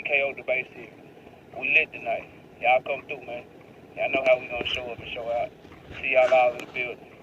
KO the basic. We lit tonight. Y'all come through, man. Y'all know how we gonna show up and show out. See y'all all in the building.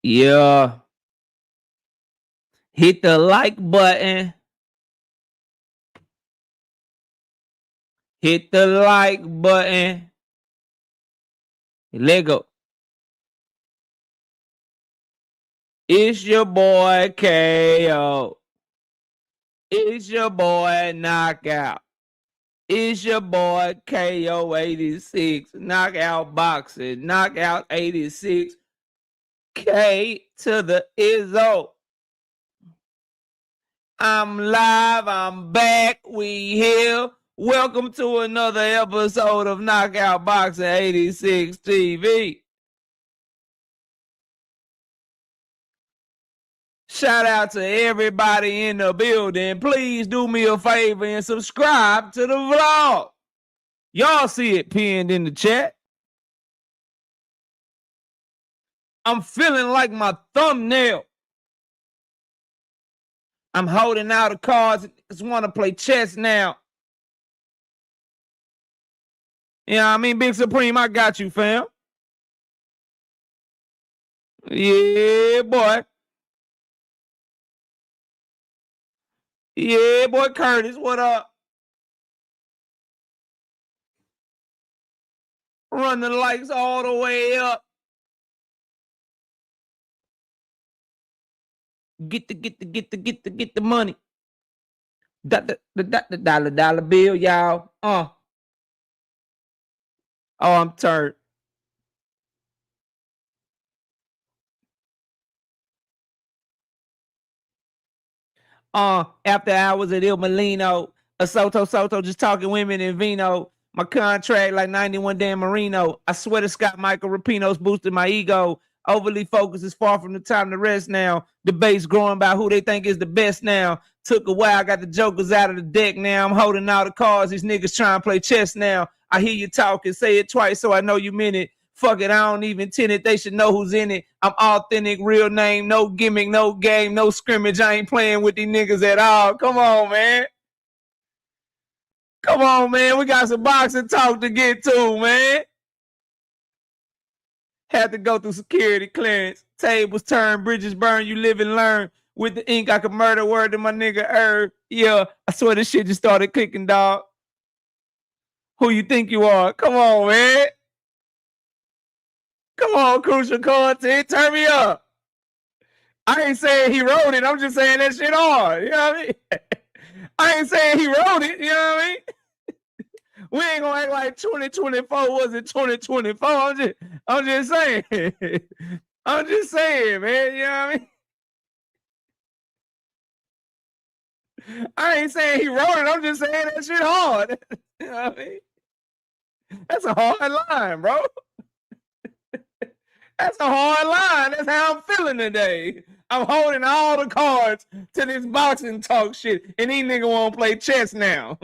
Yeah. Hit the like button. Hit the like button. Let go. It's your boy KO. It's your boy Knockout. It's your boy KO 86. Knockout boxing. Knockout 86. K to the Izzo. I'm live. I'm back. We here. Welcome to another episode of Knockout Boxing 86 TV. Shout out to everybody in the building. Please do me a favor and subscribe to the vlog. Y'all see it pinned in the chat. I'm feeling like my thumbnail. I'm holding out the cards. Just want to play chess now. Yeah, I mean, Big Supreme, I got you, fam. Yeah, boy. Yeah, boy, Curtis, what up? Run the likes all the way up. Get the money. The dollar bill, y'all. Oh, I'm turned. After hours at Il Molino, a Soto just talking women in vino. My contract like 91 Dan Marino. I swear to Scott Michael Rapinoe's boosted my ego. Overly focused is far from the time to rest now. Debates growing about who they think is the best now. Took a while, got the jokers out of the deck now. I'm holding all the cards. These niggas trying to play chess now. I hear you talking, say it twice so I know you meant it. Fuck it, I don't even tend it. They should know who's in it. I'm authentic, real name, no gimmick, no game, no scrimmage. I ain't playing with these niggas at all. Come on, man. Come on, man. We got some boxing talk to get to, man. Had to go through security clearance. Tables turn, bridges burn, you live and learn. With the ink, I could murder word to my nigga Herb. Yeah, I swear this shit just started clicking, dog. Who you think you are? Come on, man. Come on, crucial content. Turn me up. I ain't saying he wrote it. I'm just saying that shit hard. You know what I mean? I ain't saying he wrote it. You know what I mean? We ain't gonna act like 2024 wasn't 2024. I'm just saying. I'm just saying, man. You know what I mean? I ain't saying he wrote it. I'm just saying that shit hard. You know what I mean? That's a hard line, bro. That's a hard line. That's how I'm feeling today. I'm holding all the cards to this boxing talk shit, and these niggas won't play chess now.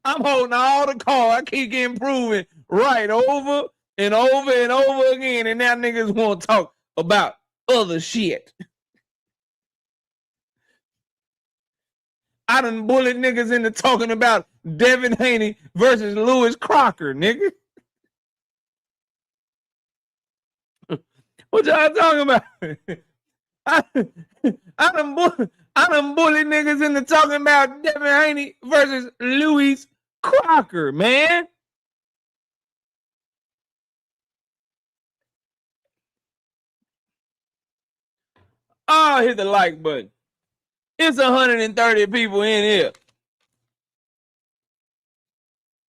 I'm holding all the cards. I keep getting proven right over and over and over again, and now niggas won't talk about other shit. I done bullied niggas into talking about Devin Haney versus Lewis Crocker, nigga. What y'all talking about? I done bullied niggas into talking about Devin Haney versus Lewis Crocker, man. Oh, hit the like button. It's 130 people in here.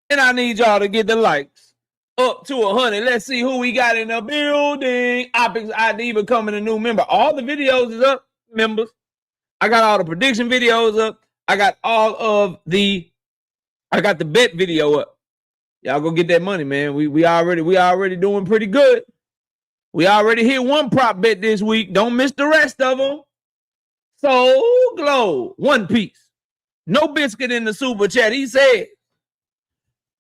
And I need y'all to get the likes up to 100. Let's see who we got in the building. Optics ID becoming a new member. All the videos is up, members. I got all the prediction videos up. I got the bet video up. Y'all go get that money, man. We already doing pretty good. We already hit one prop bet this week. Don't miss the rest of them. So glow, One Piece. No biscuit in the super chat. He said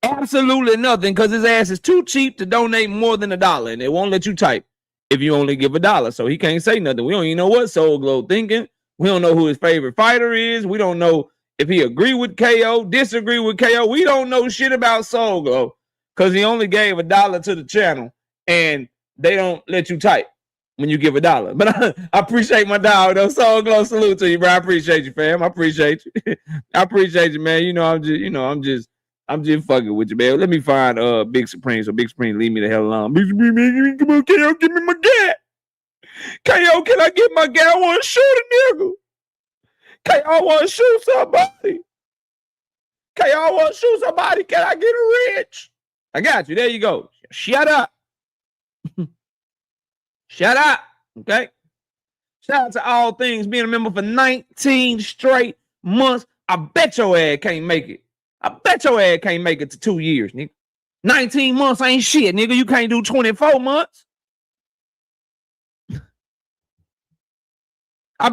absolutely nothing because his ass is too cheap to donate more than $1, and they won't let you type if you only give $1. So he can't say nothing. We don't even know what Soul Glow thinking. We don't know who his favorite fighter is. We don't know if he agree with KO, disagree with KO. We don't know shit about Soul Glow because he only gave $1 to the channel, and they don't let you type when you give $1. But I appreciate my dog, though. Soul Glow, salute to you, bro. I appreciate you, fam. I appreciate you. I appreciate you, man. I'm just fucking with you, man. Let me find Big Supreme, so Big Supreme leave me the hell alone. Big Supreme, man, come on, KO, give me my gat. KO, can I get my gat? I want to shoot a nigga. KO, I want to shoot somebody. KO, I want to shoot somebody. Can I get a rich? I got you. There you go. Shut up. Shut up. Okay? Shout out to All Things being a member for 19 straight months. I bet your ass can't make it. I bet your ass can't make it to 2 years, nigga. 19 months ain't shit, nigga. You can't do 24 months.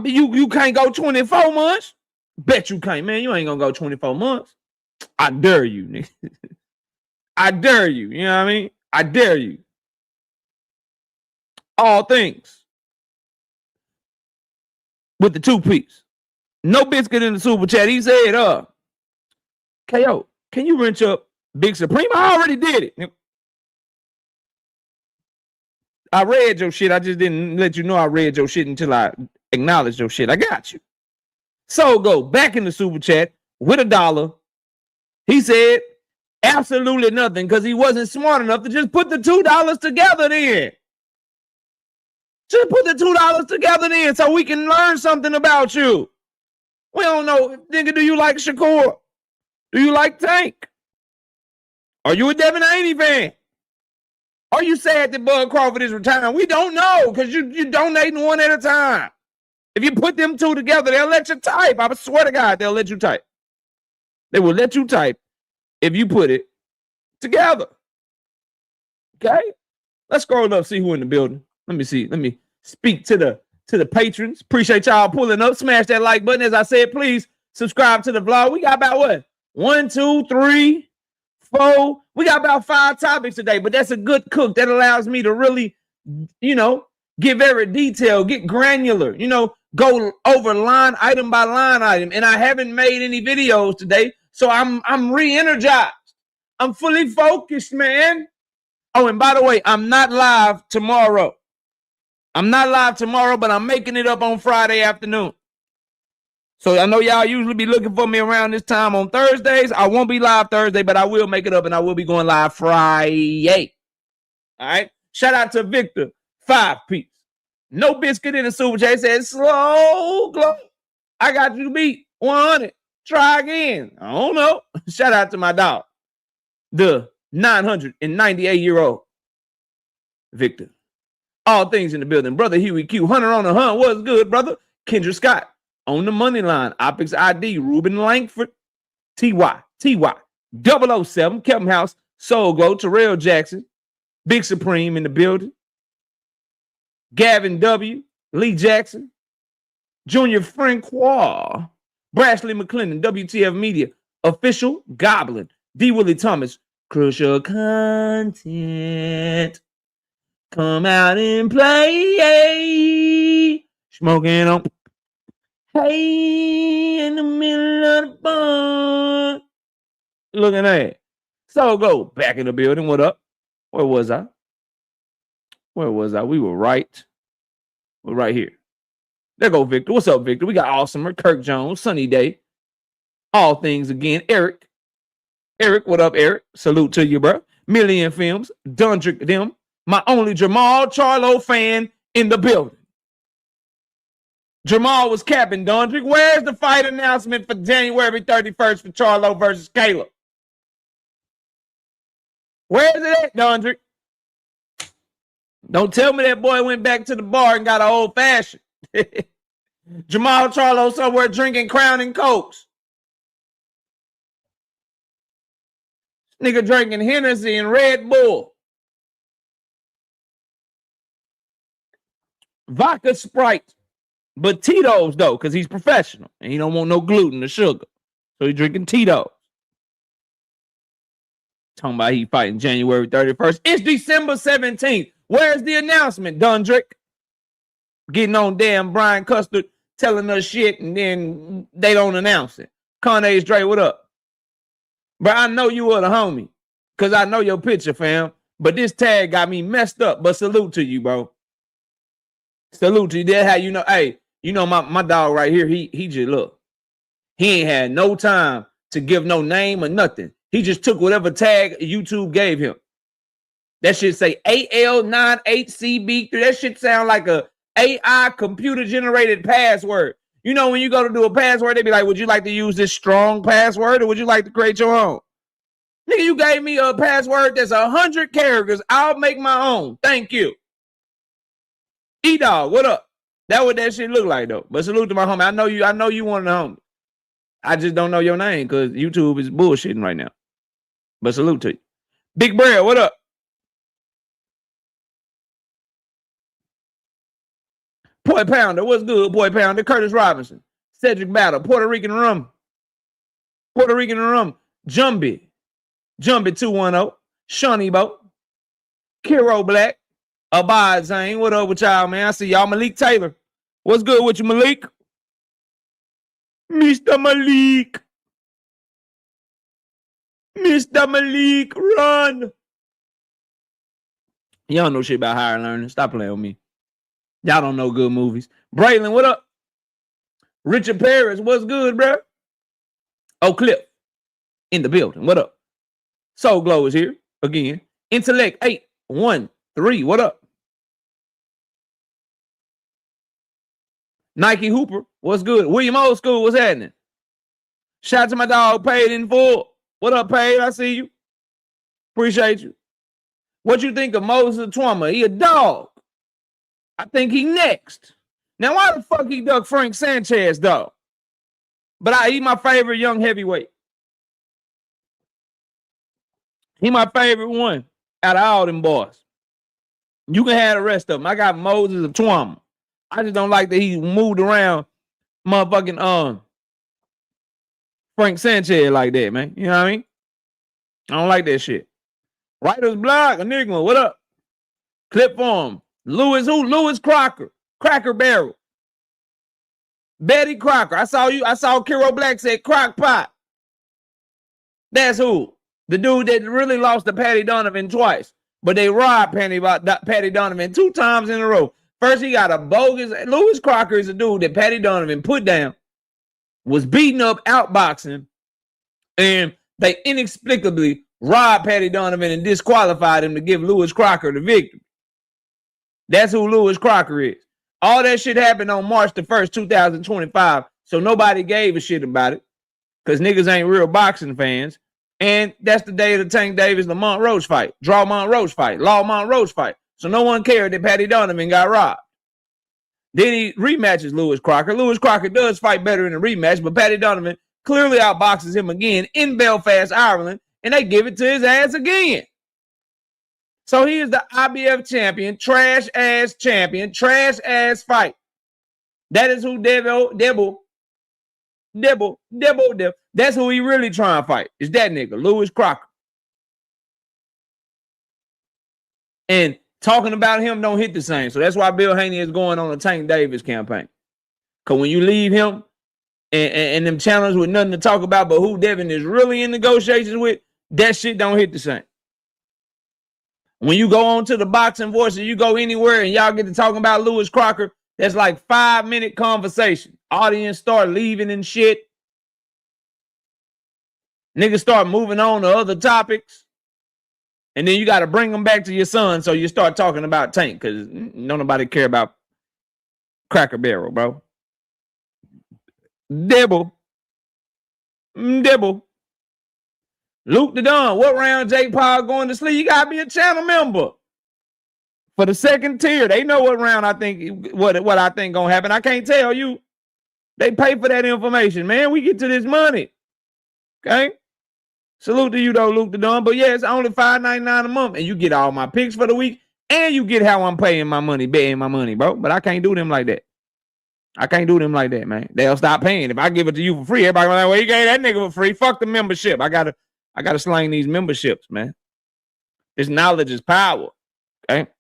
You can't go 24 months. Bet you can't, man. You ain't gonna go 24 months. I dare you, nigga. I dare you. You know what I mean? I dare you. All Things with the 2-piece. No biscuit in the super chat. He said, KO, can you wrench up Big Supreme? I already did it. I read your shit. I just didn't let you know I read your shit until I acknowledged your shit. I got you. So go back in the super chat with $1. He said absolutely nothing because he wasn't smart enough to just put the $2 together then. Just put the $2 together then so we can learn something about you. We don't know. Nigga, do you like Shakur? Do you like Tank? Are you a Devin Haney fan? Are you sad that Bud Crawford is retiring? We don't know because you're donating one at a time. If you put them two together, they'll let you type. I swear to God, they'll let you type. They will let you type if you put it together. Okay? Let's scroll up, see who in the building. Let me see. Let me speak to the patrons. Appreciate y'all pulling up. Smash that like button. As I said, please subscribe to the vlog. We got about what? 1, 2, 3, 4. We got about 5 topics today, but that's a good cook. That allows me to really, get very detailed, get granular, go over line item by line item. And I haven't made any videos today, so I'm re-energized. I'm fully focused, man. Oh, and by the way, I'm not live tomorrow. But I'm making it up on Friday afternoon. So I know y'all usually be looking for me around this time on Thursdays. I won't be live Thursday, but I will make it up and I will be going live Friday. All right. Shout out to Victor 5-piece. No biscuit in the Super J. Said, slow glow. I got you beat 100. Try again. I don't know. Shout out to my dog, the 998-year-old Victor. All things in the building. Brother Huey Q. Hunter on the hunt. What's good, brother? Kendra Scott on the money line. Optics ID. Ruben Langford. TY. 007. Kevin House. Soul Glow. Terrell Jackson. Big Supreme in the building. Gavin W. Lee Jackson. Junior Francois. Brashley McClendon. WTF Media. Official Goblin. D. Willie Thomas. Crucial content. Come out and play. Smoking on. Hey, in the middle of the bar. Looking at it. So go back in the building. What up? Where was I? We were right. We're right here. There go Victor. What's up, Victor? We got Awesomer, Kirk Jones, Sunny Day. All things again. Eric, what up, Eric? Salute to you, bro. Million Films, Dundrick them. My only Jamal Charlo fan in the building. Jamal was capping, Dundrick. Where's the fight announcement for January 31st for Charlo versus Caleb? Where's it at, Dundrick? Don't tell me that boy went back to the bar and got an old fashioned. Jamal Charlo somewhere drinking Crown and Cokes. Nigga drinking Hennessy and Red Bull. Vodka Sprite. But Tito's, though, because he's professional. And he don't want no gluten or sugar. So he's drinking Tito's. Talking about he fighting January 31st. It's December 17th. Where's the announcement, Dundrick? Getting on damn Brian Custard telling us shit and then they don't announce it. Kanye Dre, what up? But I know you were the homie because I know your picture, fam. But this tag got me messed up. But salute to you, bro. Salute to you. That's how you know. Hey, you know my dog right here, he just look. He ain't had no time to give no name or nothing. He just took whatever tag YouTube gave him. That shit say AL98CB3. That shit sound like a AI computer-generated password. You know, when you go to do a password, they be like, would you like to use this strong password or would you like to create your own? Nigga, you gave me a password that's 100 characters. I'll make my own. Thank you. E-Dog, what up? That what that shit look like, though. But salute to my homie. I know you one of the homies. I just don't know your name because YouTube is bullshitting right now. But salute to you. Big Brad, what up? Boy Pounder, what's good, Boy Pounder? Curtis Robinson, Cedric Battle, Puerto Rican Rum, Jumbie 210, Shawnee Bo, Kiro Black, Abad Zane, what up with y'all, man? I see y'all. Malik Taylor, what's good with you, Malik? Mr. Malik, run. Y'all know shit about higher learning. Stop playing with me. Y'all don't know good movies. Braylon, what up? Richard Paris, what's good, bro? Oh, Cliff in the building. What up? Soul Glow is here again. Intellect 813, what up? Nike Hooper, what's good? William Old School, what's happening? Shout out to my dog, Paid in Full. What up, Paid? I see you. Appreciate you. What you think of Moses Twama? He a dog. I think he next. Now, why the fuck he ducked Frank Sanchez, though? But he my favorite young heavyweight. He my favorite one out of all them boys. You can have the rest of them. I got Moses of Twama. I just don't like that he moved around motherfucking Frank Sanchez like that, man. You know what I mean? I don't like that shit. Writer's Block, Enigma, what up? Clip Farm. Lewis Crocker. Cracker Barrel. Betty Crocker. I saw Kiro Black say crock pot. That's who. The dude that really lost to Patty Donovan twice. But they robbed Patty Donovan 2 times in a row. First, he got a bogus. Lewis Crocker is a dude that Patty Donovan put down, was beating up, outboxing, and they inexplicably robbed Patty Donovan and disqualified him to give Lewis Crocker the victory. That's who Lewis Crocker is. All that shit happened on March the 1st, 2025. So nobody gave a shit about it because niggas ain't real boxing fans. And that's the day of the Tank Davis-Lamont Roach fight. Drawmont Roach fight. Lawmont Roach fight. So no one cared that Patty Donovan got robbed. Then he rematches Lewis Crocker. Lewis Crocker does fight better in a rematch, but Patty Donovan clearly outboxes him again in Belfast, Ireland, and they give it to his ass again. So he is the IBF champion, trash-ass champion, trash-ass fight. That is who Debo. That's who he really trying to fight. Is that nigga, Lewis Crocker. And talking about him don't hit the same. So that's why Bill Haney is going on a Tank Davis campaign. Because when you leave him and them challenged with nothing to talk about but who Devin is really in negotiations with, that shit don't hit the same. When you go on to the Boxing Voice and you go anywhere and y'all get to talking about Lewis Crocker, that's like 5-minute conversation. Audience start leaving and shit. Niggas start moving on to other topics. And then you got to bring them back to your son so you start talking about Tank because don't nobody care about Cracker Barrel, bro. Dibble. Luke the Don, what round Jake Paul going to sleep? You got to be a channel member. For the second tier, they know what round I think, what I think going to happen. I can't tell you. They pay for that information, man. We get to this money. Okay? Salute to you, though, Luke the Don. But, yeah, it's only $5.99 a month, and you get all my picks for the week, and you get how I'm paying my money, betting my money, bro. But I can't do them like that. I can't do them like that, man. They'll stop paying. If I give it to you for free, everybody like, well, you gave that nigga for free. Fuck the membership. I gotta slang these memberships, man. This knowledge is power. Okay.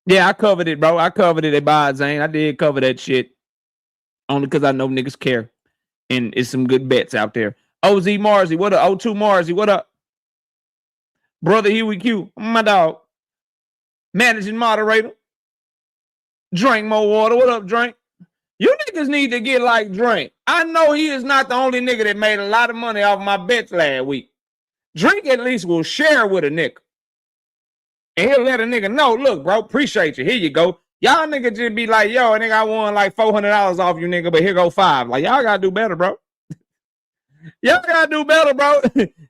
Yeah, I covered it, bro. I covered it at Bod Zane. I did cover that shit. Only because I know niggas care. And it's some good bets out there. OZ Marzi, what up? O2 Marzi, what up? Brother Huey Q, my dog. Managing moderator. Drink more water. What up, Drink? You niggas need to get like Drink. I know he is not the only nigga that made a lot of money off my bets last week. Drink at least will share with a nigga. And he'll let a nigga know, look, bro, appreciate you. Here you go. Y'all nigga just be like, yo, nigga, I won like $400 off you, nigga, but here go $5. Like, y'all gotta do better, bro. Y'all gotta do better, bro.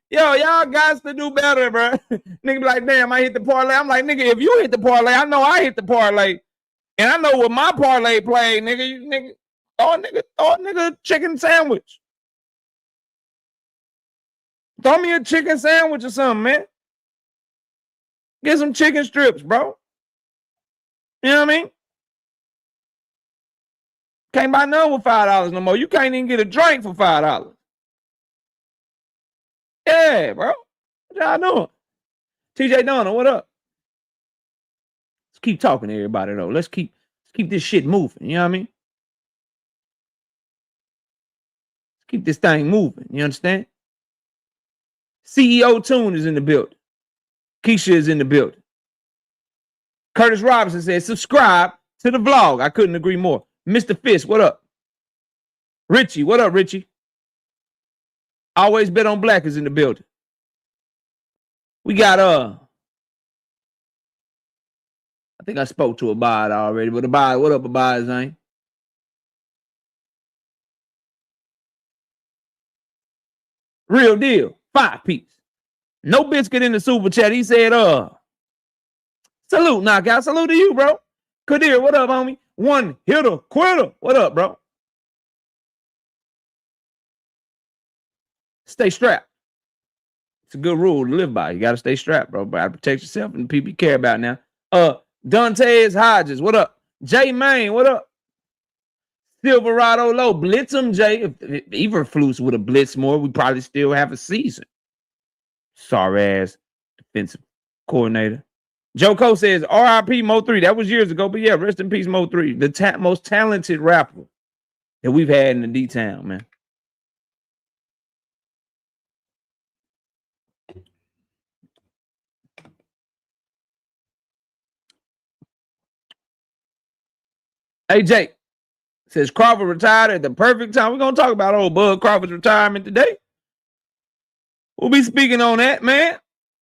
Yo, y'all got to do better, bro. Nigga be like, damn, I hit the parlay. I'm like, nigga, if you hit the parlay, I know I hit the parlay. And I know what my parlay played, nigga. You nigga, throw a nigga a chicken sandwich. Throw me a chicken sandwich or something, man. Get some chicken strips, bro. You know what I mean? Can't buy none with $5 no more. You can't even get a drink for $5. Yeah, bro. What y'all doing? TJ Donner, what up? Let's keep talking to everybody, though. Let's keep this shit moving. You know what I mean? Let's keep this thing moving. You understand? CEO Tune is in the building. Keisha is in the building. Curtis Robinson says, subscribe to the vlog. I couldn't agree more. Mr. Fisk, what up? Richie, what up, Richie? Always Bet on Black is in the building. We got, I think I spoke to Abad already, but Abad, what up, Abad, Zane? Real deal, 5-piece. No biscuit in the super chat. He said, salute, knockout. Salute to you, bro. Kadir, what up, homie? One hitter, quitter. What up, bro? Stay strapped. It's a good rule to live by. You got to stay strapped, bro. But protect yourself and the people you care about now. Dantes Hodges, what up? Jay Main, what up? Silverado Low, blitz him, Jay. If Eberflus would have blitzed more, we probably still have a season. Sorry ass defensive coordinator. Joe Cole says, RIP Mo 3. That was years ago, but yeah, rest in peace, Mo 3. The most talented rapper that we've had in the D-Town, man. Hey, Jake says Crawford retired at the perfect time. We're going to talk about old Bud Crawford's retirement today. We'll be speaking on that, man.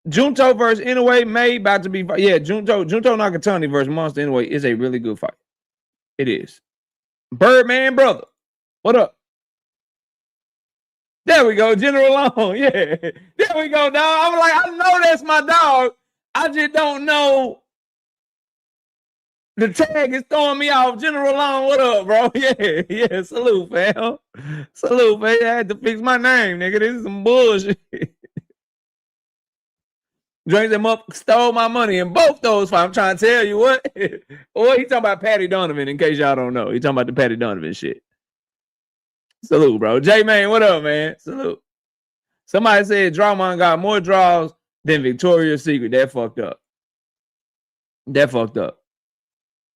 Junto versus Inoue May about to be. Yeah, Junto Nakatani versus Monster Inoue is a really good fight. It is. Birdman brother, what up? There we go, General Long. Yeah, there we go, dog. I'm like, I know that's my dog. I just don't know. The tag is throwing me off. General Long, what up, bro? Yeah. Salute, fam. Salute, fam. I had to fix my name, nigga. This is some bullshit. Drinks them up, stole my money in both those fights. I'm trying to tell you what. Or he talking about Patty Donovan, in case y'all don't know. He talking about the Patty Donovan shit. Salute, bro. J-Man, what up, man? Salute. Somebody said Drawman got more draws than Victoria's Secret. That fucked up. That fucked up.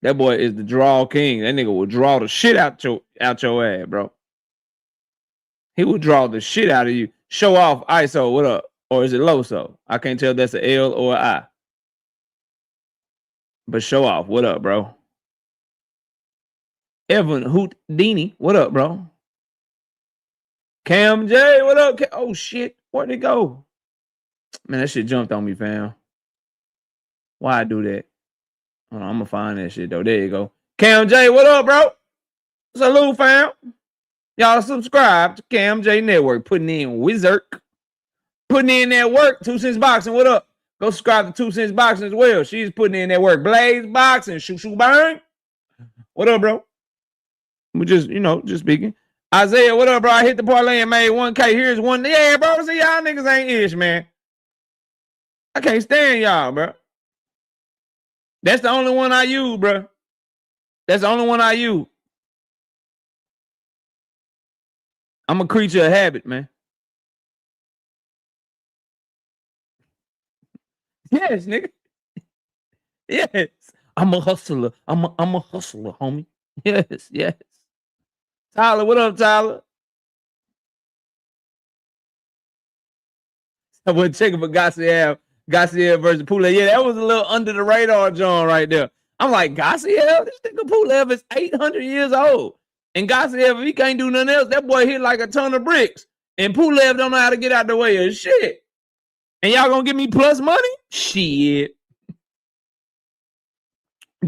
That boy is the draw king. That nigga will draw the shit out your ass, bro. He will draw the shit out of you. Show off ISO, what up? Or is it Loso? I can't tell if that's an L or an I. But show off, what up, bro? Evan Houdini, what up, bro? Cam J, what up? Oh, shit. Where'd it go? Man, that shit jumped on me, fam. Why I do that? Hold on, I'm going to find that shit, though. There you go. Cam J, what up, bro? Salute, fam. Y'all subscribe to Cam J Network. Putting in Wizard. Putting in that work. 2 Cents Boxing, what up? Go subscribe to 2 Cents Boxing as well. She's putting in that work. Blaze Boxing, shoo bang. What up, bro? We just, just speaking. Isaiah, what up, bro? I hit the parlay and made 1K. Here's one. Yeah, bro. See, y'all niggas ain't ish, man. I can't stand y'all, bro. That's the only one I use, bro. That's the only one I use. I'm a creature of habit, man. Yes, nigga. Yes. I'm a hustler. I'm a hustler, homie. Yes. Tyler, what up, Tyler? I wasn't checking for Garcia versus Pulev. Yeah, that was a little under the radar, John, right there. I'm like, Garcia? This nigga Pulev is 800 years old. And Garcia, if he can't do nothing else, that boy hit like a ton of bricks. And Pulev don't know how to get out the way of shit. And y'all gonna give me plus money? Shit.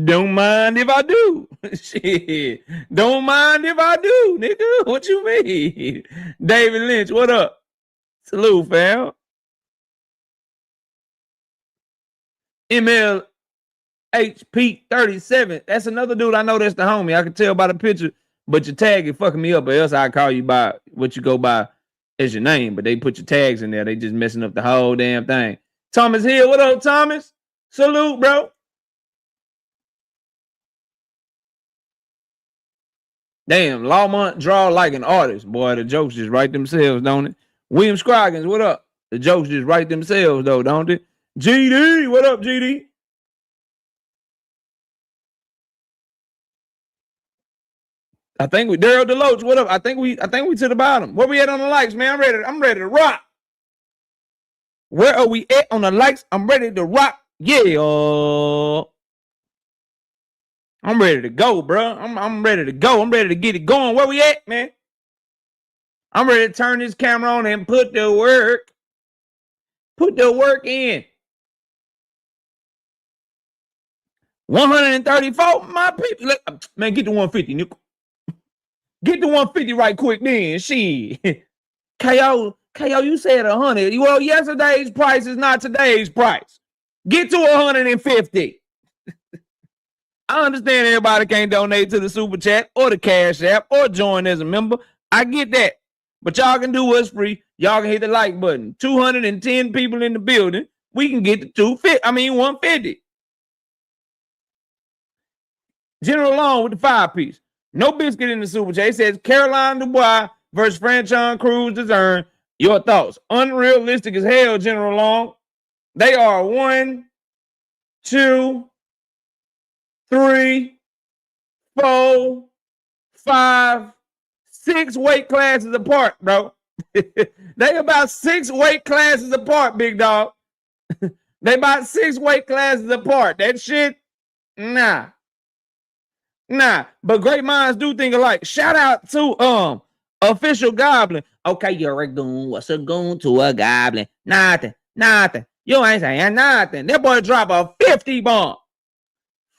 Don't mind if I do. Shit. Don't mind if I do, nigga. What you mean? David Lynch, what up? Salute, fam. MLHP37. That's another dude I know that's the homie. I can tell by the picture, but your tag is fucking me up, or else I call you by what you go by as your name, but they put your tags in there. They just messing up the whole damn thing. Thomas Hill, what up, Thomas? Salute, bro. Damn, Lawmont draw like an artist. Boy, the jokes just write themselves, don't it? William Scroggins, what up? The jokes just write themselves, though, don't it? GD, what up, GD? I think we Daryl Deloach, what up? I think we to the bottom. Where we at on the likes, man? I'm ready to rock. Where are we at on the likes? I'm ready to rock. Yeah. I'm ready to go, bro. I'm ready to go. I'm ready to get it going. Where we at, man? I'm ready to turn this camera on and put the work. Put the work in. 134, my people. Man, get to 150, nickel. Get to 150 right quick then. Shit. KO, you said 100. Well, yesterday's price is not today's price. Get to 150. I understand everybody can't donate to the Super Chat or the Cash App or join as a member. I get that. But y'all can do what's free. Y'all can hit the like button. 210 people in the building. We can get to 150. General Long with the 5-piece. No biscuit in the Super Chat. It says Caroline Dubois versus Franchon Cruz DAZN. Your thoughts? Unrealistic as hell, General Long. They are 1, 2, 3, 4, 5, 6 weight classes apart, bro. They about 6 weight classes apart, big dog. They about 6 weight classes apart. That shit, nah. But great minds do think alike. Shout out to Official Goblin. Okay, you're a goon. What's a goon to a goblin? Nothing. You ain't saying nothing. That boy drop a 50 bomb,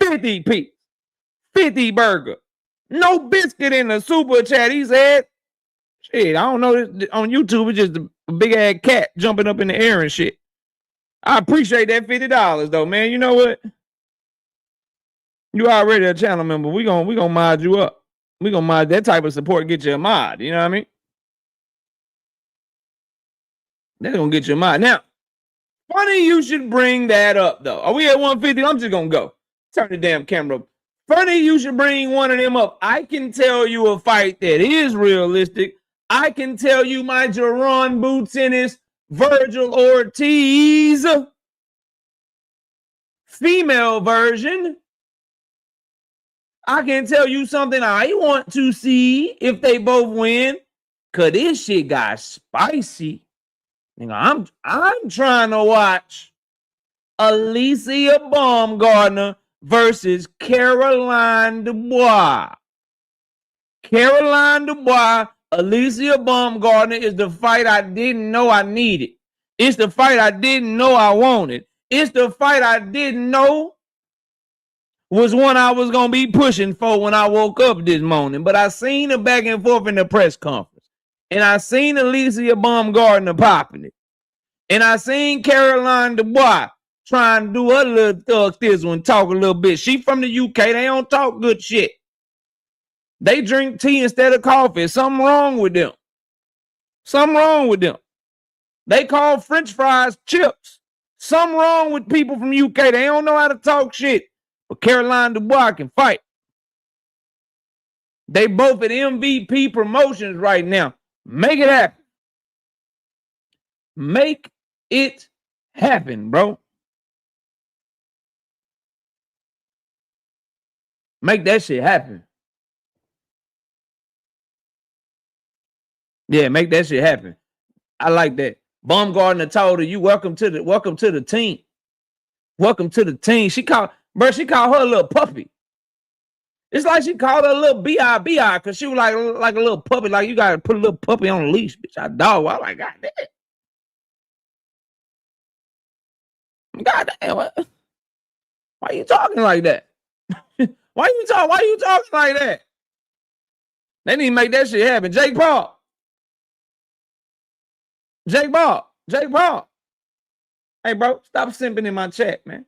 50 piece, 50 burger. No biscuit in the super chat. He said, shit, I don't know. This, on YouTube, it's just a big ass cat jumping up in the air and shit. I appreciate that $50 though, man. You know what? You already a channel member. We gonna mod you up. We gonna mod that type of support, get you a mod. You know what I mean? That's gonna get you a mod. Now, funny you should bring that up though. Are we at 150? I'm just gonna go. Turn the damn camera up. Funny you should bring one of them up. I can tell you a fight that is realistic. I can tell you my Jerron Boots in his Virgil Ortiz female version. I can tell you something I want to see if they both win. Cause this shit got spicy. You know, I'm trying to watch Alicia Baumgardner versus Caroline Dubois. Caroline Dubois, Alicia Baumgardner is the fight I didn't know I needed. It's the fight I didn't know I wanted. It's the fight I didn't know was one I was going to be pushing for when I woke up this morning. But I seen the back and forth in the press conference. And I seen Alicia Baumgardner popping it. And I seen Caroline Dubois trying to do her little thug this one, talk a little bit. She from the UK. They don't talk good shit. They drink tea instead of coffee. Something wrong with them. Something wrong with them. They call French fries chips. Something wrong with people from UK. They don't know how to talk shit. But Caroline Dubois can fight. They both at MVP Promotions right now. Make it happen. Make it happen, bro. Make that shit happen. Yeah, make that shit happen. I like that. Baumgardner told her, "You welcome to the team. Welcome to the team." She called her a little puppy. It's like she called her a little bi because she was like a little puppy. Like you gotta put a little puppy on a leash, bitch. I dog. I like, God damn. God damn. Why you talking like that? Why you talking like that? They need to make that shit happen. Jake Paul. Hey, bro, stop simping in my chat, man.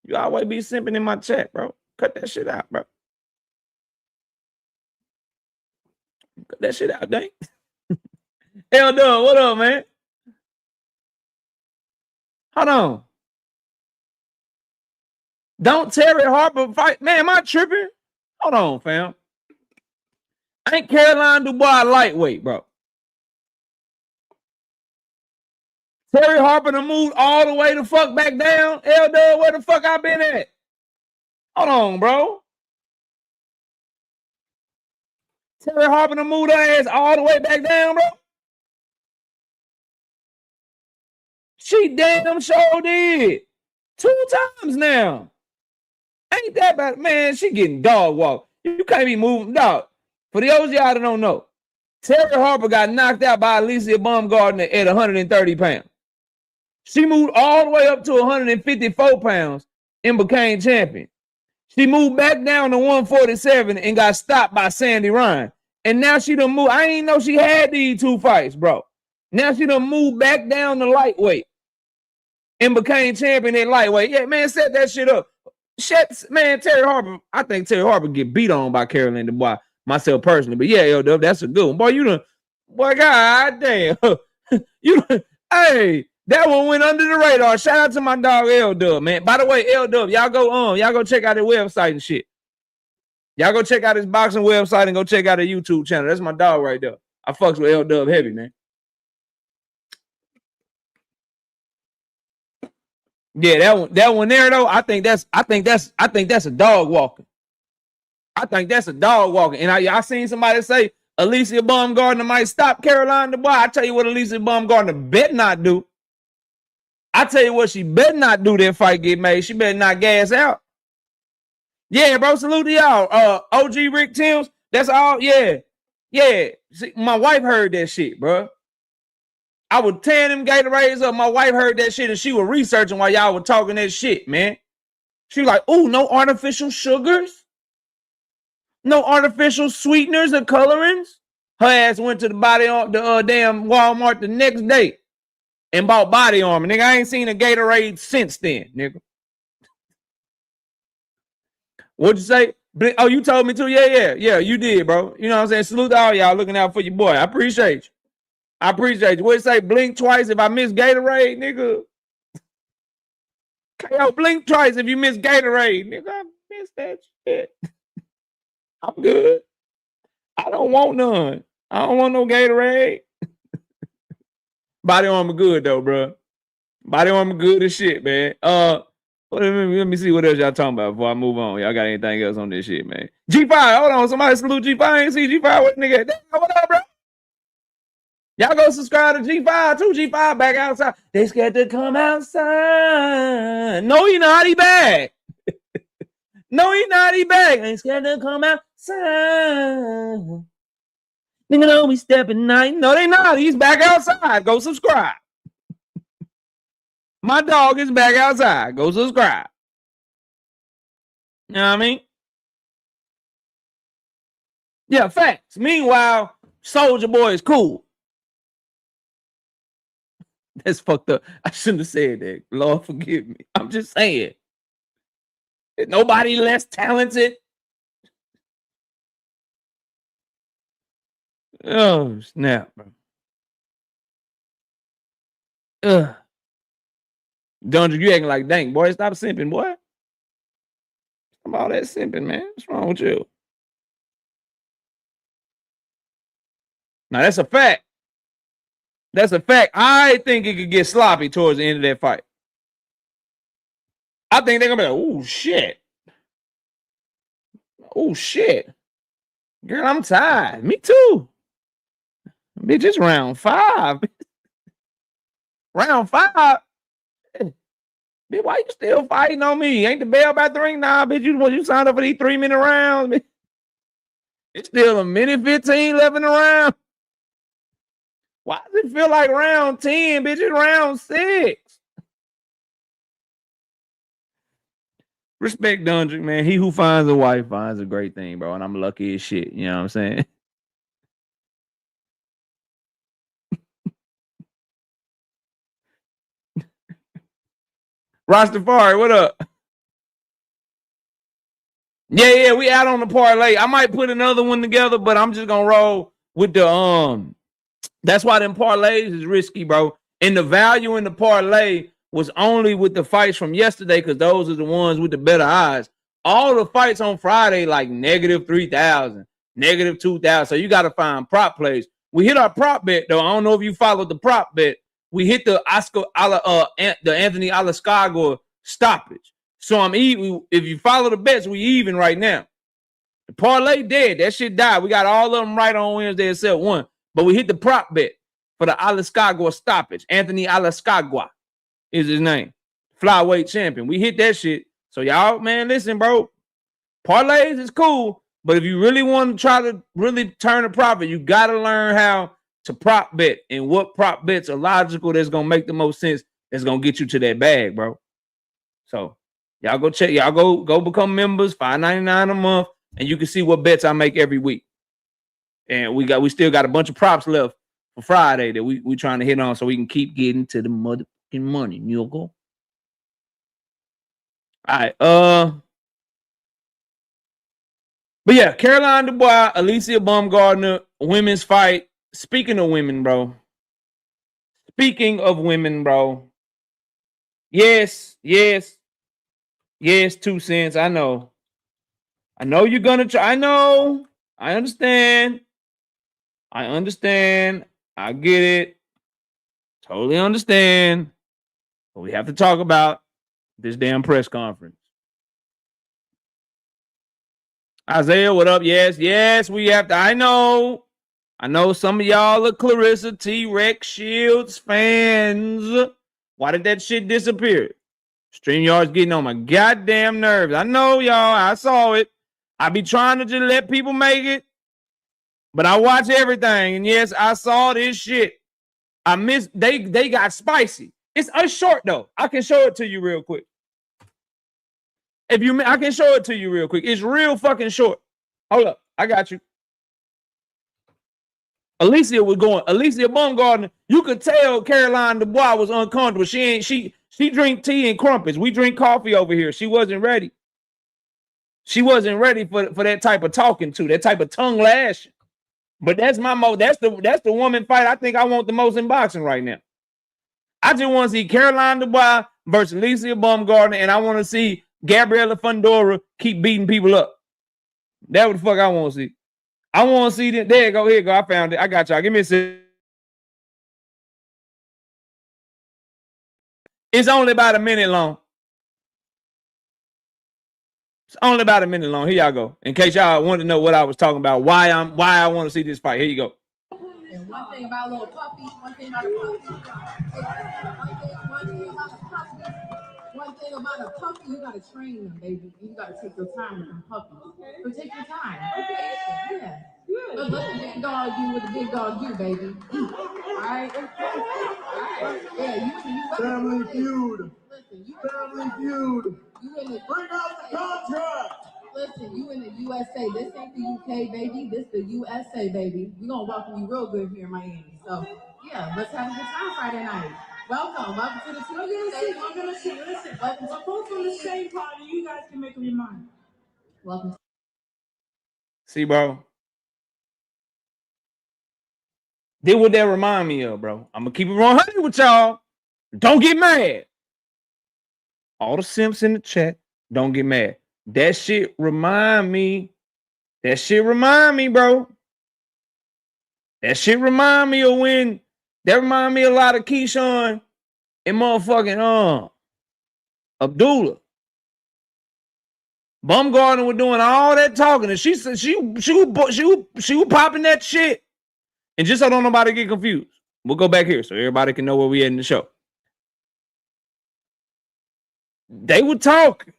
You always be simping in my chat, bro. Cut that shit out, bro. Cut that shit out, dang. Hell no, what up, man? Hold on. Don't Terry Harper fight. Man, am I tripping? Hold on, fam. Ain't Caroline Dubois lightweight, bro? Terry Harper done moved all the way the fuck back down. L-Dub, where the fuck I been at? Hold on, bro. Terry Harper done moved her ass all the way back down, bro. She damn sure did. 2 times now. Ain't that bad? Man, she getting dog walk. You can't be moving. Dog. For the OG y'all that don't know, Terry Harper got knocked out by Alicia Baumgardner at 130 pounds. She moved all the way up to 154 pounds and became champion. She moved back down to 147 and got stopped by Sandy Ryan. And now she done moved. I ain't know she had these 2 fights, bro. Now she done moved back down to lightweight and became champion at lightweight. Yeah, man, set that shit up. Man, Terry Harper, I think Terry Harper get beat on by Caroline Dubois, myself personally. But yeah, L-Dub, that's a good one. Boy, god damn. Hey, that one went under the radar. Shout out to my dog L-Dub, man. By the way, L-Dub, y'all go check out their website and shit. Y'all go check out his boxing website and go check out their YouTube channel. That's my dog right there. I fucks with L-Dub heavy, man. Yeah, that one there though. I think that's a dog walking. I think that's a dog walking. And I seen somebody say Alicia Baumgardner might stop Caroline Dubois. I tell you what, Alicia Baumgardner better not do. I tell you what, she better not do that fight get made. She better not gas out. Yeah, bro. Salute to y'all. OG Rick Timms. That's all. Yeah. See, my wife heard that shit, bro. I would tear them Gatorades up. My wife heard that shit and she was researching while y'all were talking that shit, man. She was like, oh, no artificial sugars? No artificial sweeteners or colorings? Her ass went to the damn Walmart the next day and bought Body Armor. Nigga, I ain't seen a Gatorade since then, nigga. What'd you say? Oh, you told me to? Yeah, you did, bro. You know what I'm saying? Salute to all y'all looking out for your boy. I appreciate you. What'd you say? Blink twice if I miss Gatorade, nigga. Yo, blink twice if you miss Gatorade, nigga. I miss that shit. I'm good. I don't want none. I don't want no Gatorade. Body Armor good though, bro. Body Armor good as shit, man. Let me see what else y'all talking about before I move on. Y'all got anything else on this shit, man? G5, hold on. Somebody salute G5. I ain't see G5. What nigga? What up, bro? Y'all go subscribe to G5 too. G5 back outside. They scared to come outside. No, he not. He back. No, he not. He back. Ain't scared to come outside. Nigga, know we stepping night. No, they not. He's back outside. Go subscribe. My dog is back outside. Go subscribe. You know what I mean? Yeah, facts. Meanwhile, Soulja Boy is cool. That's fucked up. I shouldn't have said that. Lord forgive me. I'm just saying. Is nobody less talented? Oh, snap, bro. Don't you acting like dang, boy. Stop simping, boy. Stop all that simping, man. What's wrong with you? Now, that's a fact. That's a fact. I think it could get sloppy towards the end of that fight. I think they're going to be like, oh, shit. Oh, shit. Girl, I'm tired. Me too. Bitch, it's round 5. Round 5? Bitch, why you still fighting on me? Ain't the bell about the ring? Nah, bitch, you signed up for these 3-minute rounds. Bitch. It's still a minute 15 left in the round. Why does it feel like round 10, bitch? It's round 6. Respect Dundrick, man. He who finds a wife finds a great thing, bro. And I'm lucky as shit. You know what I'm saying? Rastafari, what up? Yeah, we out on the parlay. I might put another one together, but I'm just gonna roll with the That's why them parlays is risky, bro. And the value in the parlay was only with the fights from yesterday because those are the ones with the better odds. All the fights on Friday like negative 3,000, negative 2,000. So you got to find prop plays. We hit our prop bet though. I don't know if you followed the prop bet. We hit the Anthony Alascago stoppage. So if you follow the bets, we even right now. The parlay dead. That shit died. We got all of them right on Wednesday except one. But we hit the prop bet for the Alascago stoppage. Anthony Alascago is his name. Flyweight champion. We hit that shit. So y'all, man, listen, bro. Parlays is cool. But if you really want to try to really turn a profit, you got to learn how to prop bet and what prop bets are logical that's going to make the most sense that's going to get you to that bag, bro. So y'all go check. Y'all go become members, $5.99 a month, and you can see what bets I make every week. And we still got a bunch of props left for Friday that we trying to hit on so we can keep getting to the motherfucking money. You'll go. All right. But yeah, Caroline Dubois, Alicia Baumgardner, women's fight. Speaking of women, bro. Yes, 2 cents. I know you're gonna try. I know. I understand. I get it. Totally understand. But we have to talk about this damn press conference. Isaiah, what up? Yes, we have to. I know some of y'all are Claressa T-Rex Shields fans. Why did that shit disappear? StreamYard's getting on my goddamn nerves. I know, y'all. I saw it. I be trying to just let people make it. But I watch everything. And yes, I saw this shit. I miss they got spicy. It's short though. I can show it to you real quick. I can show it to you real quick. It's real fucking short. Hold up, I got you. Alicia Baumgartner, you could tell Caroline Dubois was uncomfortable. She drink tea and crumpets. We drink coffee over here. She wasn't ready. She wasn't ready for that type of talking to, that type of tongue lashing. But that's the woman fight I think I want the most in boxing right now. I just want to see Caroline Dubois versus Alicia Baumgartner, and I want to see Gabriela Fundora keep beating people up. That's what the fuck I want to see. I want to see that. There you go. Here you go. I found it. I got y'all. Give me a second. It's only about a minute long. It's only about a minute long. Here y'all go. In case y'all want to know what I was talking about, why I want to see this fight. Here you go. And one thing about a little puppy, one thing about a puppy, you gotta train them, baby. You gotta take your time with them puppies. So take your time. Okay. Yeah. But let the big dog do what the big dog do, baby. All right. Yeah. Family Feud. Listen, Family Feud. Bring out the contract. Listen, you in the USA. This ain't the UK, baby. This the USA, baby. We're gonna welcome you real good here in Miami. So yeah, let's have a good time Friday night. Welcome to the team. I'm gonna see. Listen, we're both on the same party. You guys can make up your mind. Welcome. See, bro. Did what that remind me of, bro. I'm gonna keep it 100 with y'all. Don't get mad. All the simps in the chat, don't get mad. That shit remind me, bro. That shit remind me of when, that remind me a lot of Keyshawn and motherfucking Abdullah. Baumgartner was doing all that talking, and she said she was popping that shit. And just so don't nobody get confused, we'll go back here so everybody can know where we at in the show. They were talking.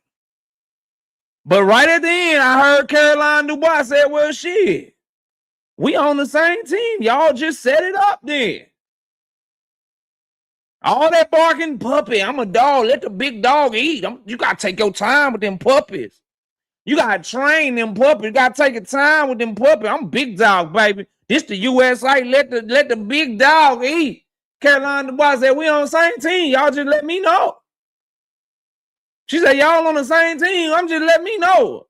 But right at the end, I heard Caroline Dubois say, well, shit, we on the same team. Y'all just set it up then. All that barking puppy, I'm a dog. Let the big dog eat. You got to take your time with them puppies. You got to train them puppies. You got to take your time with them puppies. I'm big dog, baby. This the USA. Let the big dog eat. Caroline Dubois said, we on the same team. Y'all just let me know. She said, y'all on the same team. I'm just letting me know.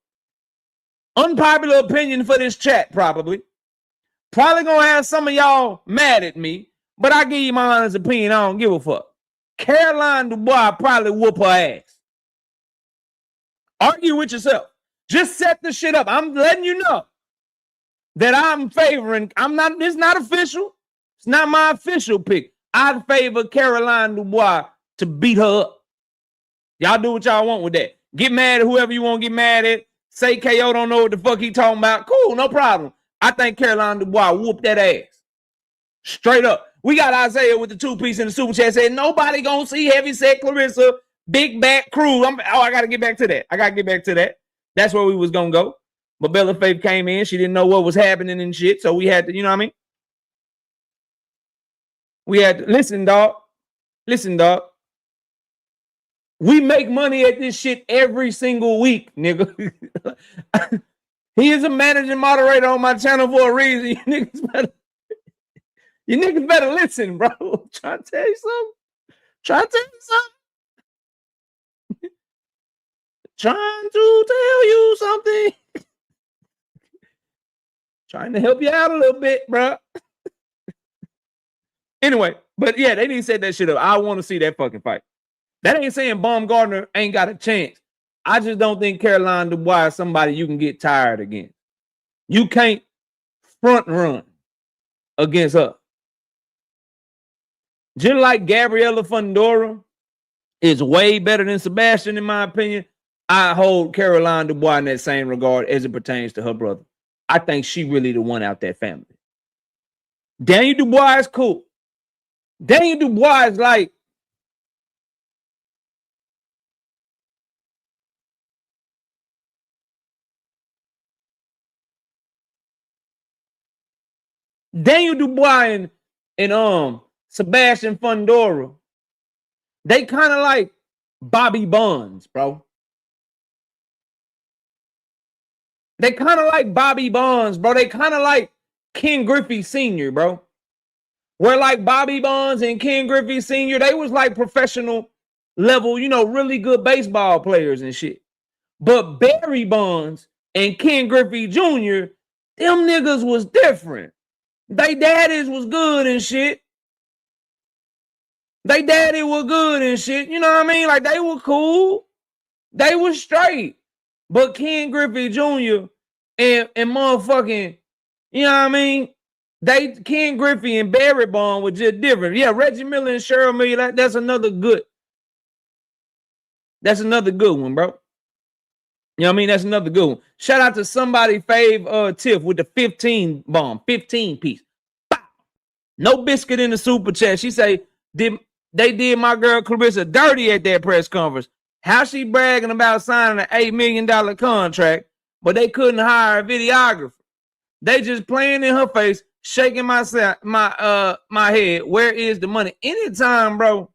Unpopular opinion for this chat, probably. Probably going to have some of y'all mad at me, but I give you my honest opinion. I don't give a fuck. Caroline Dubois probably whoop her ass. Argue with yourself. Just set the shit up. I'm letting you know that I'm favoring. It's not official. It's not my official pick. I favor Caroline Dubois to beat her up. Y'all do what y'all want with that. Get mad at whoever you want to get mad at. Say KO don't know what the fuck he talking about. Cool, no problem. I think Caroline Dubois whooped that ass. Straight up. We got Isaiah with the 2-piece in the super chat saying nobody gonna see heavy-set Claressa, big back crew. I got to get back to that. That's where we was gonna go. But Bella Faith came in. She didn't know what was happening and shit. So we had to, you know what I mean? We had to, listen, dog. We make money at this shit every single week, nigga. He is a managing moderator on my channel for a reason. You niggas better listen, bro. I'm trying to tell you something. Trying to tell you something. Trying to help you out a little bit, bro. Anyway, but yeah, they didn't set that shit up. I want to see that fucking fight. That ain't saying Baumgartner ain't got a chance. I just don't think Caroline Dubois is somebody you can get tired against. You can't front run against her. Just like Gabriela Fundora is way better than Sebastian, in my opinion, I hold Caroline Dubois in that same regard as it pertains to her brother. I think she really the one out that family. Daniel Dubois is cool. Daniel Dubois is like, Daniel Dubois and Sebastian Fundora, they kind of like Bobby Bonds, bro. They kind of like Bobby Bonds, bro. They kind of like Ken Griffey Sr., bro. Where like Bobby Bonds and Ken Griffey Sr., they was like professional level, you know, really good baseball players and shit. But Barry Bonds and Ken Griffey Jr., them niggas was different. They daddies was good and shit. They daddy was good and shit. You know what I mean? Like, they were cool. They was straight. But Ken Griffey Jr. and motherfucking, you know what I mean? Ken Griffey and Barry Bonds were just different. Yeah, Reggie Miller and Cheryl Miller, that's another good. That's another good one, bro. You know what I mean? That's another good one. Shout out to somebody fave Tiff with the 15 bomb, 15 piece. Bow. No biscuit in the super chat. She say, they did my girl Claressa dirty at that press conference. How she bragging about signing an $8 million contract, but they couldn't hire a videographer. They just playing in her face, shaking my head. Where is the money? Anytime, bro,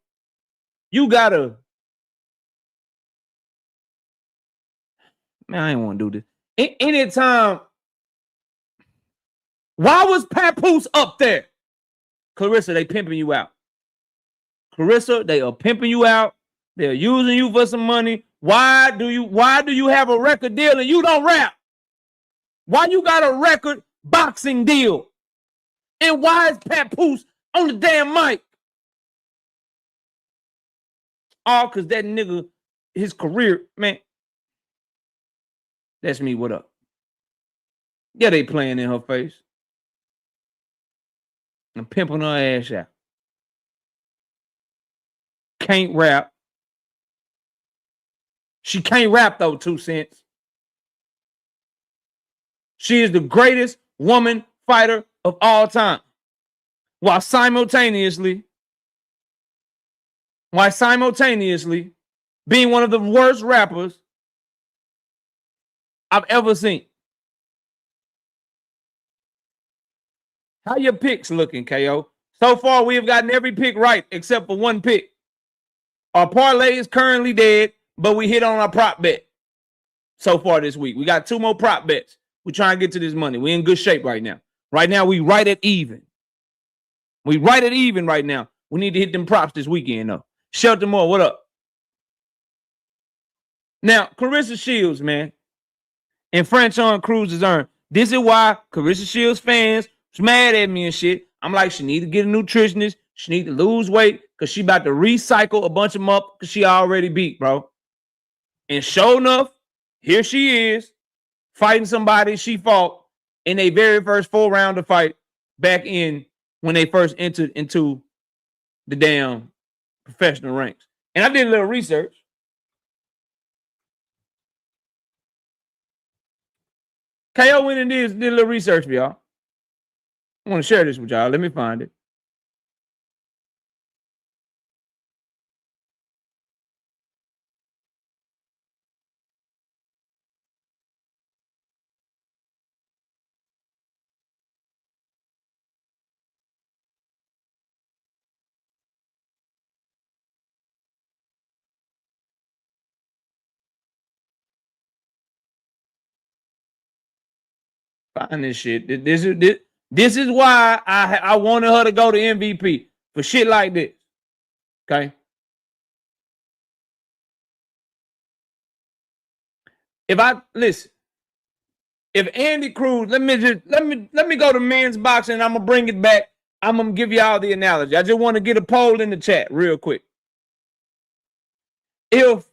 you gotta. Man, I ain't want to do this. Anytime. Why was Papoose up there? Claressa, they pimping you out. Claressa, they are pimping you out. They're using you for some money. Why do you have a record deal and you don't rap? Why you got a record boxing deal? And why is Papoose on the damn mic? All because that nigga, his career, man. That's me, what up? Yeah, they playing in her face. I'm pimping her ass out. Can't rap. She can't rap, though, 2 cents. She is the greatest woman fighter of all time. While simultaneously being one of the worst rappers I've ever seen. How your picks looking, KO? So far, we have gotten every pick right except for one pick. Our parlay is currently dead, but we hit on our prop bet so far this week. We got 2 more prop bets. We're trying to get to this money. We're in good shape right now. Right now, we right at even. We right at even right now. We need to hit them props this weekend, though. Shelton Moore, what up? Now, Claressa Shields, man, and Franchon Cruz's earned. This is why Claressa Shields fans was mad at me and shit. I'm like, she need to get a nutritionist. She need to lose weight because she about to recycle a bunch of them up because she already beat, bro. And sure enough, here she is fighting somebody she fought in their very first 4-rounder fight back in when they first entered into the damn professional ranks. And I did a little research. KO went and did a little research for y'all. I want to share this with y'all. Let me find it. Find this shit. This is why I wanted her to go to MVP for shit like this. Okay. If Andy Cruz, let me go to men's boxing and I'm gonna bring it back. I'm gonna give y'all the analogy. I just want to get a poll in the chat real quick. If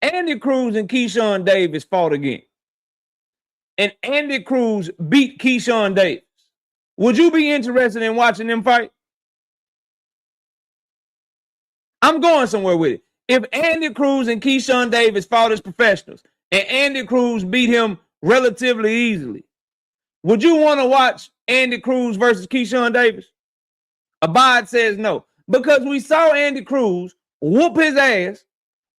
Andy Cruz and Keyshawn Davis fought again, and Andy Cruz beat Keyshawn Davis, would you be interested in watching them fight? I'm going somewhere with it. If Andy Cruz and Keyshawn Davis fought as professionals, and Andy Cruz beat him relatively easily, would you want to watch Andy Cruz versus Keyshawn Davis? Abad says no. Because we saw Andy Cruz whoop his ass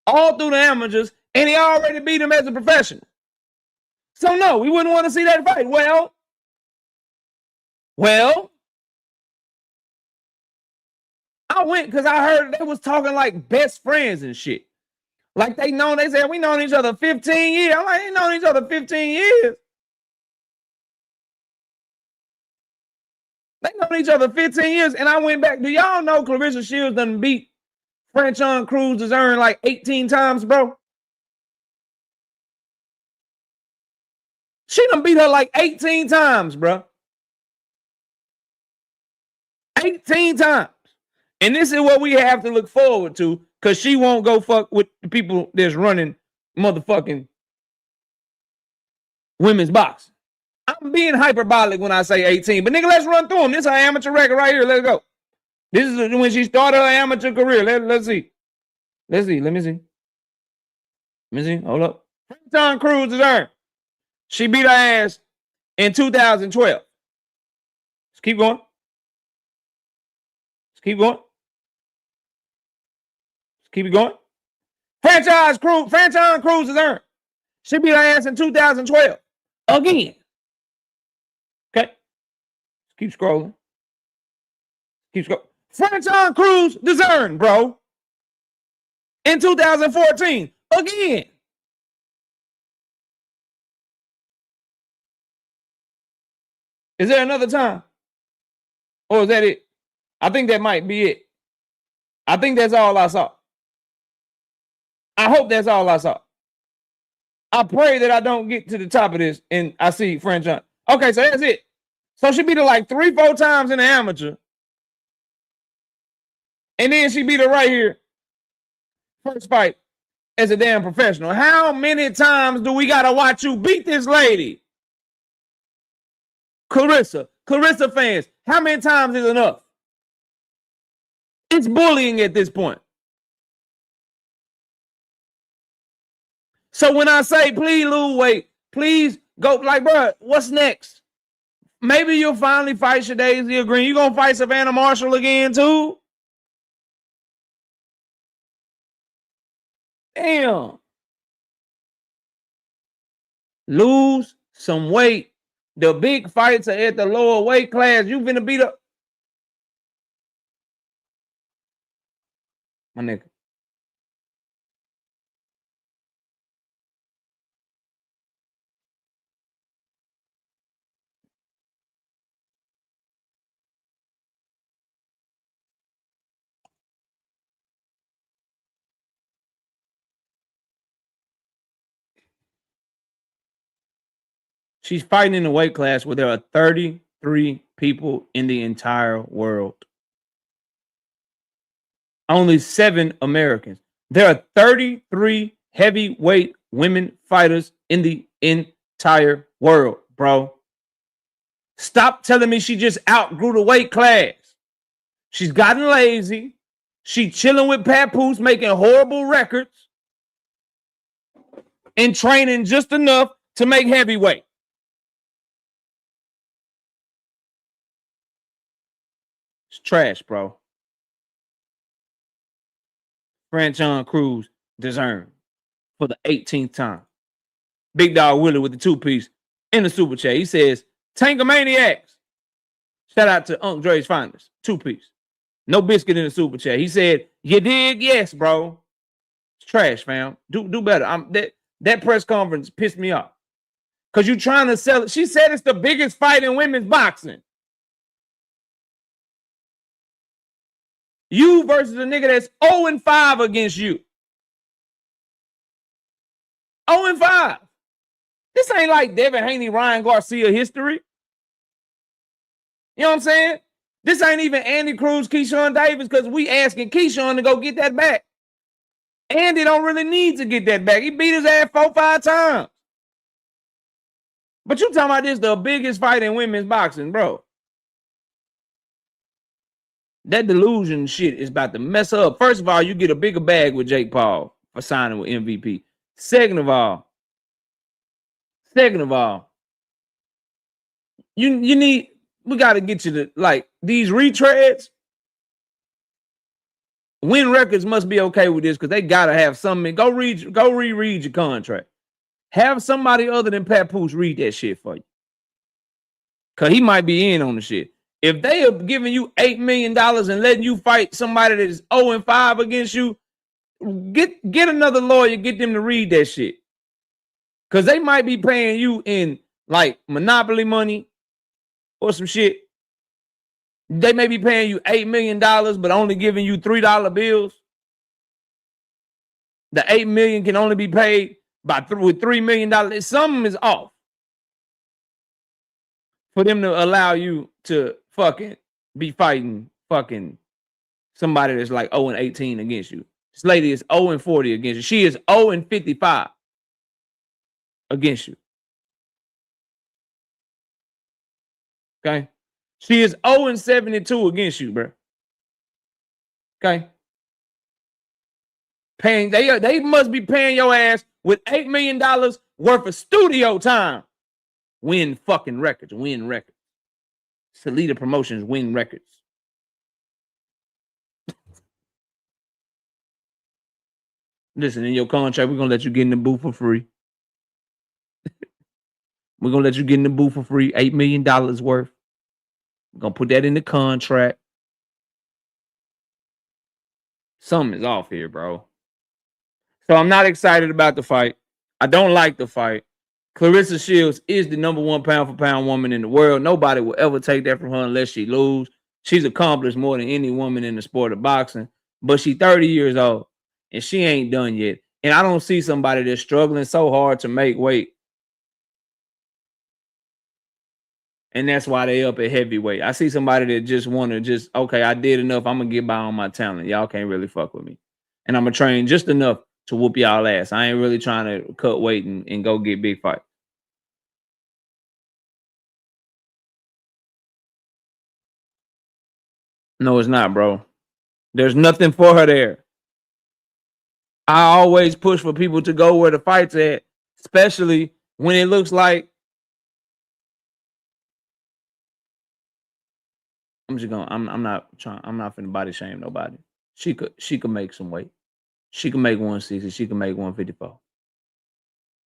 all through the amateurs, and he already beat him as a professional. So no, we wouldn't want to see that fight. Well, I went because I heard they was talking like best friends and shit. Like they said, we known each other 15 years. I'm like, ain't known each other 15 years. They known each other 15 years. And I went back. Do y'all know Claressa Shields done beat Franchon Cruz DeZern like 18 times, bro? She done beat her like 18 times, bro. 18 times. And this is what we have to look forward to, because she won't go fuck with the people that's running motherfucking women's boxing. I'm being hyperbolic when I say 18, but nigga, let's run through them. This is her amateur record right here. Let's go. This is when she started her amateur career. Let's see. Let's see. Let me see. Let me see. Hold up. Franchon Cruz DeZern. She beat her ass in 2012. Let's keep going. Let's keep going. Let's keep it going. Franchon Cruz DeZern. She beat her ass in 2012. Again. Okay. Let's keep scrolling. Keep scrolling. Franchon Cruz DeZern, bro. In 2014. Again. Is there another time? Or is that it? I think that might be it. I think that's all I saw. I hope that's all I saw. I pray that I don't get to the top of this and I see Franchon. Okay, so that's it. So she beat her like 3-4 times in the amateur. And then she beat her right here. First fight as a damn professional. How many times do we got to watch you beat this lady? Claressa fans, how many times is enough? It's bullying at this point. So when I say, please lose weight, please go, like, bro, what's next? Maybe you'll finally fight Shadasia Green. You gonna fight Savannah Marshall again, too? Damn. Lose some weight. The big fights are at the lower weight class. You finna beat up. My nigga. She's fighting in a weight class where there are 33 people in the entire world. Only 7 Americans. There are 33 heavyweight women fighters in the entire world, bro. Stop telling me she just outgrew the weight class. She's gotten lazy. She chilling with Papoose, making horrible records and training just enough to make heavyweight. It's trash, bro. Franchon Cruz DeZern for the 18th time. Big Dog Willie with the 2-piece in the super chat. He says, Tankamaniacs. Shout out to Unc Dre's Finders. 2-piece. No biscuit in the super chat. He said, you dig? Yes, bro. It's trash, fam. Do better. That press conference pissed me off. Because you trying to sell it. She said it's the biggest fight in women's boxing. You versus a nigga that's 0-5 against you. 0-5. This ain't like Devin Haney, Ryan Garcia history. You know what I'm saying? This ain't even Andy Cruz, Keyshawn Davis, because we asking Keyshawn to go get that back. Andy don't really need to get that back. He beat his ass 4-5 times. But you talking about this the biggest fight in women's boxing, bro. That delusion shit is about to mess up. First of all, you get a bigger bag with Jake Paul for signing with MVP. Second of all, we got to get you to, like, these retreads. Win Records must be okay with this because they got to have something. Go reread your contract. Have somebody other than Papoose read that shit for you. Because he might be in on the shit. If they are giving you $8 million and letting you fight somebody that is 0-5 against you, get another lawyer, get them to read that shit. Because they might be paying you in like monopoly money or some shit. They may be paying you $8 million, but only giving you $3 bills. The $8 million can only be paid with $3 million. Something is off for them to allow you to fucking be fighting fucking somebody that's like 0-18 against you. This lady is 0-40 against you. She is 0-55 against you. Okay? She is 0-72 against you, bro. Okay? They must be paying your ass with $8 million worth of studio time. Win fucking records. Win records. Salida Promotions win records. Listen, in your contract, we're going to let you get in the booth for free. We're going to let you get in the booth for free. $8 million worth. We're going to put that in the contract. Something is off here, bro. So I'm not excited about the fight. I don't like the fight. Claressa Shields is the #1 pound-for-pound woman in the world. Nobody will ever take that from her unless she lose. She's accomplished more than any woman in the sport of boxing. But she's 30 years old, and she ain't done yet. And I don't see somebody that's struggling so hard to make weight. And that's why they up at heavyweight. I see somebody that just want to okay, I did enough. I'm going to get by on my talent. Y'all can't really fuck with me. And I'm going to train just enough to whoop y'all ass. I ain't really trying to cut weight and go get big fights. No, it's not, bro. There's nothing for her there. I always push for people to go where the fight's at, especially when it looks like I'm not finna body shame nobody. She could make some weight. She can make 160. She can make 154.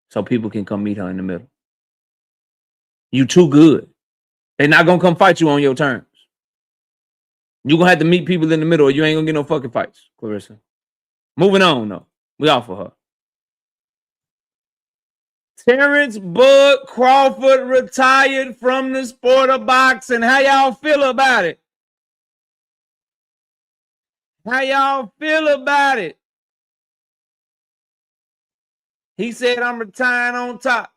So people can come meet her in the middle. You too good. They're not gonna come fight you on your terms. You're gonna have to meet people in the middle or you ain't gonna get no fucking fights, Claressa. Moving on, though. We off for her. Terrence Bud Crawford retired from the sport of boxing. How y'all feel about it? How y'all feel about it? He said, I'm retiring on top.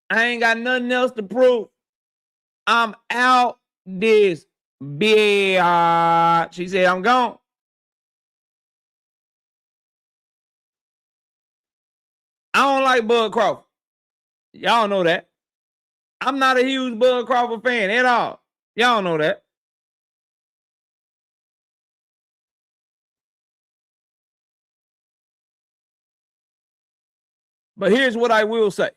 I ain't got nothing else to prove. I'm out this bitch. She said, I'm gone. I don't like Bud Crawford. Y'all know that. I'm not a huge Bud Crawford fan at all. Y'all know that. But here's what I will say.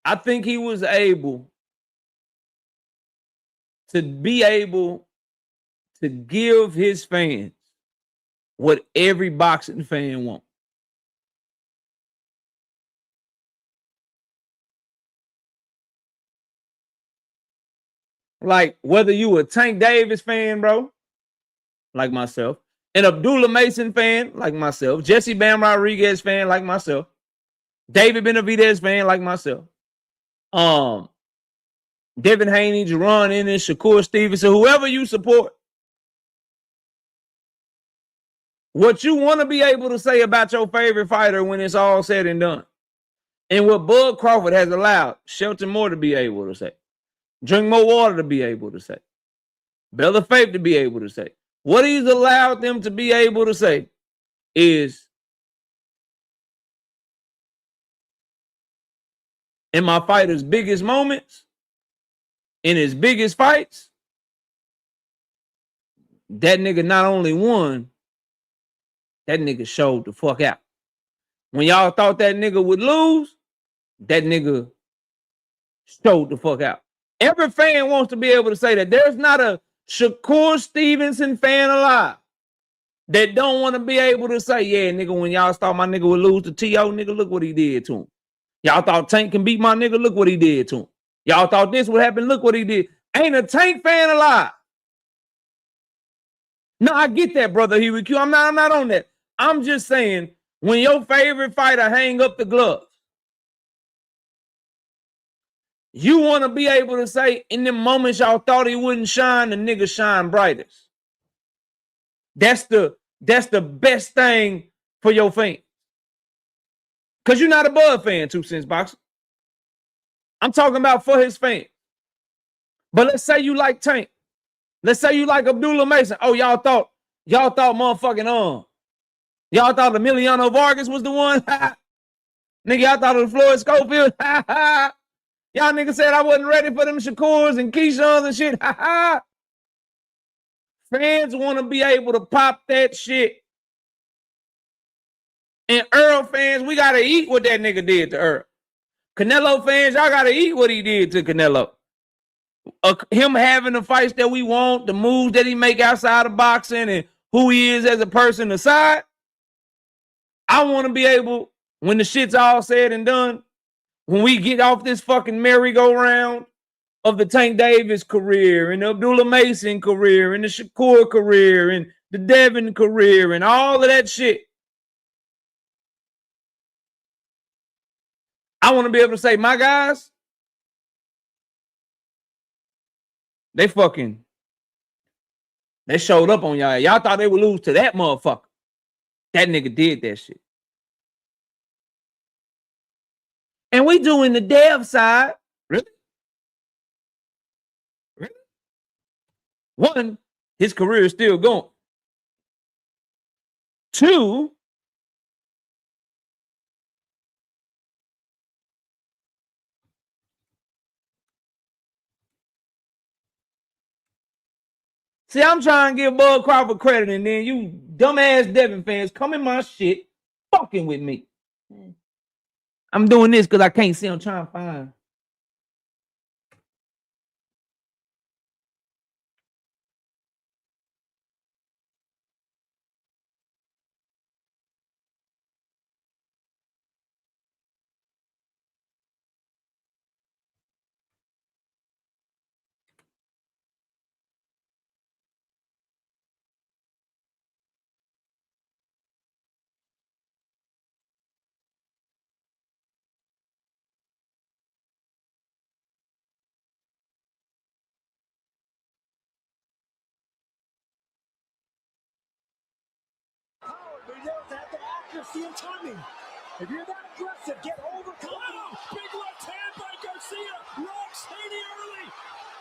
I think he was able to give his fans what every boxing fan wants. Like, whether you a Tank Davis fan, bro, like myself, an Abdullah Mason fan, like myself, Jesse Bam Rodriguez fan, like myself, David Benavidez fan, like myself, Devin Haney, Gervonta Ennis, Shakur Stevenson, whoever you support, what you want to be able to say about your favorite fighter when it's all said and done. And what Bud Crawford has allowed Shelton Moore to be able to say. Drink more water to be able to say. Bella Faith to be able to say. What he's allowed them to be able to say is, in my fighter's biggest moments, in his biggest fights, that nigga not only won, that nigga showed the fuck out. When y'all thought that nigga would lose, that nigga showed the fuck out. Every fan wants to be able to say that. There's not a Shakur Stevenson fan alive that don't want to be able to say, yeah, nigga, when y'all thought my nigga would lose to T.O., nigga, look what he did to him. Y'all thought Tank can beat my nigga, look what he did to him. Y'all thought this would happen. Look what he did. Ain't a Tank fan alive. No, I get that, brother Huey Q. I'm not on that. I'm just saying, when your favorite fighter hang up the gloves, you want to be able to say, in the moments y'all thought he wouldn't shine, the nigga shine brightest. That's the best thing for your fans. Because you're not a Bud fan, 2 Cents Boxer. I'm talking about for his fans. But let's say you like Tank. Let's say you like Abdullah Mason. Oh, y'all thought motherfucking y'all thought Emiliano Vargas was the one. Nigga, y'all thought it was Floyd Schofield. Y'all niggas said I wasn't ready for them Shakurs and Keishons and shit. Fans want to be able to pop that shit. And Earl fans, we got to eat what that nigga did to Earl. Canelo fans, y'all got to eat what he did to Canelo. Him having the fights that we want, the moves that he make outside of boxing, and who he is as a person aside. I want to be able, when the shit's all said and done, when we get off this fucking merry-go-round of the Tank Davis career and the Abdullah Mason career and the Shakur career and the Devin career and all of that shit, I want to be able to say, my guys, they showed up on y'all. Y'all thought they would lose to that motherfucker. That nigga did that shit. And we doing the dev side. Really? Really? One, his career is still going. 2, see, I'm trying to give Bud Crawford credit, and then you dumbass Devin fans come in my shit fucking with me. I'm doing this because I can't see. I'm trying to find. Garcia timing. If you're that aggressive, get overconfident. Big left hand by Garcia. Rocks Haney early.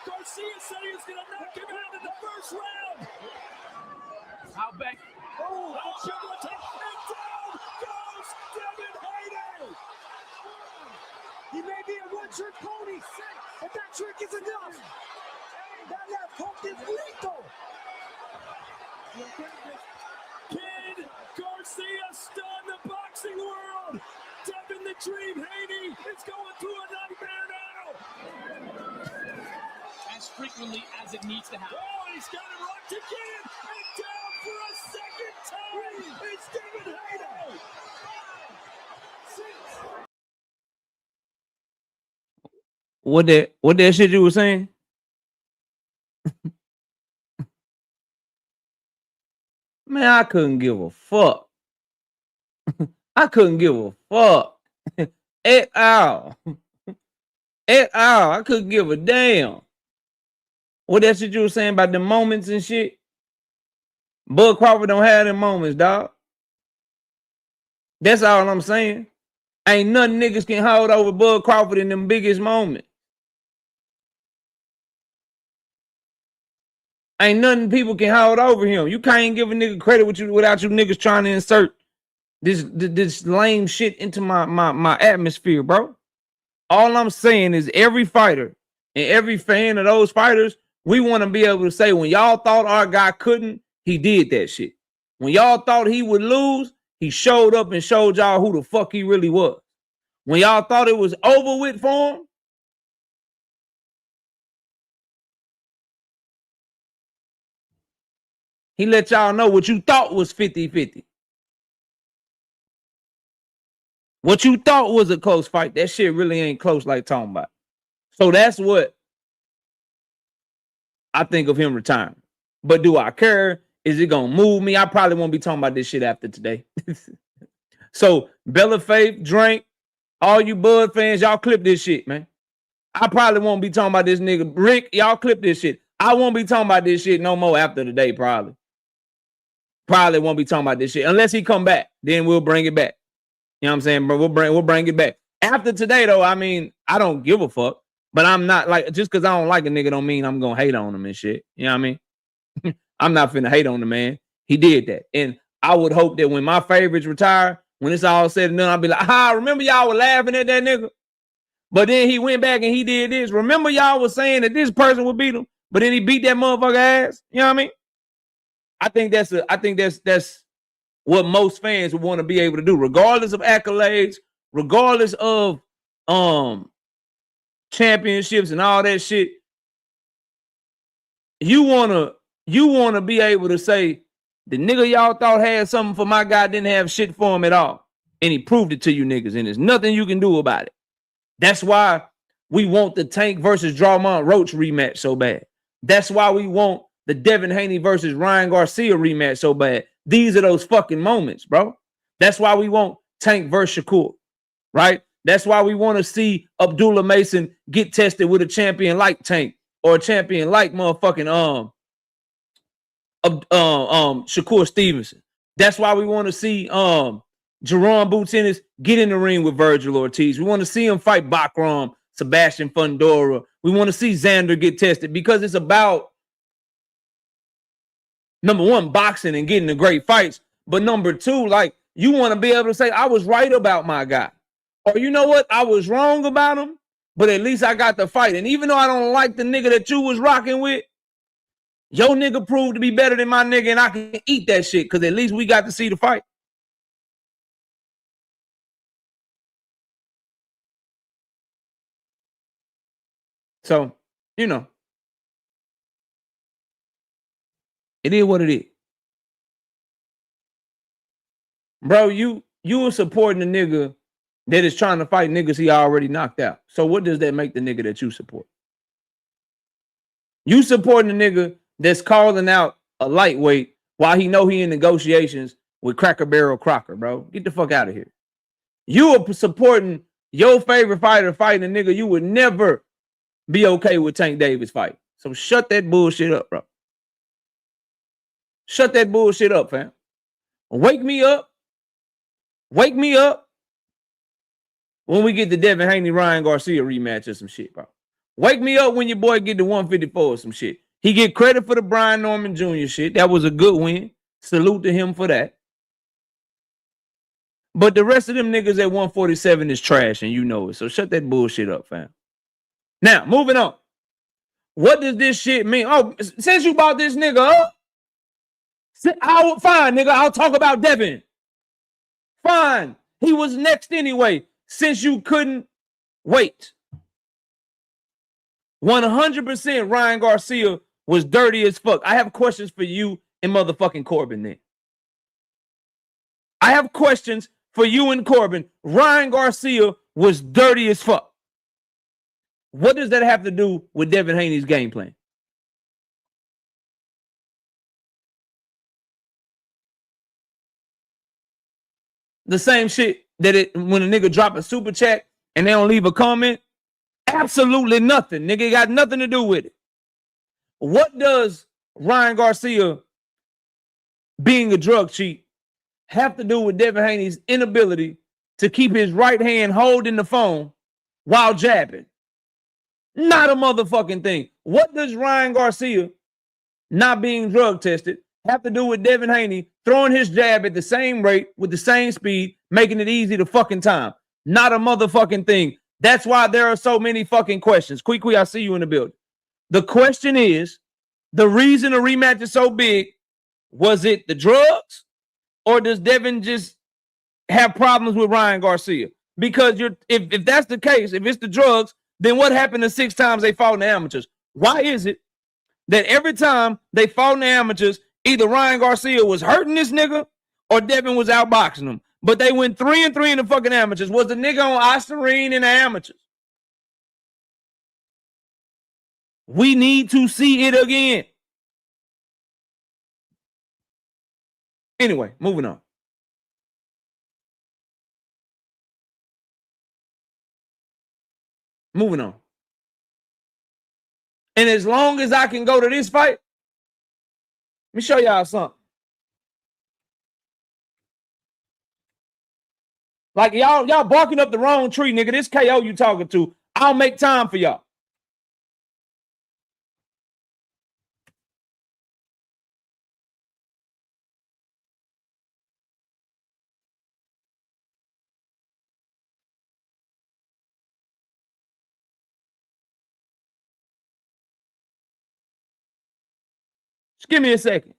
Garcia said he was going to knock him out in the first round. Out back. Oh, Gervonta, and down goes Devin Haney. He may be a one-trick pony, but that trick is enough. That left hook is lethal. Kid Garcia stunned the boxing world. Devin the Dream Haney is going through a nightmare now. As frequently as it needs to happen. Oh, he's got it locked again. And down for a second time. It's Devin Haney. What that shit you were saying? Man, I couldn't give a fuck. I couldn't give a fuck. At all. At all. I couldn't give a damn. What that shit you were saying about the moments and shit? Bud Crawford don't have them moments, dog. That's all I'm saying. Ain't nothing niggas can hold over Bud Crawford in them biggest moments. Ain't nothing people can hold over him. You can't give a nigga credit without you niggas trying to insert this lame shit into my atmosphere, bro. All I'm saying is every fighter and every fan of those fighters, we want to be able to say when y'all thought our guy couldn't, he did that shit. When y'all thought he would lose, he showed up and showed y'all who the fuck he really was. When y'all thought it was over with for him, he let y'all know what you thought was 50-50. What you thought was a close fight, that shit really ain't close like talking about. So that's what I think of him retiring. But do I care? Is it gonna move me? I probably won't be talking about this shit after today. So Bella Faith, Drink, all you Bud fans, y'all clip this shit, man. I probably won't be talking about this nigga. Rick, y'all clip this shit. I won't be talking about this shit no more after today, probably. Probably won't be talking about this shit. Unless he come back, then we'll bring it back. You know what I'm saying? But we'll bring it back. After today, though, I mean, I don't give a fuck. But I'm not like, just because I don't like a nigga don't mean I'm gonna hate on him and shit. You know what I mean? I'm not finna hate on the man. He did that. And I would hope that when my favorites retire, when it's all said and done, I'll be like, remember y'all were laughing at that nigga? But then he went back and he did this. Remember y'all was saying that this person would beat him, but then he beat that motherfucker ass. You know what I mean? I think that's what most fans would want to be able to do, regardless of accolades, regardless of championships and all that shit. You wanna be able to say the nigga y'all thought had something for my guy didn't have shit for him at all. And he proved it to you niggas, and there's nothing you can do about it. That's why we want the Tank versus Drawmont Roach rematch so bad. That's why we want the Devin Haney versus Ryan Garcia rematch so bad. These are those fucking moments, bro. That's why we want Tank versus Shakur, right? That's why we want to see Abdullah Mason get tested with a champion like Tank or a champion like motherfucking Shakur Stevenson. That's why we want to see Jerome Boots Ennis get in the ring with Virgil Ortiz. We want to see him fight Bakram, Sebastian Fundora. We want to see Xander get tested because it's about, number one, boxing and getting the great fights. But number two, like, you want to be able to say, I was right about my guy. Or you know what? I was wrong about him, but at least I got the fight. And even though I don't like the nigga that you was rocking with, your nigga proved to be better than my nigga, and I can eat that shit because at least we got to see the fight. So, you know, it is what it is. Bro, you were supporting the nigga that is trying to fight niggas he already knocked out. So what does that make the nigga that you support? You supporting the nigga that's calling out a lightweight while he know he in negotiations with Cracker Barrel Crocker, bro. Get the fuck out of here. You are supporting your favorite fighter fighting a nigga you would never be okay with Tank Davis fight. So shut that bullshit up, bro. Shut that bullshit up, fam. Wake me up. Wake me up when we get the Devin Haney, Ryan Garcia rematch or some shit, bro. Wake me up when your boy get the 154 or some shit. He get credit for the Brian Norman Jr. shit. That was a good win. Salute to him for that. But the rest of them niggas at 147 is trash, and you know it. So shut that bullshit up, fam. Now, moving on. What does this shit mean? Oh, since you brought this nigga up, fine, nigga, I'll talk about Devin. Fine. He was next anyway, since you couldn't wait. 100% Ryan Garcia was dirty as fuck. I have questions for you and motherfucking Corbin then. I have questions for you and Corbin. Ryan Garcia was dirty as fuck. What does that have to do with Devin Haney's game plan? The same shit that when a nigga drop a super chat and they don't leave a comment? Absolutely nothing. Nigga got nothing to do with it. What does Ryan Garcia being a drug cheat have to do with Devin Haney's inability to keep his right hand holding the phone while jabbing? Not a motherfucking thing. What does Ryan Garcia not being drug tested have to do with Devin Haney throwing his jab at the same rate with the same speed, making it easy to fucking time? Not a motherfucking thing. That's why there are so many fucking questions. Quickly, I see you in the building. The question is, the reason the rematch is so big, was it the drugs, or does Devin just have problems with Ryan Garcia? Because if that's the case, if it's the drugs, then what happened the 6 times they fought in the amateurs? Why is it that every time they fought in the amateurs, either Ryan Garcia was hurting this nigga or Devin was outboxing him? But they went 3-3 in the fucking amateurs. Was the nigga on Ostarine in the amateurs? We need to see it again. Anyway, moving on. Moving on. And as long as I can go to this fight, let me show y'all something. Like y'all barking up the wrong tree, nigga. This KO you talking to. I'll make time for y'all. Just give me a second.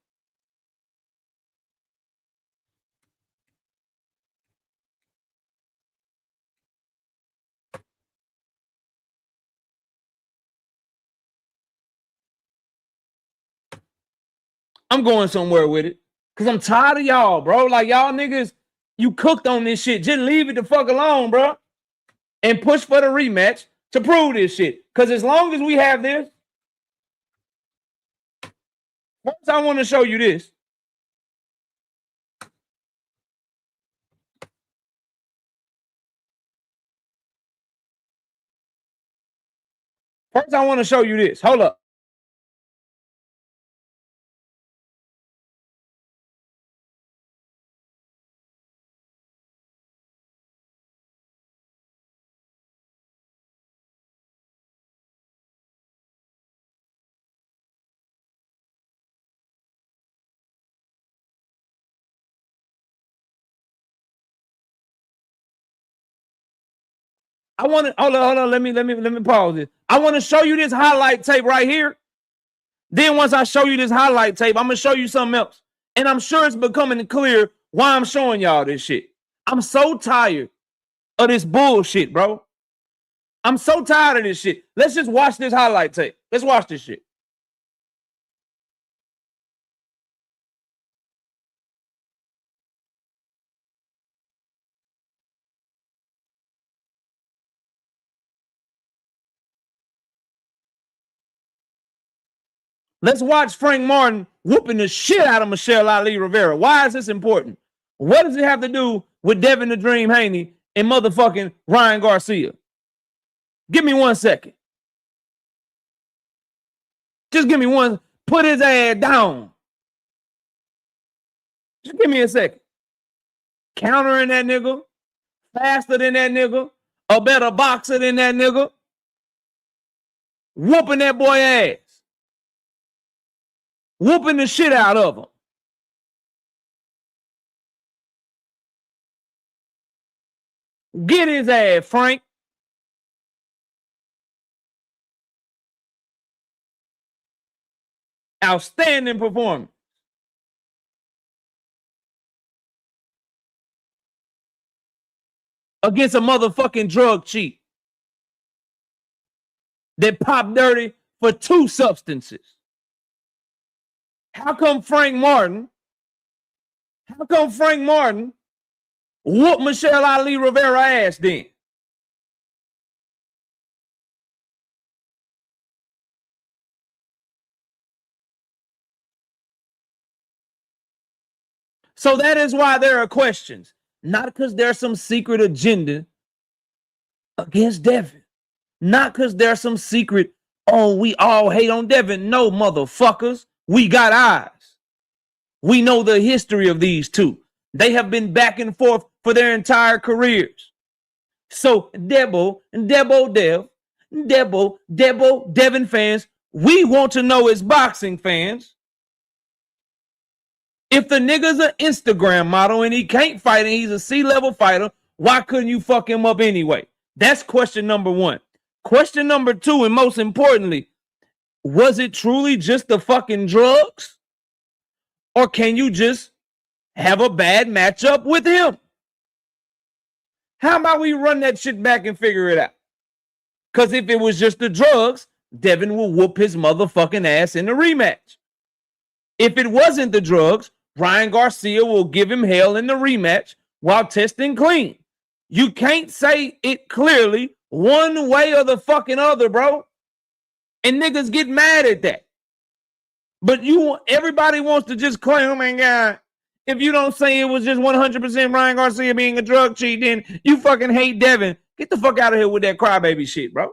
I'm going somewhere with it. Because I'm tired of y'all, bro. Like, y'all niggas, you cooked on this shit. Just leave it the fuck alone, bro. And push for the rematch to prove this shit. Because as long as we have this, first I want to show you this. First I want to show you this. Hold up. I want to hold on. Let me pause it. I want to show you this highlight tape right here. Then once I show you this highlight tape, I'm gonna show you something else. And I'm sure it's becoming clear why I'm showing y'all this shit. I'm so tired of this bullshit, bro. I'm so tired of this shit. Let's just watch this highlight tape. Let's watch this shit. Let's watch Frank Martin whooping the shit out of Michelle Ali Rivera. Why is this important? What does it have to do with Devin the Dream Haney and motherfucking Ryan Garcia? Give me 1 second. Just give me one. Put his ass down. Just give me a second. Countering that nigga. Faster than that nigga. A better boxer than that nigga. Whooping that boy ass. Whooping the shit out of him. Get his ass, Frank. Outstanding performance. Against a motherfucking drug cheat that popped dirty for 2 substances. How come Frank Martin whooped Michelle Ali Rivera ass then? So that is why there are questions. Not because there's some secret agenda against Devin. Not because there's some secret, oh, we all hate on Devin. No, motherfuckers. We got eyes. We know the history of these two. They have been back and forth for their entire careers. So Devin fans, we want to know as boxing fans, if the nigga's an Instagram model and he can't fight and he's a C-level fighter, why couldn't you fuck him up anyway? That's question number 1. Question number 2, and most importantly, was it truly just the fucking drugs? Or can you just have a bad matchup with him? How about we run that shit back and figure it out? Because if it was just the drugs, Devin will whoop his motherfucking ass in the rematch. If it wasn't the drugs, Ryan Garcia will give him hell in the rematch while testing clean. You can't say it clearly one way or the fucking other, bro. And niggas get mad at that. But everybody wants to just claim, oh my God, if you don't say it was just 100% Ryan Garcia being a drug cheat, then you fucking hate Devin. Get the fuck out of here with that crybaby shit, bro.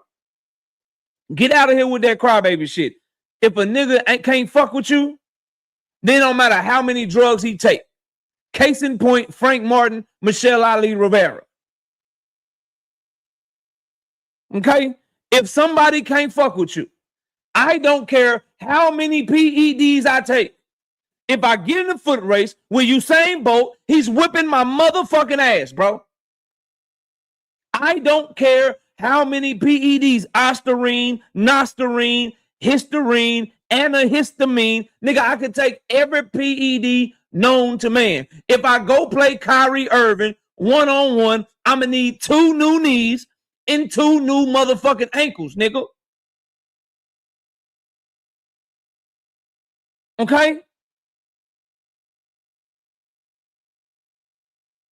Get out of here with that crybaby shit. If a nigga can't fuck with you, then no matter how many drugs he take. Case in point, Frank Martin, Michelle Ali Rivera. Okay? If somebody can't fuck with you, I don't care how many PEDs I take. If I get in a foot race with Usain Bolt, he's whipping my motherfucking ass, bro. I don't care how many PEDs, ostarine, nosterine, histamine, antihistamine. Nigga, I could take every PED known to man. If I go play Kyrie Irving one-on-one, I'm going to need 2 new knees and 2 new motherfucking ankles, nigga. Okay?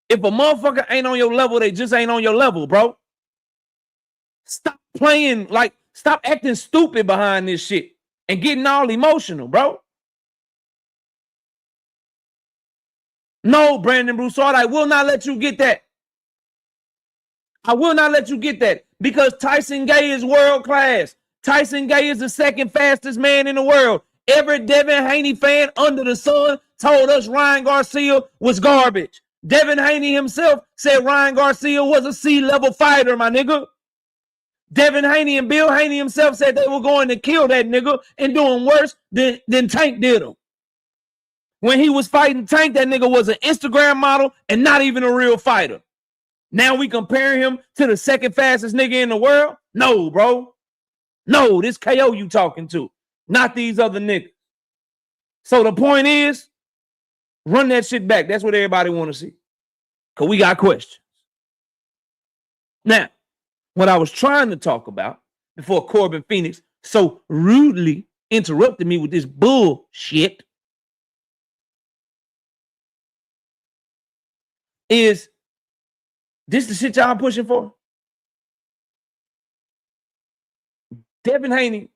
If a motherfucker ain't on your level, they just ain't on your level, bro. Stop playing, stop acting stupid behind this shit and getting all emotional, bro. No, Brandon Broussard, I will not let you get that. I will not let you get that because Tyson Gay is world class. Tyson Gay is the second fastest man in the world. Every Devin Haney fan under the sun told us Ryan Garcia was garbage. Devin Haney himself said Ryan Garcia was a C-level fighter, my nigga. Devin Haney and Bill Haney himself said they were going to kill that nigga and doing worse than Tank did him. When he was fighting Tank, that nigga was an Instagram model and not even a real fighter. Now we compare him to the second fastest nigga in the world? No, bro. No, this KO you talking to, not these other niggas. So the point is, run that shit back. That's what everybody want to see. Because we got questions. Now, what I was trying to talk about before Corbin Phoenix so rudely interrupted me with this bullshit is this the shit y'all pushing for? Devin Haney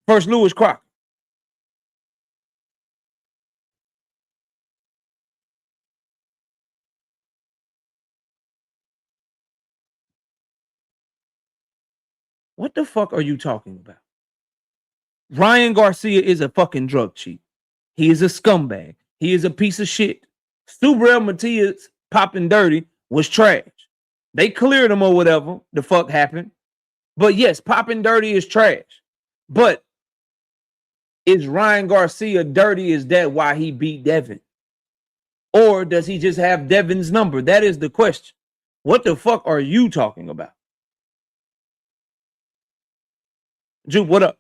versus Lewis Crocker. What the fuck are you talking about? Ryan Garcia is a fucking drug cheat. He is a scumbag. He is a piece of shit. Subriel Matias popping dirty was trash. They cleared him or whatever the fuck happened. But yes, popping dirty is trash. But is Ryan Garcia dirty? Is that why he beat Devin? Or does he just have Devin's number? That is the question. What the fuck are you talking about? Juke, what up?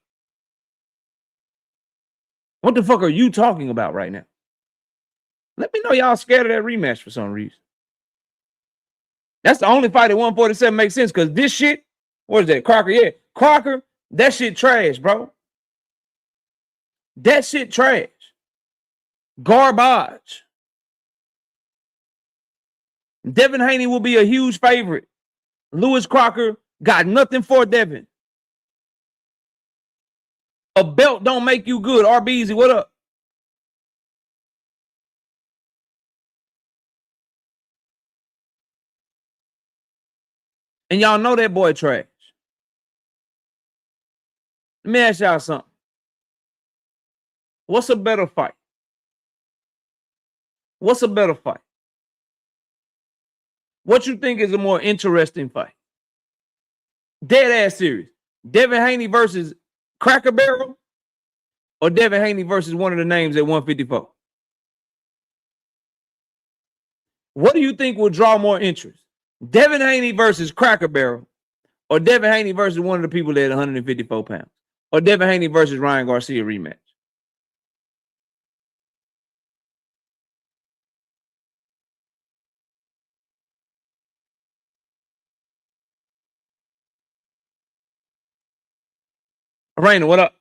What the fuck are you talking about right now? Let me know y'all scared of that rematch for some reason. That's the only fight at 147 makes sense because this shit, what is that? Crocker, yeah. Crocker, that shit trash, bro. That shit trash. Garbage. Devin Haney will be a huge favorite. Lewis Crocker got nothing for Devin. A belt don't make you good. RBZ, what up? And y'all know that boy trash. Let me ask y'all something. What's a better fight? What's a better fight? What you think is a more interesting fight? Dead ass serious. Devin Haney versus Cracker Barrel or Devin Haney versus one of the names at 154? What do you think will draw more interest? Devin Haney versus Cracker Barrel or Devin Haney versus one of the people at 154 pounds? Or Devin Haney versus Ryan Garcia rematch? Raina, what up?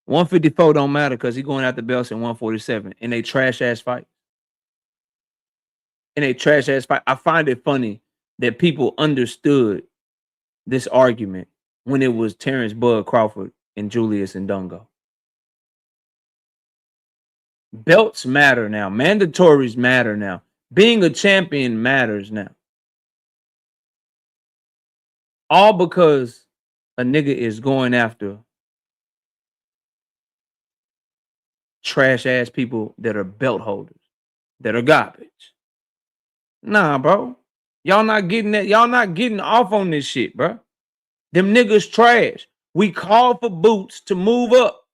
154 don't matter because he going after belts in 147 in a trash ass fight. In a trash ass fight. I find it funny that people understood this argument when it was Terrence Bud Crawford and Julius Ndongo. Belts matter now. Mandatories matter now. Being a champion matters now. All because a nigga is going after trash ass people that are belt holders, that are garbage. Nah, bro. Y'all not getting that. Y'all not getting off on this shit, bro. Them niggas trash. We called for Boots to move up.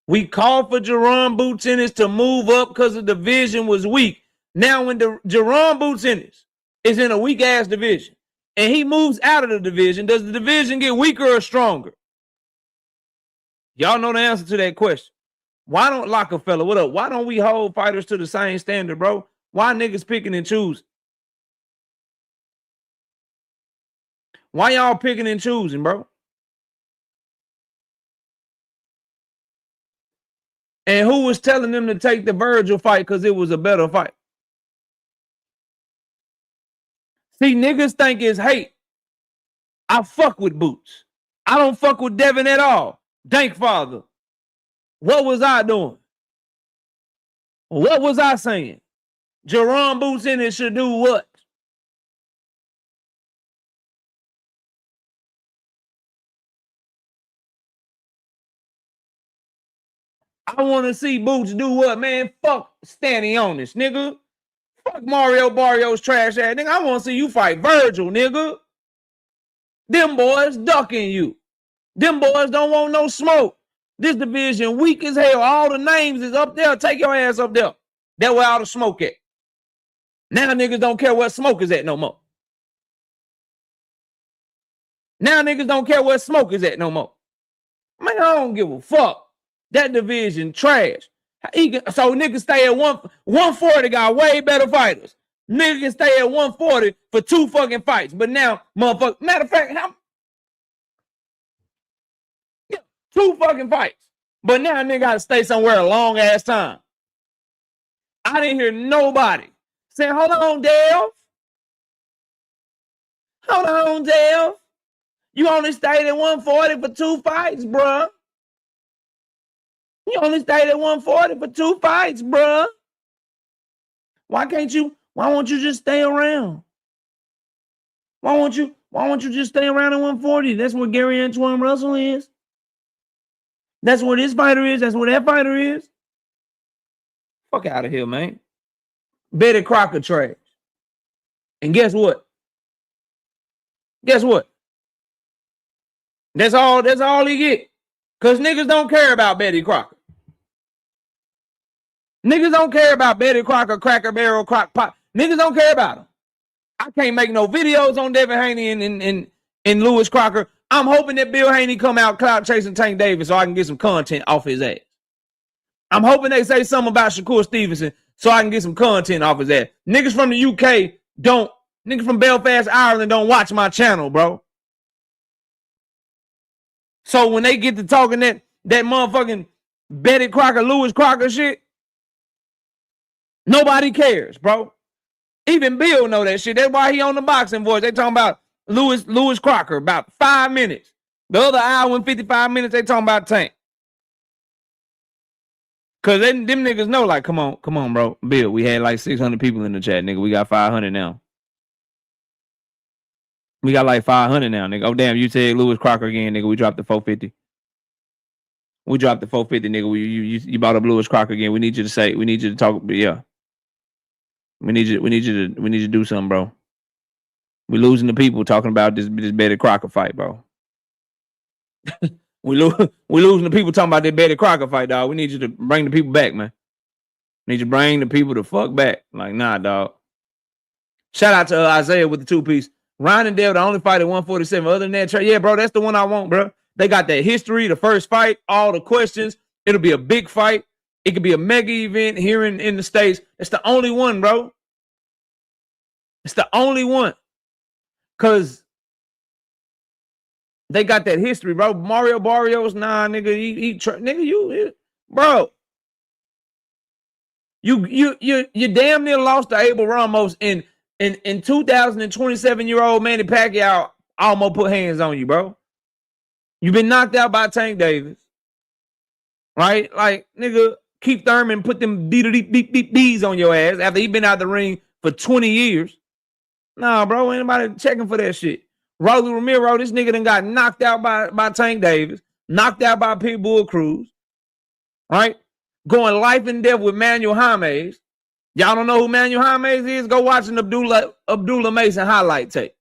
We called for Jerron Boots Ennis to move up because the division was weak. Now when the Jerron Boots Ennis is in a weak ass division and he moves out of the division, does the division get weaker or stronger? Y'all know the answer to that question. Why don't Lockefeller, what up? Why don't we hold fighters to the same standard, bro? Why niggas picking and choosing? Why y'all picking and choosing, bro? And who was telling them to take the Virgil fight because it was a better fight? See, niggas think it's hate. I fuck with Boots. I don't fuck with Devin at all. Dank father. What was I doing? What was I saying? Jerron Boots in it should do what? I want to see Boots do what, man? Fuck standing on this, nigga. Fuck Mario Barrios trash ass, nigga. I want to see you fight Virgil, nigga. Them boys ducking you. Them boys don't want no smoke. This division weak as hell. All the names is up there. Take your ass up there. That's where all the smoke at. Now niggas don't care where smoke is at no more. Now niggas don't care where smoke is at no more. Man, I don't give a fuck. That division trash. So niggas stay at 140 got way better fighters. Niggas stay at 140 for 2 fucking fights. But now, motherfucker, matter of fact, 2 fucking fights. But now nigga gotta stay somewhere a long ass time. I didn't hear nobody say, hold on, Dale. Hold on, Dale. You only stayed at 140 for 2 fights, bruh. You only stayed at 140 for 2 fights, bruh. Why won't you just stay around? Why won't you just stay around at 140? That's what Gary Antoine Russell is. That's what this fighter is. That's what that fighter is. Fuck out of here, man. Betty Crocker trash. And guess what? Guess what? That's all he get. Because niggas don't care about Betty Crocker. Niggas don't care about Betty Crocker, Cracker Barrel, Crock Pot. Niggas don't care about him. I can't make no videos on Devin Haney and Lewis Crocker. I'm hoping that Bill Haney come out clout chasing Tank Davis so I can get some content off his ass. I'm hoping they say something about Shakur Stevenson so I can get some content off his ass. Niggas from the UK niggas from Belfast, Ireland don't watch my channel, bro. So when they get to talking that motherfucking Betty Crocker, Lewis Crocker shit, nobody cares, bro. Even Bill know that shit. That's why he on the Boxing Voice. They talking about Lewis Crocker about 5 minutes. The other hour and 55 minutes, they talking about Tank. Cause them niggas know, like, come on, bro. Bill, we had like 600 people in the chat, nigga. We got 500 now. We got like 500 now, nigga. Oh, damn, you said Lewis Crocker again, nigga. We dropped the 450. We dropped the 450, nigga. You brought up Lewis Crocker again. We need you to talk, but yeah. We need you to do something, bro. We losing the people talking about this Betty Crocker fight, bro. we losing the people talking about that Betty Crocker fight, dog. We need you to bring the people back, man. Need you to bring the people the fuck back. Like, nah, dog. Shout out to Isaiah with the 2-piece. Ryan and Dale, the only fight at 147. Other than that, yeah, bro, that's the one I want, bro. They got that history, the first fight, all the questions. It'll be a big fight. It could be a mega event here in the States. It's the only one, bro. It's the only one. Because They got that history, bro. Mario Barrios, nah, nigga, nigga, bro. You damn near lost to Abel Ramos in 2027-year-old Manny Pacquiao almost put hands on you, bro. You've been knocked out by Tank Davis. Right? Like, nigga, Keith Thurman put them D's on your ass after he been out the ring for 20 years. Nah, bro, ain't nobody checking for that shit. Rolly Ramiro, this nigga done got knocked out by Tank Davis, knocked out by Pitbull Cruz, right? Going life and death with Manuel James. Y'all don't know who Manuel James is? Go watch an Abdullah Mason highlight tape.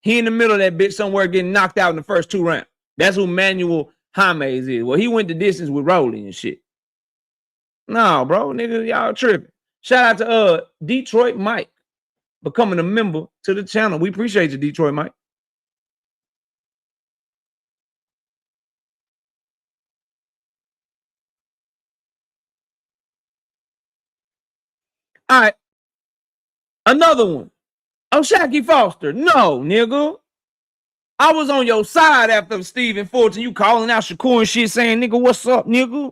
He in the middle of that bitch somewhere getting knocked out in the first 2 rounds. That's who Manuel James is. Well, he went the distance with Rolly and shit. No, bro, nigga, y'all tripping. Shout out to Detroit Mike becoming a member to the channel. We appreciate you, Detroit Mike. All right. Another one. Oh, Shaky Foster. No, nigga. I was on your side after Stephen Fortune. You calling out Shakur and shit saying, nigga, what's up, nigga?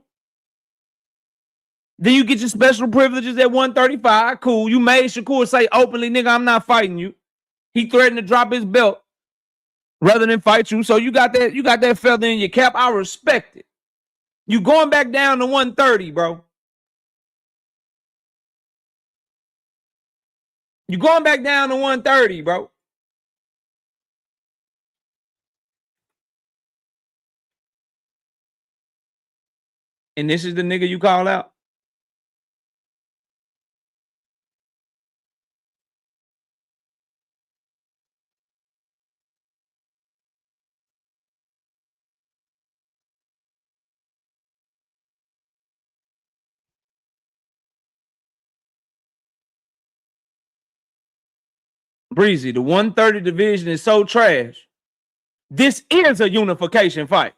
Then you get your special privileges at 135. Cool. You made Shakur say openly, nigga, I'm not fighting you. He threatened to drop his belt rather than fight you. So you got that feather in your cap. I respect it. You going back down to 130, bro. You going back down to 130, bro. And this is the nigga you call out? Breezy, the 130 division is so trash. This is a unification fight.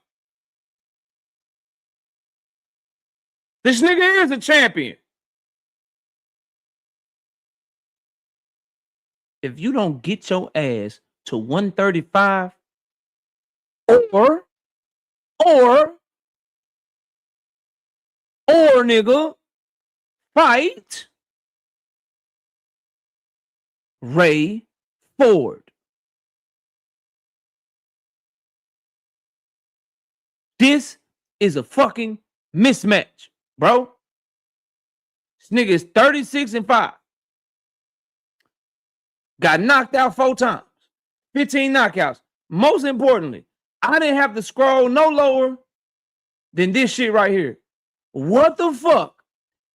This nigga is a champion. If you don't get your ass to 135 or nigga, fight Ray Ford. This is a fucking mismatch, bro. This nigga is 36-5. Got knocked out 4 times. 15 knockouts. Most importantly, I didn't have to scroll no lower than this shit right here. What the fuck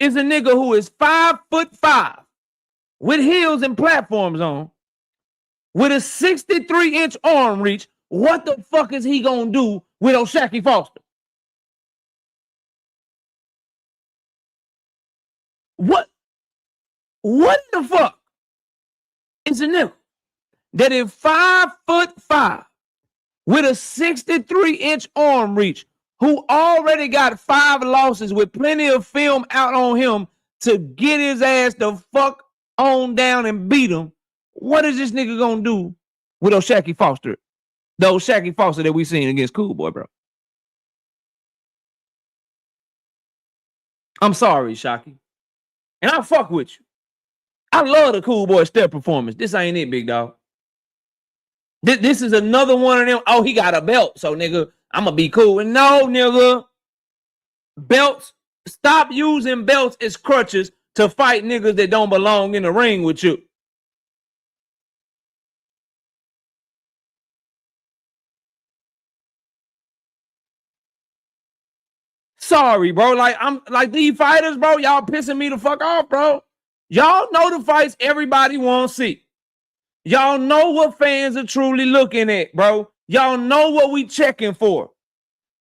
is a nigga who is 5'5" with heels and platforms on, with a 63-inch arm reach? What the fuck is he gonna do with Shaky Foster? What the fuck is a nigga that is 5'5" with a 63-inch arm reach, who already got 5 losses with plenty of film out on him to get his ass the fuck on down and beat him? What is this nigga gonna do with Shaky Foster? The Shaky Foster that we seen against Cool Boy, bro. I'm sorry, Shocky. And I fuck with you. I love the Cool Boy step performance. This ain't it, big dog. This is another one of them. Oh, he got a belt, so nigga, I'm gonna be cool. And no, nigga, belts. Stop using belts as crutches to fight niggas that don't belong in the ring with you. Sorry, bro. Like, I'm like these fighters, bro. Y'all pissing me the fuck off, bro. Y'all know the fights everybody wants to see. Y'all know what fans are truly looking at, bro. Y'all know what we checking for.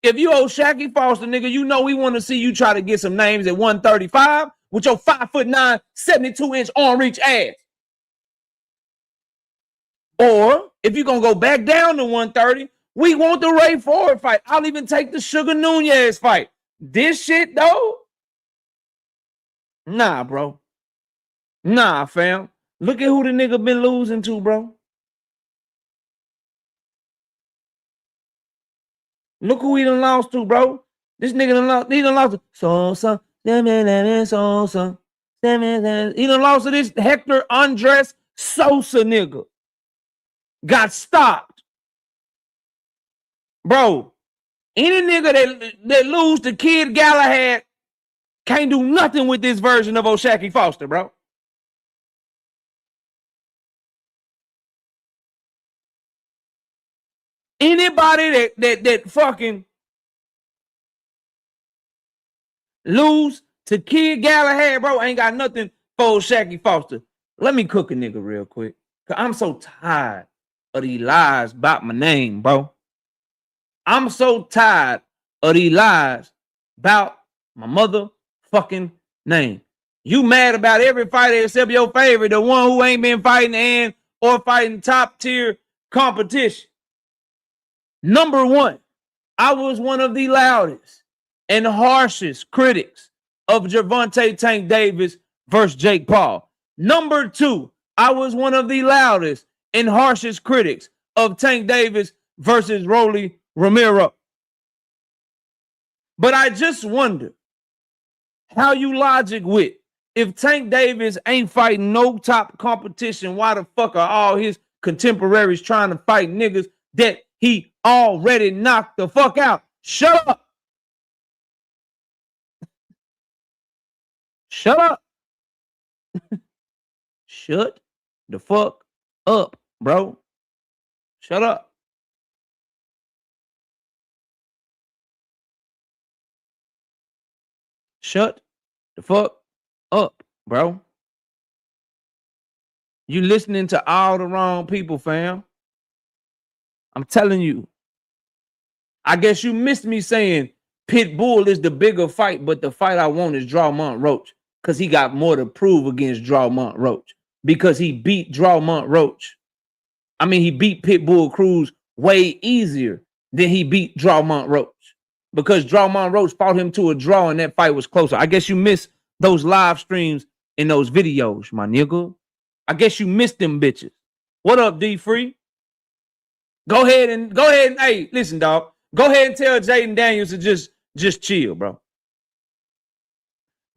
If you Shaky Foster, nigga, you know we want to see you try to get some names at 135 with your 5'9", 72-inch arm reach ass. Or if you're gonna go back down to 130, we want the Ray Ford fight. I'll even take the Sugar Nunez fight. This shit, though? Nah, bro. Nah, fam. Look at who the nigga been losing to, bro. Look who he done lost to, bro. This nigga he done lost to so. He done lost to this Hector Andres Sosa nigga. Got stopped. Bro, any nigga that lose to Kid Galahad can't do nothing with this version of O'Shaquie Foster, bro. Anybody that fucking lose to Kid Galahad, bro, ain't got nothing for Shakur Foster. Let me cook a nigga real quick. Cause I'm so tired of these lies about my name, bro. I'm so tired of these lies about my motherfucking name. You mad about every fighter except your favorite, the one who ain't been fighting or fighting top tier competition. Number one, I was one of the loudest and harshest critics of Gervonta Tank Davis versus Jake Paul. Number two, I was one of the loudest and harshest critics of Tank Davis versus Rolly Romero. But I just wonder how you logic with if Tank Davis ain't fighting no top competition, why the fuck are all his contemporaries trying to fight niggas that he already knocked the fuck out? Shut up. Shut up. Shut the fuck up, bro. Shut up. Shut the fuck up, bro. You listening to all the wrong people, fam. I'm telling you. I guess you missed me saying Pitbull is the bigger fight, but the fight I want is Drawmont Roach because he got more to prove against Drawmont Roach because he beat Drawmont Roach. I mean, he beat Pitbull Cruz way easier than he beat Drawmont Roach because Drawmont Roach fought him to a draw and that fight was closer. I guess you missed those live streams and those videos, my nigga. I guess you missed them bitches. What up, D Free? Go ahead and hey, listen, dog. Go ahead and tell Jaden Daniels to just chill, bro.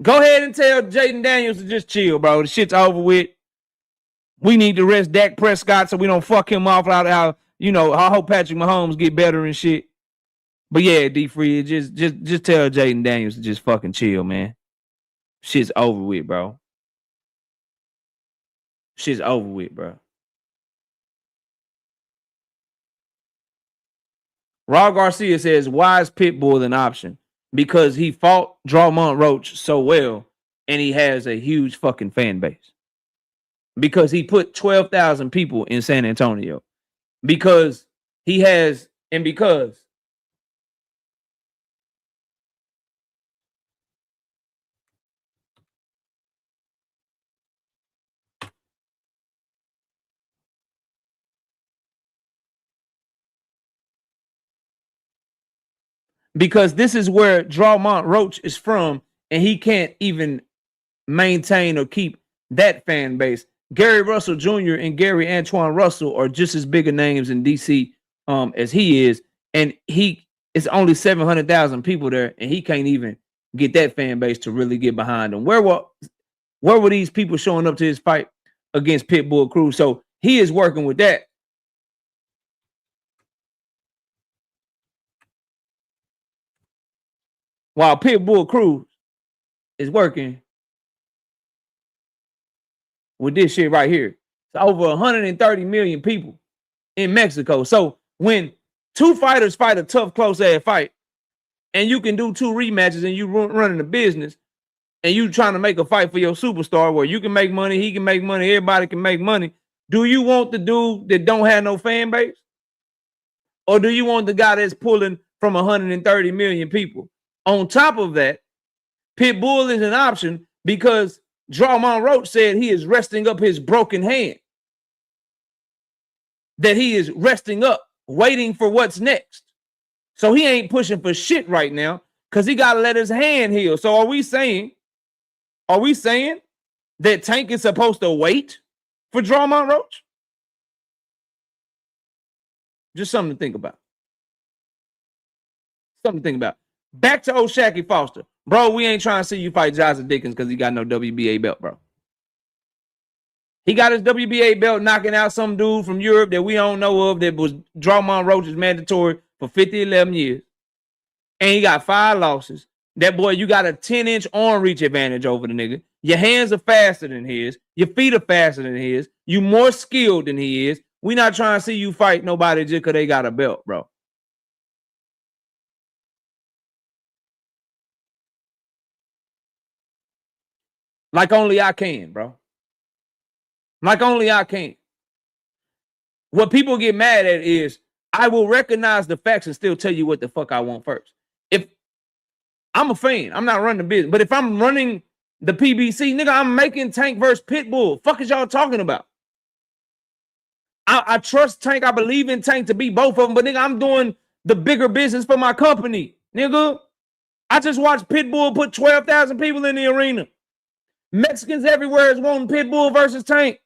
Go ahead and tell Jaden Daniels to just chill, bro. The shit's over with. We need to rest Dak Prescott so we don't fuck him off out of how, you know, I hope Patrick Mahomes get better and shit. But yeah, D Free, just tell Jaden Daniels to just fucking chill, man. Shit's over with, bro. Shit's over with, bro. Raw Garcia says, why is Pitbull an option? Because he fought Drawmont Roach so well, and he has a huge fucking fan base. Because he put 12,000 people in San Antonio. Because he has, and because this is where Drawmont Roach is from, and he can't even maintain or keep that fan base. Gary Russell Jr. and Gary Antoine Russell are just as big of names in DC as he is, and it's only 700,000 people there, and he can't even get that fan base to really get behind him. Where were these people showing up to his fight against Pitbull Cruz? So he is working with that. While Pitbull Cruz is working with this shit right here. It's over 130 million people in Mexico. So when two fighters fight a tough, close-ass fight, and you can do two rematches and you running the business, and you trying to make a fight for your superstar where you can make money, he can make money, everybody can make money, do you want the dude that don't have no fan base? Or do you want the guy that's pulling from 130 million people? On top of that, Pitbull is an option because Drawmont Roach said he is resting up his broken hand. That he is resting up, waiting for what's next. So he ain't pushing for shit right now because he got to let his hand heal. So are we saying that Tank is supposed to wait for Drawmont Roach? Just something to think about. Something to think about. Back to old Shaky Foster. Bro, we ain't trying to see you fight Johnson Dickens because he got no WBA belt, bro. He got his WBA belt knocking out some dude from Europe that we don't know of that was Drawmon Roach's mandatory for 11 years. And he got 5 losses. That boy, you got a 10-inch arm reach advantage over the nigga. Your hands are faster than his. Your feet are faster than his. You more skilled than he is. We not trying to see you fight nobody just because they got a belt, bro. Like only I can, bro. Like only I can. What people get mad at is I will recognize the facts and still tell you what the fuck I want first. If I'm a fan, I'm not running the business. But if I'm running the PBC, nigga, I'm making Tank versus Pitbull. Fuck is y'all talking about? I trust Tank. I believe in Tank to beat both of them. But nigga, I'm doing the bigger business for my company. Nigga, I just watched Pitbull put 12,000 people in the arena. Mexicans everywhere is wanting Pitbull versus Tank.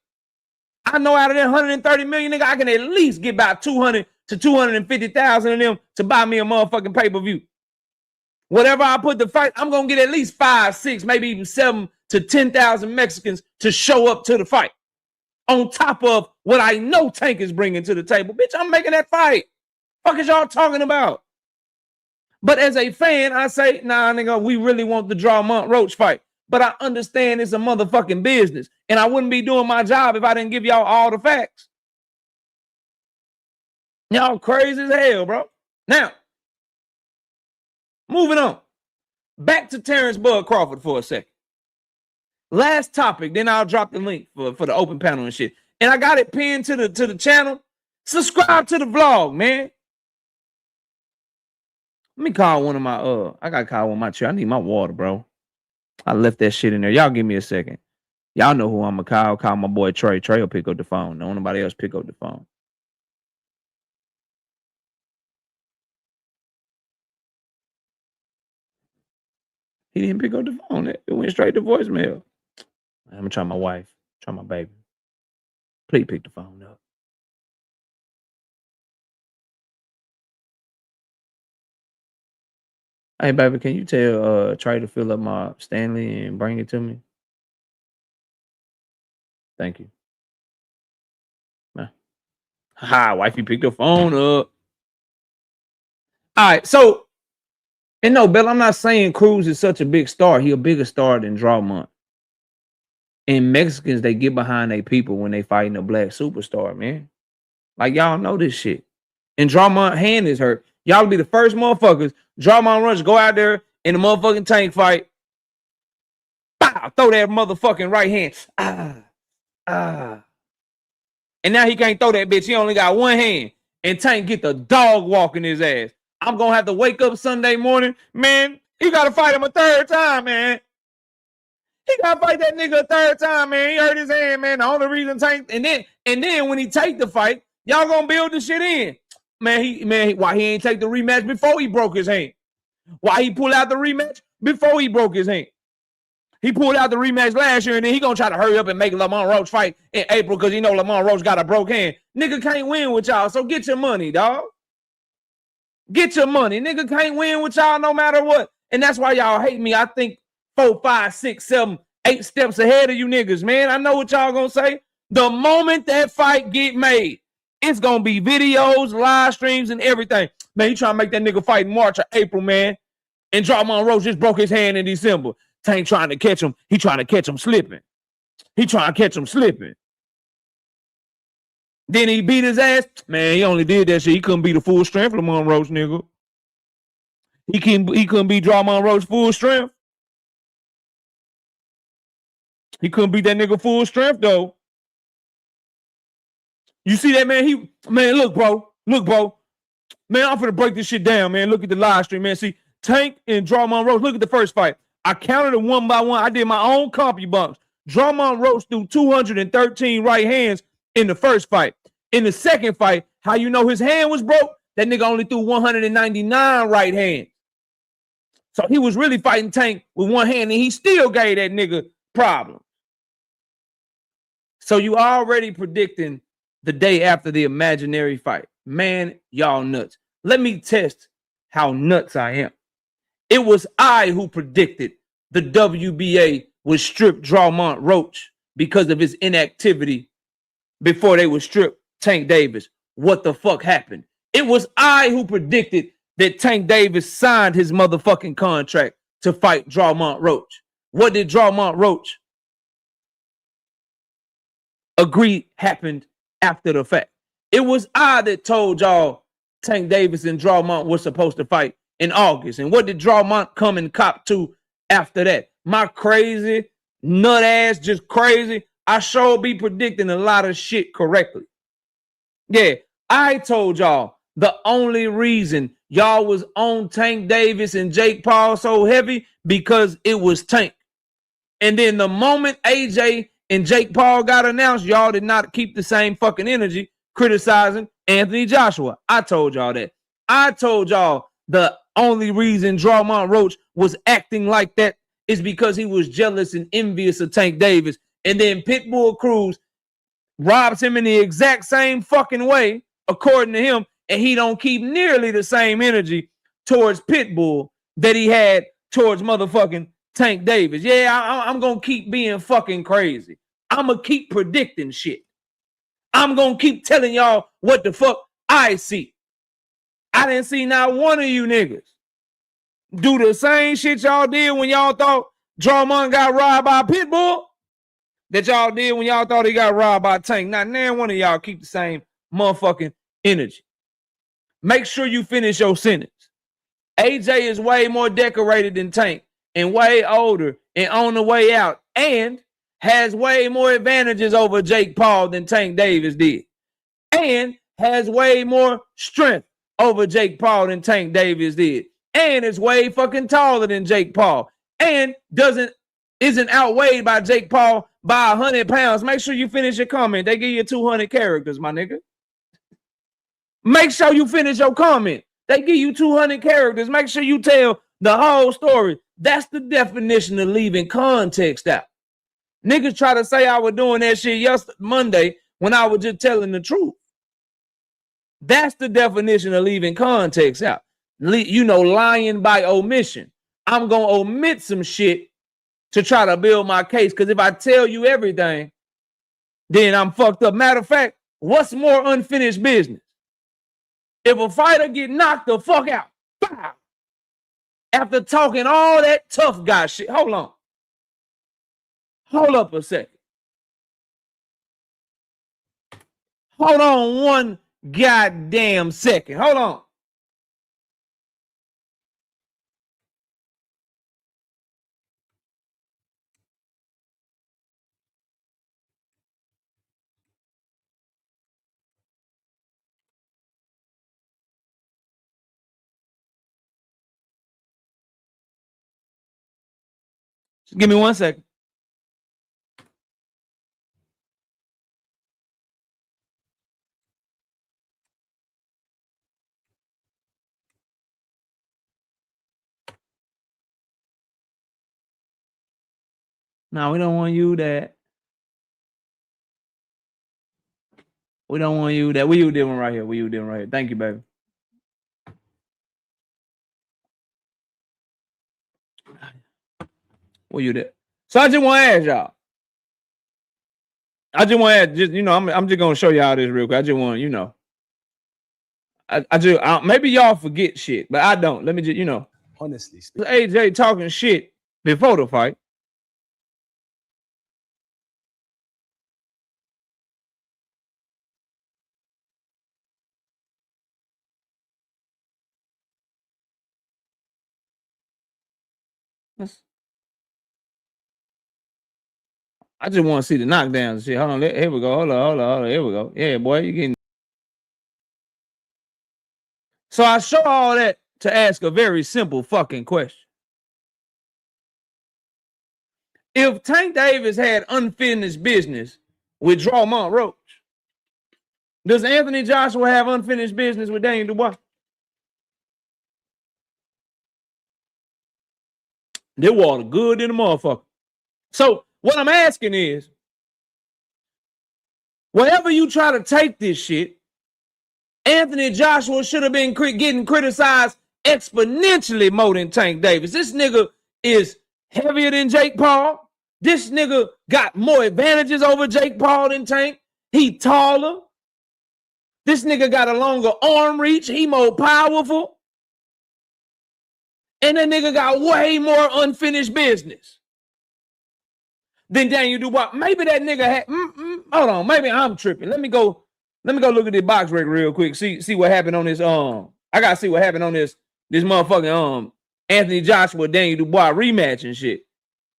I know out of that 130 million, nigga, I can at least get about 200 to 250,000 of them to buy me a motherfucking pay-per-view. Whatever I put the fight, I'm going to get at least 5, 6, maybe even 7 to 10,000 Mexicans to show up to the fight. On top of what I know Tank is bringing to the table. Bitch, I'm making that fight. Fuck is y'all talking about? But as a fan, I say, nah, nigga, we really want the Drawmon Roach fight. But I understand it's a motherfucking business. And I wouldn't be doing my job if I didn't give y'all all the facts. Y'all crazy as hell, bro. Now, moving on. Back to Terrence Bud Crawford for a second. Last topic, then I'll drop the link for the open panel and shit. And I got it pinned to the channel. Subscribe to the vlog, man. Let me call one of my, I got to call one of my chair. I need my water, bro. I left that shit in there. Y'all give me a second. Y'all know who I'm going to call. Call my boy Trey. Trey will pick up the phone. No nobody else pick up the phone. He didn't pick up the phone. It went straight to voicemail. I'm going to try my wife. Try my baby. Please pick the phone up. Hey, baby, can you tell Trey to fill up my Stanley and bring it to me? Thank you. Ha, wifey picked the phone up. All right, so, and no, Bill, I'm not saying Cruz is such a big star. He a bigger star than Drawmon. And Mexicans, they get behind their people when they fighting a black superstar, man. Like, y'all know this shit. And Drawmon's hand is hurt. Y'all be the first motherfuckers. Drawmon Rush go out there in the motherfucking Tank fight. Bow, throw that motherfucking right hand. And now he can't throw that bitch. He only got one hand. And Tank get the dog walking his ass. I'm going to have to wake up Sunday morning. Man, he got to fight him a third time, man. He got to fight that nigga a third time, man. He hurt his hand, man. The only reason Tank... And then when he take the fight, y'all going to build the shit in. Man, why he ain't take the rematch before he broke his hand? Why he pull out the rematch before he broke his hand? He pulled out the rematch last year, and then he gonna try to hurry up and make Lamont Roach fight in April because you know Lamont Roach got a broke hand. Nigga can't win with y'all, so get your money, dog. Get your money. Nigga can't win with y'all no matter what. And that's why y'all hate me. I think 4, 5, 6, 7, 8 steps ahead of you niggas, man. I know what y'all gonna say. The moment that fight get made, it's gonna be videos, live streams, and everything. Man, you trying to make that nigga fight in March or April, man. And Drawmon Roach just broke his hand in December. Tank trying to catch him. He trying to catch him slipping. He trying to catch him slipping. Then he beat his ass. Man, he only did that shit. He couldn't beat the full strength Lamont Roach, nigga. He couldn't beat Drawmon Roach full strength. He couldn't beat that nigga full strength, though. You see that, man? Man, look, bro. Look, bro. Man, I'm finna break this shit down, man. Look at the live stream, man. See, Tank and Drawmon Roach. Look at the first fight. I counted it one by one. I did my own CompuBunks. Drawmon Roach threw 213 right hands in the first fight. In the second fight, how you know his hand was broke? That nigga only threw 199 right hands. So he was really fighting Tank with one hand, and he still gave that nigga problems. So you already predicting the day after the imaginary fight. Man, y'all nuts. Let me test how nuts I am. It was I who predicted the WBA would strip Gervonta Roach because of his inactivity before they would strip Tank Davis. What the fuck happened? It was I who predicted that Tank Davis signed his motherfucking contract to fight Gervonta Roach. What did Gervonta Roach agree happened after the fact? It was I that told y'all Tank Davis and Gervonta were supposed to fight in August. And what did Gervonta come and cop to after that? My crazy, nut ass, just crazy. I sure be predicting a lot of shit correctly. Yeah, I told y'all the only reason y'all was on Tank Davis and Jake Paul so heavy because it was Tank. And then the moment AJ and Jake Paul got announced, y'all did not keep the same fucking energy criticizing Anthony Joshua. I told y'all that. I told y'all the only reason Gervonta Roach was acting like that is because he was jealous and envious of Tank Davis. And then Pitbull Cruz robs him in the exact same fucking way, according to him, and he don't keep nearly the same energy towards Pitbull that he had towards motherfucking Tank Davis. Yeah, I'm going to keep being fucking crazy. I'm going to keep predicting shit. I'm going to keep telling y'all what the fuck I see. I didn't see not one of you niggas do the same shit y'all did when y'all thought Gervonta got robbed by Pitbull that y'all did when y'all thought he got robbed by Tank. Not none one of y'all keep the same motherfucking energy. Make sure you finish your sentence. AJ is way more decorated than Tank and way older and on the way out and has way more advantages over Jake Paul than Tank Davis did and has way more strength over Jake Paul than Tank Davis did and is way fucking taller than Jake Paul and isn't outweighed by Jake Paul by 100 pounds. Make sure you finish your comment. They give you 200 characters, my nigga. Make sure you finish your comment. They give you 200 characters. Make sure you tell the whole story. That's the definition of leaving context out. Niggas try to say I was doing that shit yesterday, Monday, when I was just telling the truth. That's the definition of leaving context out. Lying by omission. I'm going to omit some shit to try to build my case, because if I tell you everything, then I'm fucked up. Matter of fact, what's more unfinished business? If a fighter get knocked the fuck out, bow, after talking all that tough guy shit, hold on. Hold up a second. Hold on one goddamn second. Hold on. Just give me 1 second. No, we don't want you that. We don't want you that. We you doing right here. We you doing right here. Thank you, baby. What you did? So I just want to ask y'all. I just want to ask, just I'm just gonna show y'all this real quick. I just want maybe y'all forget shit, but I don't. Let me just honestly speak. AJ talking shit before the fight. I just want to see the knockdowns and shit. Hold on, here we go. Hold on. Here we go. Yeah, boy, you getting. So I show all that to ask a very simple fucking question. If Tank Davis had unfinished business with Gervonta Roach, does Anthony Joshua have unfinished business with Daniel Dubois? They water good in the motherfucker. So what I'm asking is, wherever you try to take this shit, Anthony Joshua should have been getting criticized exponentially more than Tank Davis. This nigga is heavier than Jake Paul. This nigga got more advantages over Jake Paul than Tank. He taller. This nigga got a longer arm reach. He more powerful. And that nigga got way more unfinished business than Daniel Dubois. Maybe that nigga had. Hold on, maybe I'm tripping. Let me go look at this box record real quick. See what happened on this. I gotta see what happened on this motherfucking Anthony Joshua Daniel Dubois rematch and shit.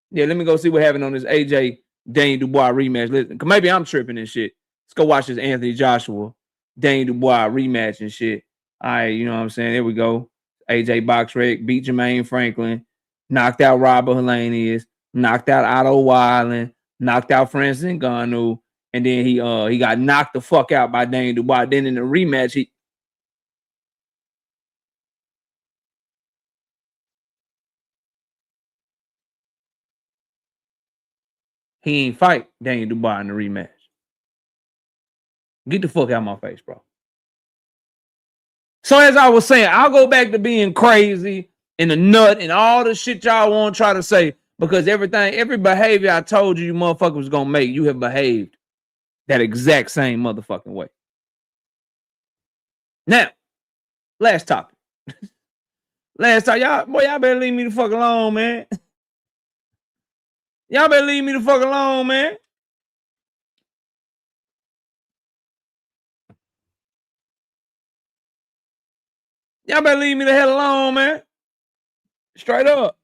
Yeah, let me go see what happened on this AJ Daniel Dubois rematch. Listen, maybe I'm tripping and shit. Let's go watch this Anthony Joshua Daniel Dubois rematch and shit. All right, you know what I'm saying? There we go. AJ box rec beat Jermaine Franklin, knocked out Robert Helenius, knocked out Otto Weiland, knocked out Francis Ngannou, and then he got knocked the fuck out by Daniel Dubois. Then in the rematch, he ain't fight Daniel Dubois in the rematch. Get the fuck out of my face, bro. So as I was saying, I'll go back to being crazy and a nut and all the shit y'all want to try to say, because every behavior I told you motherfucker was going to make, you have behaved that exact same motherfucking way. Now, last topic. Y'all better leave me the fuck alone, man. Y'all better leave me the fuck alone, man. Y'all better leave me the hell alone, man. Straight up.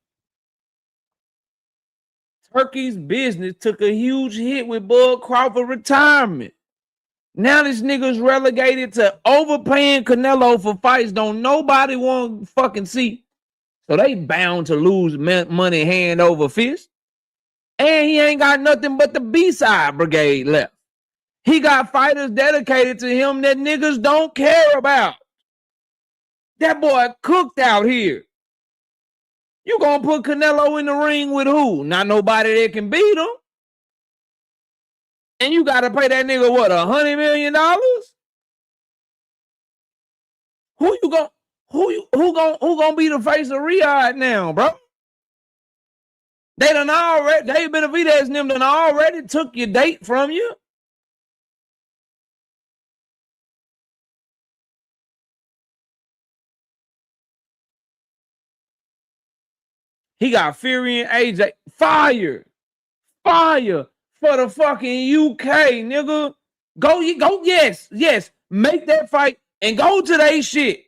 Turki's business took a huge hit with Bud Crawford retirement. Now this nigga's relegated to overpaying Canelo for fights don't nobody want to fucking see. So they bound to lose money hand over fist. And he ain't got nothing but the B-side brigade left. He got fighters dedicated to him that niggas don't care about. That boy cooked out here. You gonna put Canelo in the ring with who? Not nobody that can beat him. And you gotta pay that nigga what, $100 million? Who gonna be the face of Riyadh now, bro? Benavidez and them done already took your date from you. He got Fury and AJ. Fire for the fucking UK, nigga. Go, yes. Make that fight and go to they shit.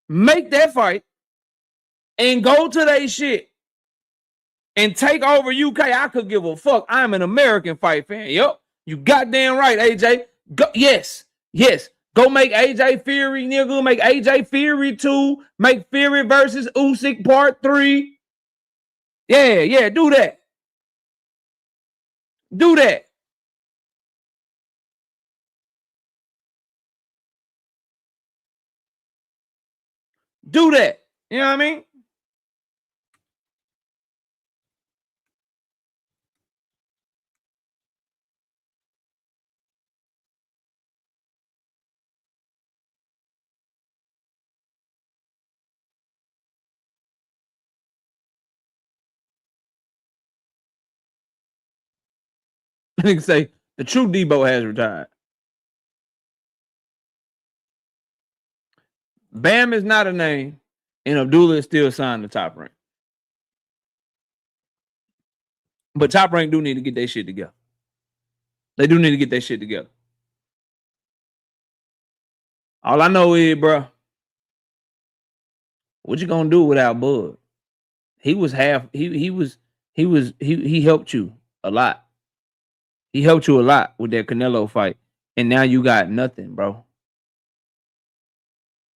Make that fight and go to they shit and take over UK. I could give a fuck. I'm an American fight fan. Yup. You goddamn right, AJ. Go, yes. Go make AJ Fury, nigga. Make AJ Fury 2. Make Fury versus Usyk part 3. Yeah. Do that. Do that. Do that. You know what I mean? Nigga say the true Debo has retired. Bam is not a name, and Abdullah is still signed to Top Rank. But Top Rank do need to get their shit together. They do need to get their shit together. All I know is, bro, what you gonna do without Bud? He helped you a lot. He helped you a lot with that Canelo fight. And now you got nothing, bro.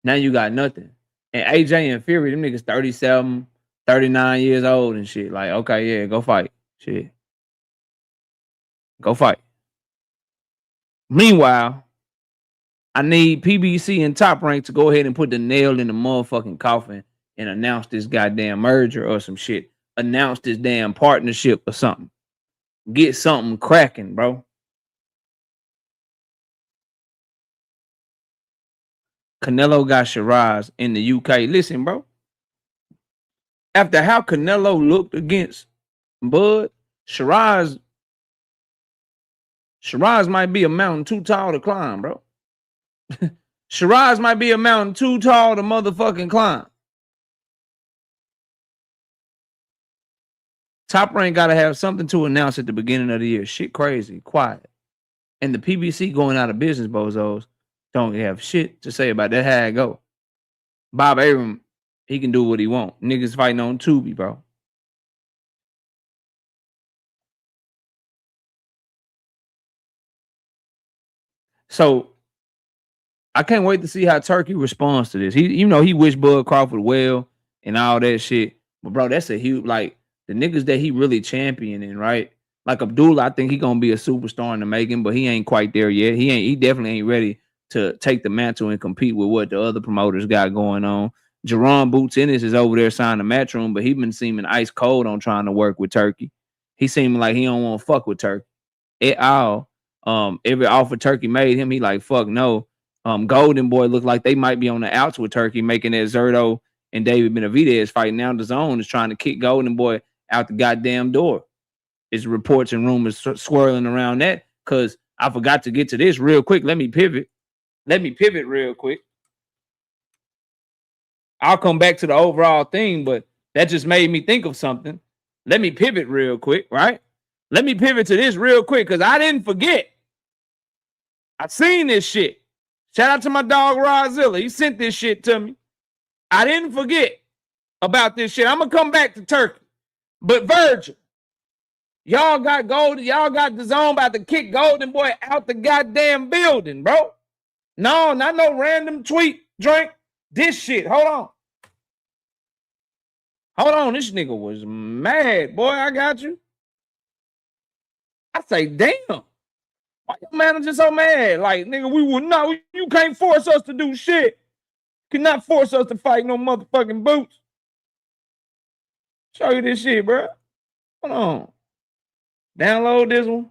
Now you got nothing. And AJ and Fury, them niggas 37, 39 years old and shit. Like, okay, yeah, go fight. Shit. Go fight. Meanwhile, I need PBC and Top Rank to go ahead and put the nail in the motherfucking coffin and announce this goddamn merger or some shit. Announce this damn partnership or something. Get something cracking, bro. Canelo got Shiraz in the UK. Listen, bro. After how Canelo looked against Bud, Shiraz might be a mountain too tall to climb, bro. Shiraz might be a mountain too tall to motherfucking climb. Top Rank got to have something to announce at the beginning of the year. Shit crazy, quiet. And the PBC going out of business, bozos, don't have shit to say about that. How it go. Bob Arum, he can do what he want. Niggas fighting on Tubi, bro. So I can't wait to see how Turki responds to this. He wished Bud Crawford well and all that shit. But bro, that's a huge, like, the niggas that he really championing, right? Like Abdullah, I think he gonna be a superstar in the making, but he ain't quite there yet. He definitely ain't ready to take the mantle and compete with what the other promoters got going on. Jerron Boots Ennis is over there signing the Matchroom, but he been seeming ice cold on trying to work with Turki. He seeming like he don't want to fuck with Turki at all. Every offer Turki made him, he like, fuck no. Golden Boy looked like they might be on the outs with Turki, making that Zerto and David Benavidez fight. Now the zone is trying to kick Golden Boy out the goddamn door. It's reports and rumors swirling around that, because I forgot to get to this real quick. Let me pivot real quick. I'll come back to the overall thing, but that just made me think of something. Let me pivot real quick, right? Let me pivot to this real quick, because I didn't forget. I seen this shit. Shout out to my dog Rozilla. He sent this shit to me. I didn't forget about this shit. I'm going to come back to Turki. But Virgil, y'all got the zone about to kick Golden Boy out the goddamn building, bro. No, not no random tweet, drink. This shit, hold on. This nigga was mad, boy. I got you. I say, damn. Why your manager so mad? Like, nigga, you can't force us to do shit. You cannot force us to fight no motherfucking boots. Show you this shit, bro. Hold on. Download this one.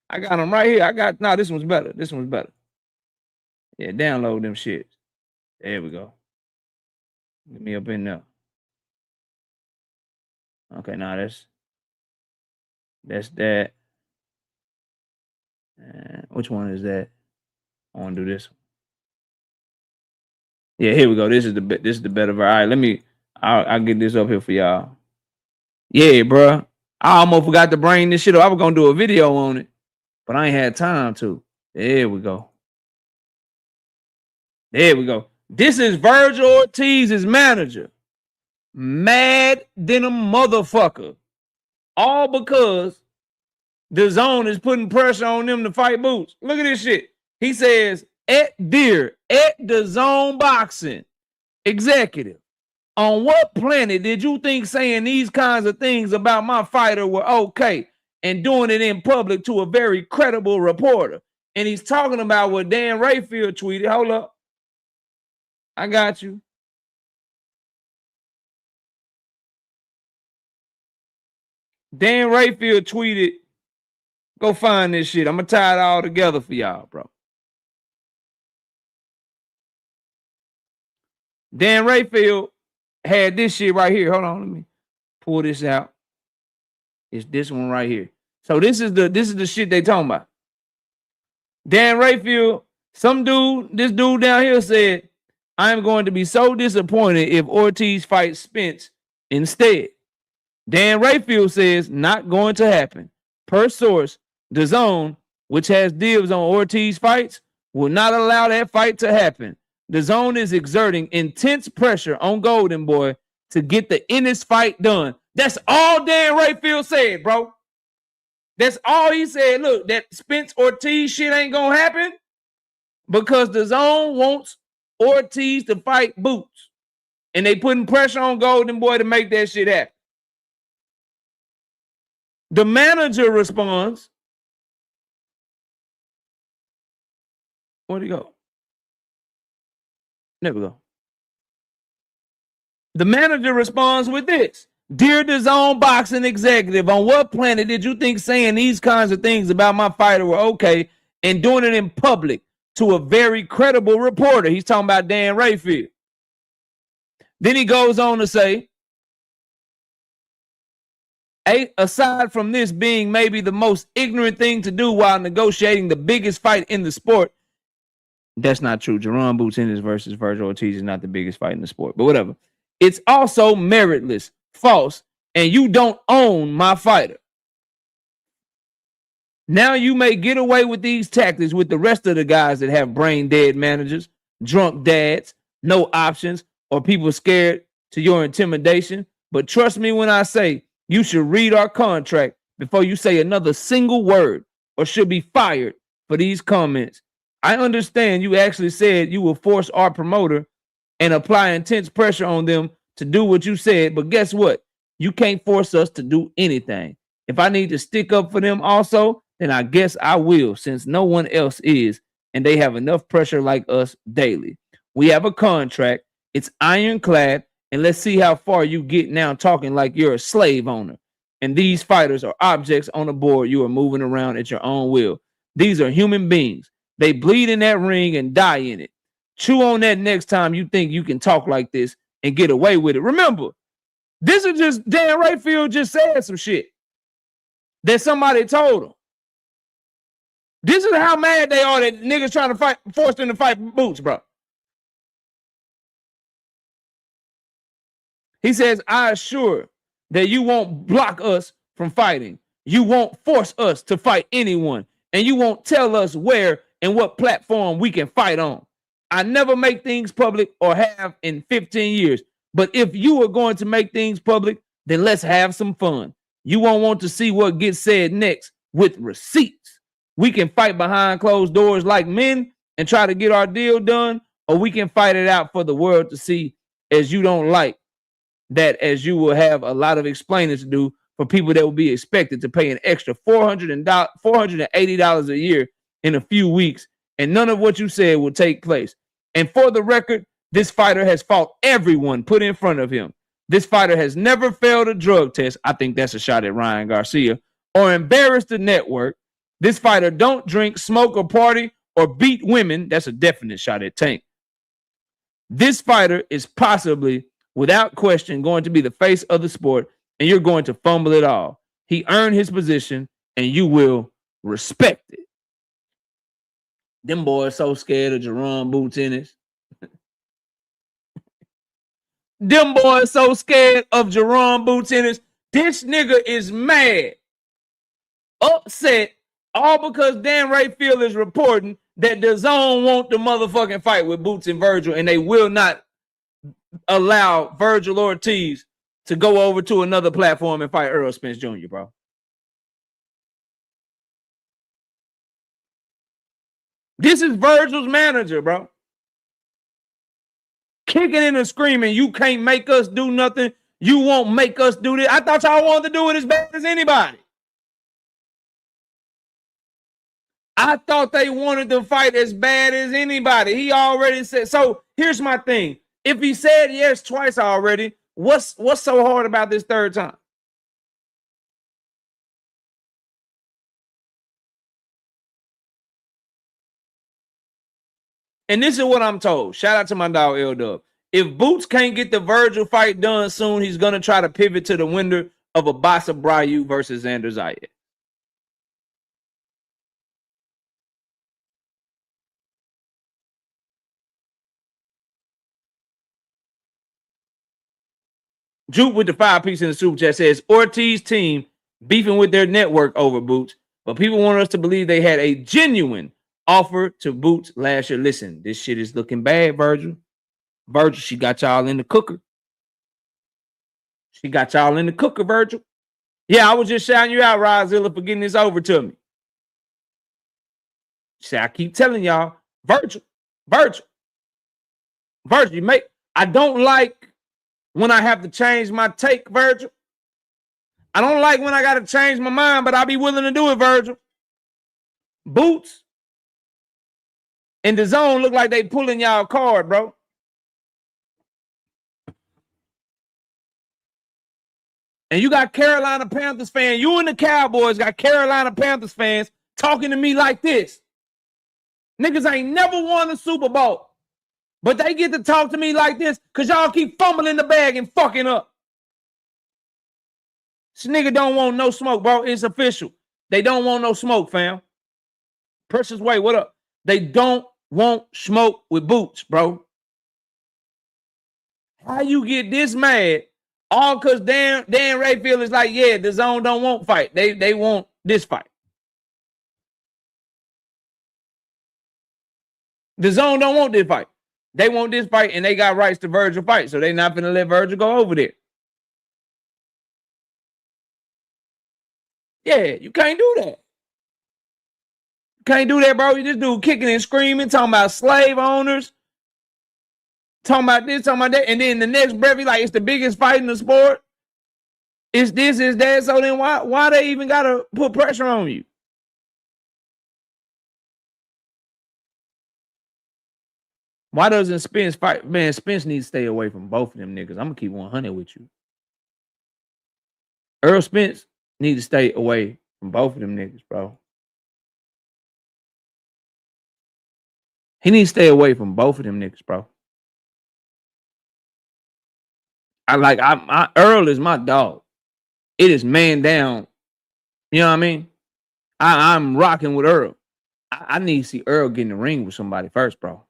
I got them right here. This one's better. Yeah, download them shits. There we go. Get me up in there. Okay, now that's that. Which one is that? I want to do this one. Yeah, here we go. This is the better version. All right, I'll get this up here for y'all. Yeah, bro. I almost forgot to bring this shit up. I was gonna do a video on it, but I ain't had time to. There we go. This is Virgil Ortiz's manager. Mad than a motherfucker. All because the zone is putting pressure on them to fight Boots. Look at this shit. He says, at the zone boxing executive, on what planet did you think saying these kinds of things about my fighter were okay and doing it in public to a very credible reporter? And he's talking about what Dan Rayfield tweeted. Hold up. I got you. Dan Rayfield tweeted, go find this shit. I'm going to tie it all together for y'all, bro. Dan Rayfield had this shit right here. Hold on, let me pull this out. It's this one right here. So this is the shit they talking about. Dan Rayfield, this dude down here said, I am going to be so disappointed if Ortiz fights Spence instead. Dan Rayfield says, not going to happen. Per source, the zone, which has dibs on Ortiz fights, will not allow that fight to happen. The zone is exerting intense pressure on Golden Boy to get the Ennis fight done. That's all Dan Rayfield said, bro. That's all he said. Look, that Spence Ortiz shit ain't gonna happen because the zone wants Ortiz to fight Boots. And they putting pressure on Golden Boy to make that shit happen. The manager responds. Where'd he go? There we go. The manager responds with this. Dear the zone boxing executive, on what planet did you think saying these kinds of things about my fighter were okay and doing it in public to a very credible reporter. He's talking about Dan Rayfield. Then he goes on to say, aside from this being maybe the most ignorant thing to do while negotiating the biggest fight in the sport, that's not true. Jerome Boots Ennis versus Virgil Ortiz is not the biggest fight in the sport, but whatever. It's also meritless, false, and you don't own my fighter. Now you may get away with these tactics with the rest of the guys that have brain dead managers, drunk dads, no options, or people scared to your intimidation. But trust me when I say you should read our contract before you say another single word or should be fired for these comments. I understand you actually said you will force our promoter and apply intense pressure on them to do what you said, but guess what? You can't force us to do anything. If I need to stick up for them also, then I guess I will, since no one else is, and they have enough pressure like us daily. We have a contract. It's ironclad, and let's see how far you get now talking like you're a slave owner. And these fighters are objects on a board you are moving around at your own will. These are human beings. They bleed in that ring and die in it. Chew on that next time you think you can talk like this and get away with it. Remember, this is just Dan Rayfield just said some shit that somebody told him. This is how mad they are that niggas trying to force them to fight Boots, bro. He says, I assure that you won't block us from fighting. You won't force us to fight anyone. And you won't tell us where and what platform we can fight on. I never make things public or have in 15 years. But if you are going to make things public, then let's have some fun. You won't want to see what gets said next with receipts. We can fight behind closed doors like men and try to get our deal done, or we can fight it out for the world to see, as you don't like that, as you will have a lot of explaining to do for people that will be expected to pay an extra $480 a year in a few weeks, and none of what you said will take place. And for the record, this fighter has fought everyone put in front of him. This fighter has never failed a drug test. I think that's a shot at Ryan Garcia. Or embarrassed the network. This fighter don't drink, smoke, or party, or beat women. That's a definite shot at Tank. This fighter is possibly, without question, going to be the face of the sport, and you're going to fumble it all. He earned his position, and you will respect it. Them boys so scared of Jerome Boots Ennis. Them boys so scared of Jerome Boots Ennis. This nigga is mad, upset, all because Dan Rayfield is reporting that the zone want the motherfucking fight with Boots and Virgil, and they will not allow Virgil Ortiz to go over to another platform and fight Earl Spence Jr., bro. This is Virgil's manager, bro. Kicking in and screaming, you can't make us do nothing. You won't make us do this. I thought y'all wanted to do it as bad as anybody. I thought they wanted to fight as bad as anybody. He already said. So here's my thing. If he said yes twice already, what's so hard about this third time? And this is what I'm told. Shout out to my dog L-Dub. If Boots can't get the Virgil fight done soon, he's going to try to pivot to the winner of a Bassa Brayu versus Xander Zayed. Juke with the 5-piece in the super chat says, Ortiz team beefing with their network over Boots, but people want us to believe they had a genuine offer to Boots last year. Listen, this shit is looking bad, Virgil. Virgil, she got y'all in the cooker. She got y'all in the cooker, Virgil. Yeah, I was just shouting you out, Rozilla, for getting this over to me. See, I keep telling y'all, Virgil, you make, I don't like when I have to change my take, Virgil. I don't like when I got to change my mind, but I'll be willing to do it, Virgil. Boots and the zone look like they pulling y'all card, bro. And you got Carolina Panthers fans. You and the Cowboys got Carolina Panthers fans talking to me like this. Niggas ain't never won a Super Bowl. But they get to talk to me like this because y'all keep fumbling the bag and fucking up. This nigga don't want no smoke, bro. It's official. They don't want no smoke, fam. Precious Way, what up? They don't want smoke with Boots, bro. How you get this mad? All because Dan Rayfield is like, yeah, the zone don't want fight. They want this fight. The zone don't want this fight. They want this fight, and they got rights to Virgil fight, so they not finna let Virgil go over there. Yeah, you can't do that. Can't do that, bro. You just do kicking and screaming, talking about slave owners, talking about this, talking about that, and then the next breath, he like, it's the biggest fight in the sport. It's this, it's that. So then why they even gotta put pressure on you? Why doesn't Spence fight? Man, Spence needs to stay away from both of them niggas. I'm gonna keep 100 with you. Earl Spence needs to stay away from both of them niggas, bro. He needs to stay away from both of them niggas, bro. Earl is my dog. It is man down. You know what I mean? I'm rocking with Earl. I need to see Earl get in the ring with somebody first, bro.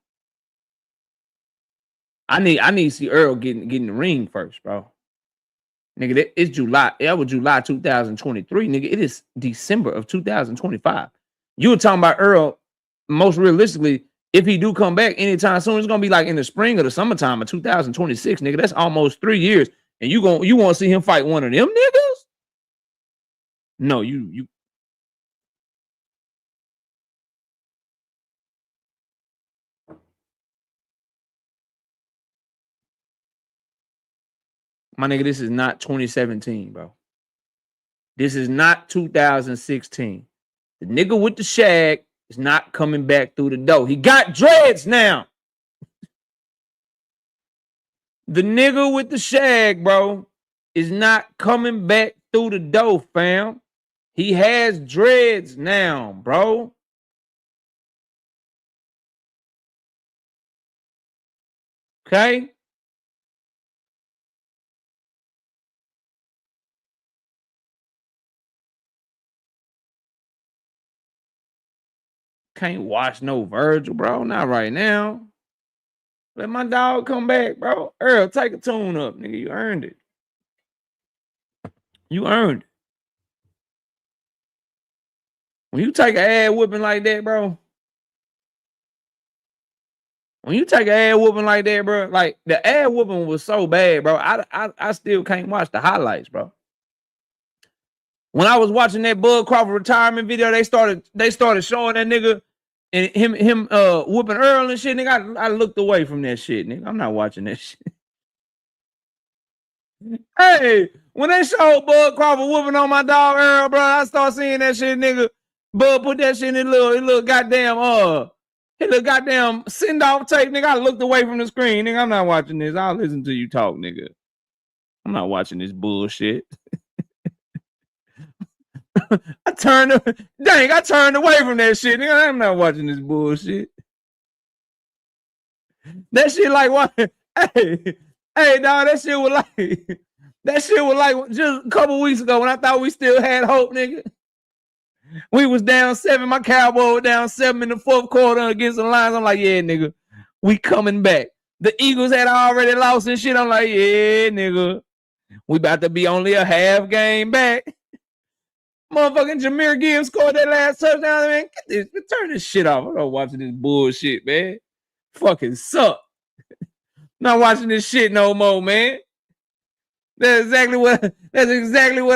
I need to see Earl get in the ring first, bro. Nigga, it's July. That was July 2023, nigga. It is December of 2025. You were talking about Earl, most realistically, if he do come back anytime soon, it's gonna be like in the spring or the summertime of 2026, nigga. That's almost 3 years. And you want to see him fight one of them niggas? No, you my nigga, this is not 2017, bro. This is not 2016. The nigga with the shag is not coming back through the door. He got dreads now. The nigga with the shag, bro, is not coming back through the door, fam. He has dreads now, bro. Okay? Can't watch no Virgil, bro. Not right now. Let my dog come back, bro. Earl, take a tune up, nigga. You earned it. You earned it. When you take an ass whooping like that, bro. When you take an ass whooping like that, bro, like the ass whooping was so bad, bro. I still can't watch the highlights, bro. When I was watching that Bud Crawford retirement video, they started showing that nigga and him whooping Earl and shit, nigga. I looked away from that shit, nigga. I'm not watching that shit. Hey, when they showed Bud Crawford whooping on my dog Earl, bro, I start seeing that shit, nigga. Bud put that shit in his little goddamn send off tape, nigga. I looked away from the screen, nigga. I'm not watching this. I'll listen to you talk, nigga. I'm not watching this bullshit. I turned away from that shit, nigga. I'm not watching this bullshit. That shit like what? Hey, dog, that shit was like just a couple weeks ago when I thought we still had hope, nigga. We was down 7. My Cowboy was down 7 in the fourth quarter against the Lions. I'm like, yeah, nigga, we coming back. The Eagles had already lost and shit. I'm like, yeah, nigga, we about to be only a half game back. Motherfucking Jahmyr Gibbs scored that last touchdown, man. Turn this shit off. I'm not watching this bullshit, man. Fucking suck. Not watching this shit no more, man. That's exactly what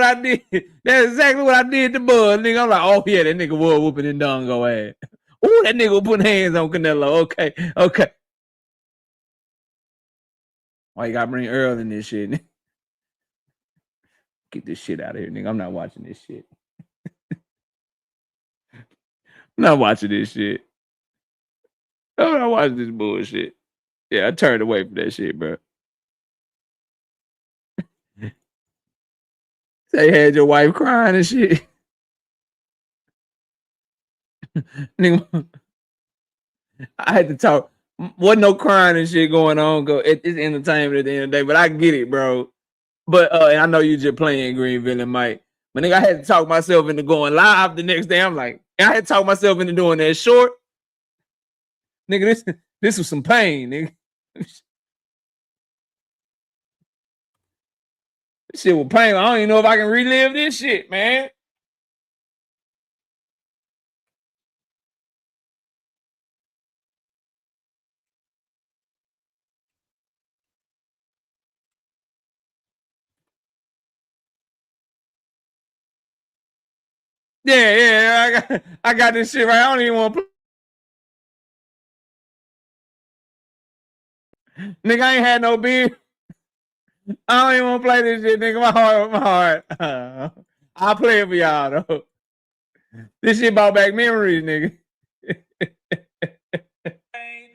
I did. That's exactly what I did to Bud, nigga. I'm like, oh yeah, that nigga was whooping and Dongo ass. Ooh, that nigga was putting hands on Canelo. Okay. Why you gotta bring Earl in this shit? Get this shit out of here, nigga. I'm not watching this shit. I'm not watching this shit. I'm not watching this bullshit. Yeah, I turned away from that shit, bro. Say, had your wife crying and shit. Nigga, I had to talk. Wasn't no crying and shit going on. It's entertainment at the end of the day, but I get it, bro. But and I know you just playing Greenville and Mike. But nigga, I had to talk myself into going live the next day. I'm like, I had to talk myself into doing that short. Nigga, this was some pain, nigga. This shit was pain. I don't even know if I can relive this shit, man. Yeah, I got this shit right. I don't even want to play. Nigga, I ain't had no beer. I don't even want to play this shit, nigga. My heart. I'll play it for y'all, though. This shit brought back memories, nigga.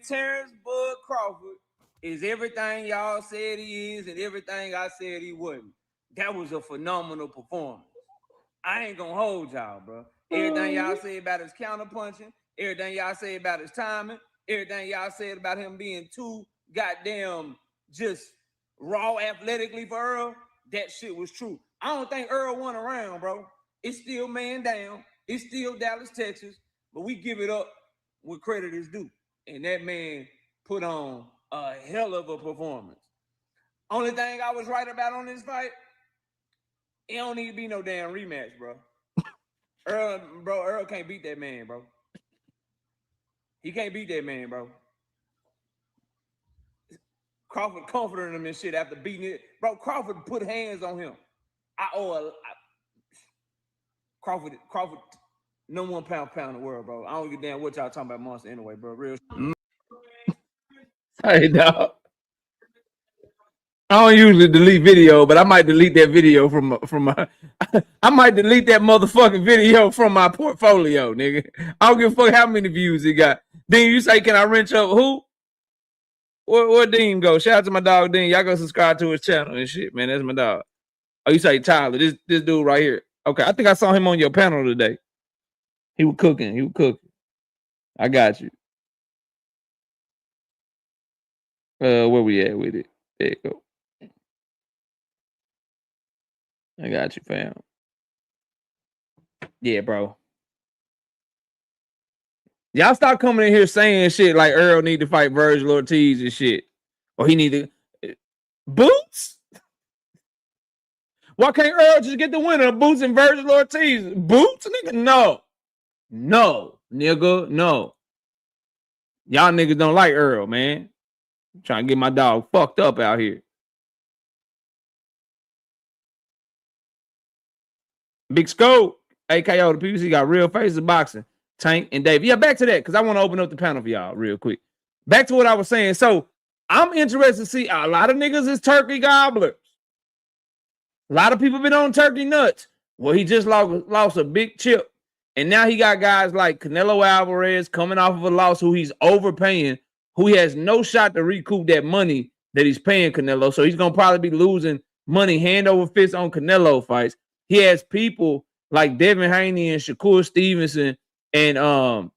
Terrence Bud Crawford is everything y'all said he is and everything I said he wasn't. That was a phenomenal performance. I ain't gonna hold y'all, bro. Everything y'all say about his counterpunching, everything y'all say about his timing, everything y'all said about him being too goddamn just raw athletically for Earl, that shit was true. I don't think Earl won a round, bro. It's still man down. It's still Dallas, Texas, but we give it up where credit is due. And that man put on a hell of a performance. Only thing I was right about on this fight, it don't need to be no damn rematch, bro. Earl can't beat that man, bro. He can't beat that man, bro. Crawford comforting him and shit after beating it. Bro, Crawford put hands on him. Crawford, #1 pound in the world, bro. I don't give a damn what y'all talking about monster anyway, bro. Real. Hey, dog. I don't usually delete video, but I might delete that video from my I might delete that motherfucking video from my portfolio, nigga. I don't give a fuck how many views it got. Dean, you say, can I wrench up who? Where Dean go? Shout out to my dog Dean. Y'all go subscribe to his channel and shit, man. That's my dog. Oh, you say Tyler, this dude right here. Okay, I think I saw him on your panel today. He was cooking. I got you. Where we at with it? There you go. I got you, fam. Yeah, bro. Y'all stop coming in here saying shit like Earl need to fight Virgil Ortiz and shit. Or he need to Boots? Why can't Earl just get the winner? Boots and Virgil Ortiz. Boots, nigga? No. No, nigga, no. Y'all niggas don't like Earl, man. I'm trying to get my dog fucked up out here. Big Scope, AKO, the PBC got real faces of boxing. Tank and Dave. Yeah, back to that, because I want to open up the panel for y'all real quick. Back to what I was saying. So I'm interested to see a lot of niggas is turkey gobblers. A lot of people been on turkey nuts. Well, he just lost a big chip. And now he got guys like Canelo Alvarez coming off of a loss who he's overpaying, who he has no shot to recoup that money that he's paying Canelo. So he's going to probably be losing money hand over fist on Canelo fights. He has people like Devin Haney and Shakur Stevenson and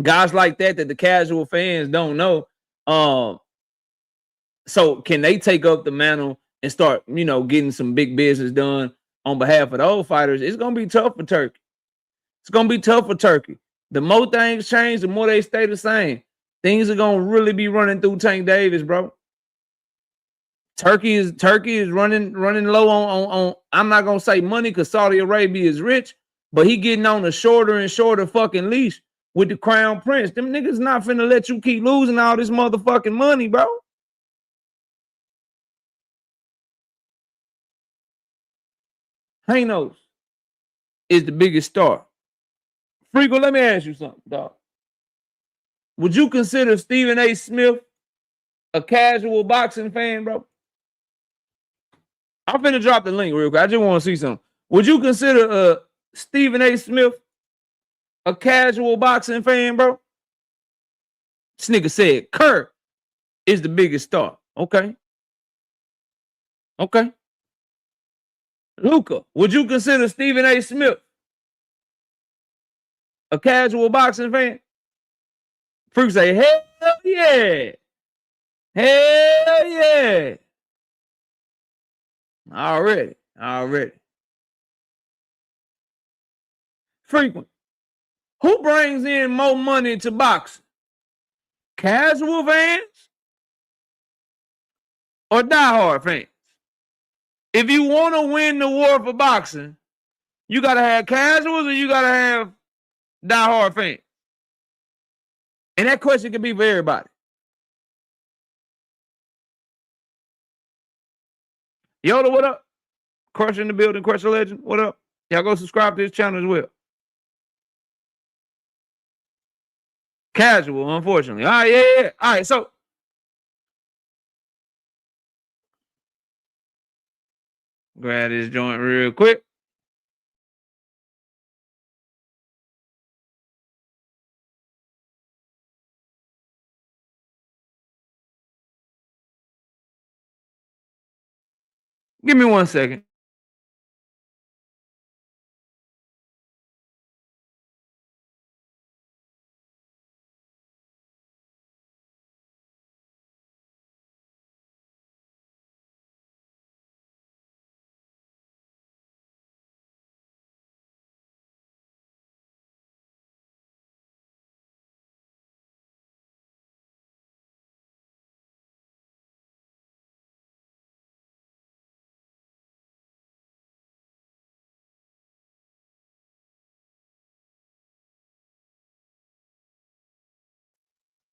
guys like that the casual fans don't know. So can they take up the mantle and start, getting some big business done on behalf of the old fighters? It's going to be tough for Turkey. It's going to be tough for Turkey. The more things change, the more they stay the same. Things are going to really be running through Tank Davis, bro. Turkey is running low on I'm not going to say money because Saudi Arabia is rich, but he getting on a shorter and shorter fucking leash with the Crown Prince. Them niggas not finna let you keep losing all this motherfucking money, bro. Hanos is the biggest star. Freako, let me ask you something, dog. Would you consider Stephen A. Smith a casual boxing fan, bro? I'm finna drop the link real quick. I just want to see something. Would you consider Stephen A. Smith a casual boxing fan, bro? This nigga said Kerr is the biggest star. Okay. Luca, would you consider Stephen A. Smith a casual boxing fan? Freak say, hell yeah. Hell yeah. Already. Frequent. Who brings in more money to boxing? Casual fans or diehard fans? If you want to win the war for boxing, you got to have casuals or you got to have diehard fans. And that question can be for everybody. Yoda, what up? Crusher in the building, Crusher Legend, what up? Y'all go subscribe to this channel as well. Casual, unfortunately. All right, yeah. All right, so grab this joint real quick. Give me 1 second.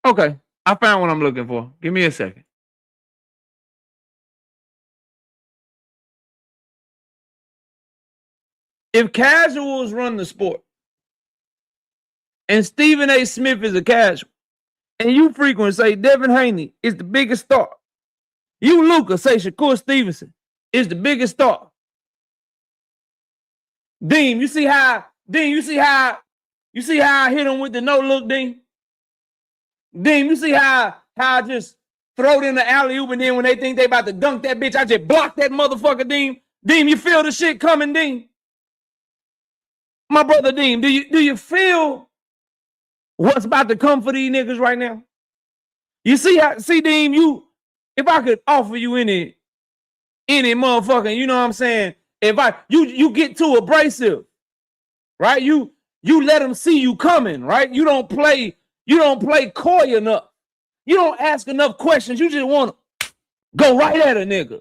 Okay, I found what I'm looking for. Give me a second. If casuals run the sport and Stephen A. Smith is a casual, and you frequent say Devin Haney is the biggest star, you, Luca, say Shakur Stevenson is the biggest star. Dean, you see how I hit him with the no look, Dean? Dean, you see how I just throw it in the alley-oop, and then when they think they about to dunk that bitch, I just block that motherfucker, Dean? Dean, you feel the shit coming, Dean? My brother Dean, do you feel what's about to come for these niggas right now? You see Dean, if I could offer you any motherfucking, you know what I'm saying? If you get too abrasive, right? You let them see you coming, right? You don't play coy enough. You don't ask enough questions. You just want to go right at a nigga.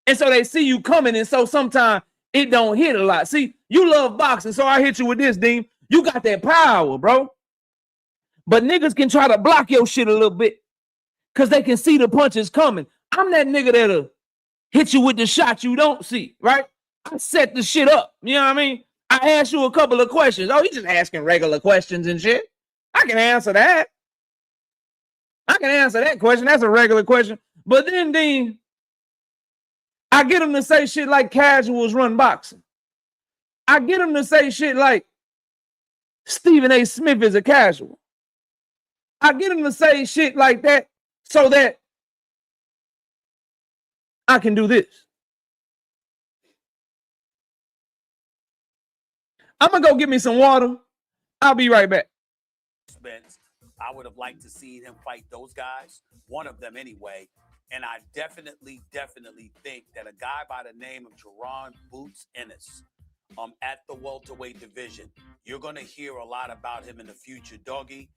And so they see you coming, and so sometimes it don't hit a lot. See, you love boxing, so I hit you with this, Dean. You got that power, bro. But niggas can try to block your shit a little bit because they can see the punches coming. I'm that nigga that'll hit you with the shot you don't see, right? I set the shit up. You know what I mean? I asked you a couple of questions. Oh, you just asking regular questions and shit. I can answer that. I can answer that question. That's a regular question. But then, Dean, I get them to say shit like casuals run boxing. I get them to say shit like Stephen A. Smith is a casual. I get them to say shit like that so that I can do this. I'm going to go get me some water. I'll be right back. Spence, I would have liked to see him fight those guys, one of them anyway. And I definitely think that a guy by the name of Gervonta Boots Ennis at the welterweight division, you're going to hear a lot about him in the future. Doggy,